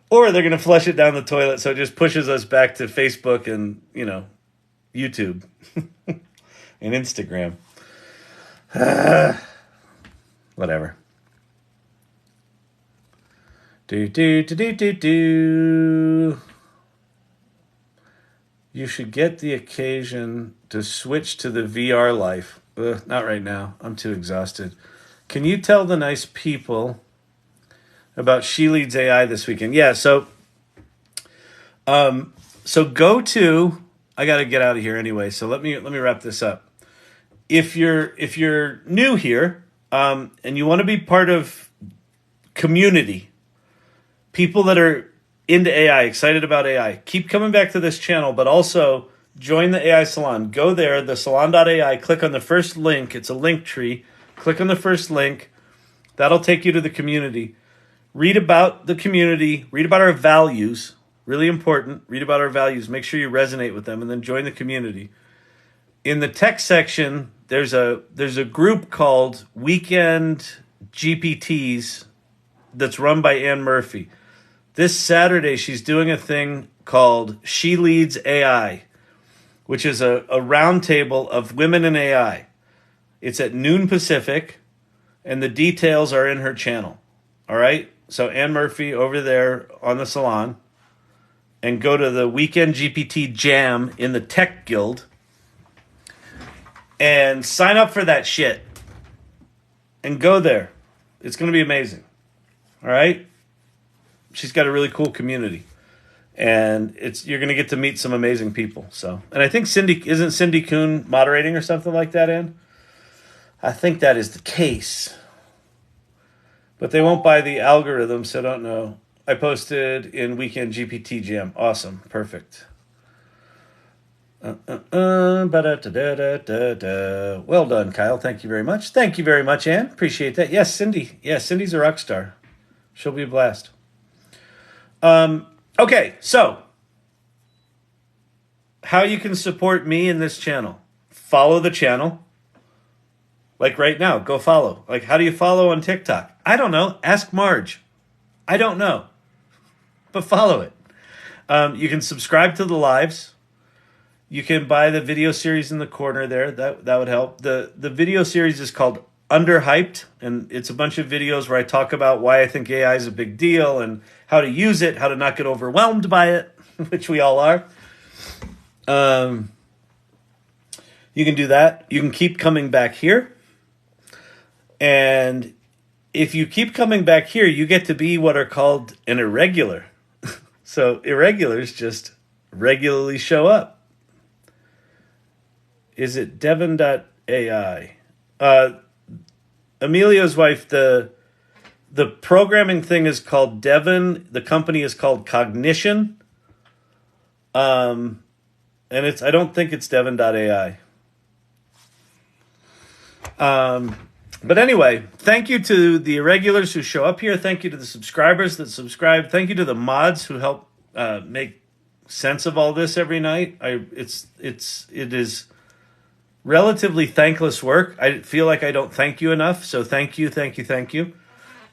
Or they're gonna flush it down the toilet so it just pushes us back to Facebook and, YouTube and Instagram. Whatever. Do. You should get the occasion to switch to the VR life. Not right now. I'm too exhausted. Can you tell the nice people about She Leads AI this weekend? Yeah, so go to. I got to get out of here anyway. So let me wrap this up. If you're new here, and you want to be part of community, people that are into AI, excited about AI, keep coming back to this channel, but also join the AI Salon. Go there, the salon.ai, click on the first link. It's a link tree. Click on the first link. That'll take you to the community. Read about the community. Read about our values. Really important. Read about our values. Make sure you resonate with them, and then join the community. In the tech section, there's a group called Weekend GPTs that's run by Ann Murphy. This Saturday, she's doing a thing called She Leads AI, which is a roundtable of women in AI. It's at noon Pacific, and the details are in her channel. All right? So Ann Murphy over there on the salon, and go to the Weekend GPT Jam in the Tech Guild and sign up for that shit and go there. It's going to be amazing. All right? She's got a really cool community, and you're going to get to meet some amazing people. So, and I think isn't Cindy Kuhn moderating or something like that, Ann? I think that is the case, but they won't buy the algorithm, so I don't know. I posted in Weekend GPT Jam. Awesome. Perfect. Well done, Kyle. Thank you very much. Thank you very much, Ann. Appreciate that. Yes, Cindy. Yeah, Cindy's a rock star. She'll be a blast. Okay, so how you can support me in this channel. Follow the channel. Like right now, go follow. Like, how do you follow on TikTok? I don't know. Ask Marge. I don't know. But follow it. You can subscribe to the lives. You can buy the video series in the corner there. That would help. The video series is called Underhyped, and it's a bunch of videos where I talk about why I think AI is a big deal and how to use it, how to not get overwhelmed by it, which we all are. You can do that. You can keep coming back here. And if you keep coming back here, you get to be what are called an irregular. So irregulars just regularly show up. Is it Devon.ai? Emilio's wife, the programming thing is called Devon. The company is called Cognition. And I don't think it's Devon.ai. But anyway, thank you to the irregulars who show up here. Thank you to the subscribers that subscribe. Thank you to the mods who help make sense of all this every night. It is relatively thankless work. I feel like I don't thank you enough. So thank you.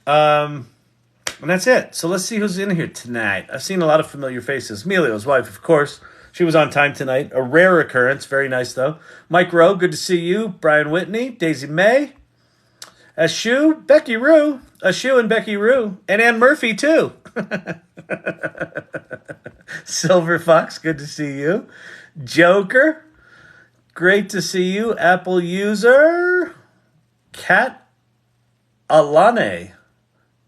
And that's it. So let's see who's in here tonight. I've seen a lot of familiar faces. Emilio's wife, of course. She was on time tonight. A rare occurrence. Very nice, though. Mike Rowe, good to see you. Brian Whitney, Daisy May, Ashu, Becky Rue, Ashu and Becky Rue, and Ann Murphy, too. Silver Fox, good to see you. Joker, great to see you. Apple user, Kat Alane,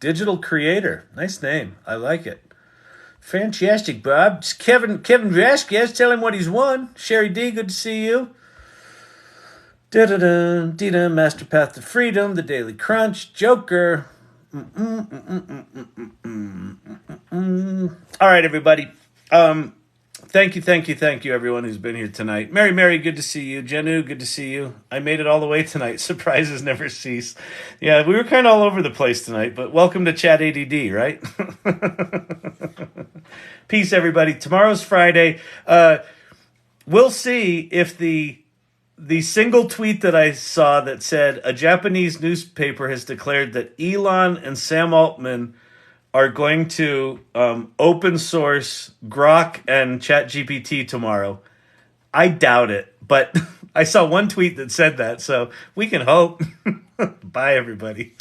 digital creator. Nice name. I like it. Fantastic, Bob. It's Kevin Vasquez, tell him what he's won. Sherry D, good to see you. Dita, Master Path to Freedom, The Daily Crunch, Joker. All right, everybody. Thank you, everyone who's been here tonight. Mary, good to see you. Jenu, good to see you. I made it all the way tonight. Surprises never cease. Yeah, we were kind of all over the place tonight, but welcome to Chat ADD, right? Peace, everybody. Tomorrow's Friday. We'll see if the single tweet that I saw that said a Japanese newspaper has declared that Elon and Sam Altman are going to open source Grock and ChatGPT tomorrow. I doubt it, but I saw one tweet that said that, so we can hope. Bye, everybody.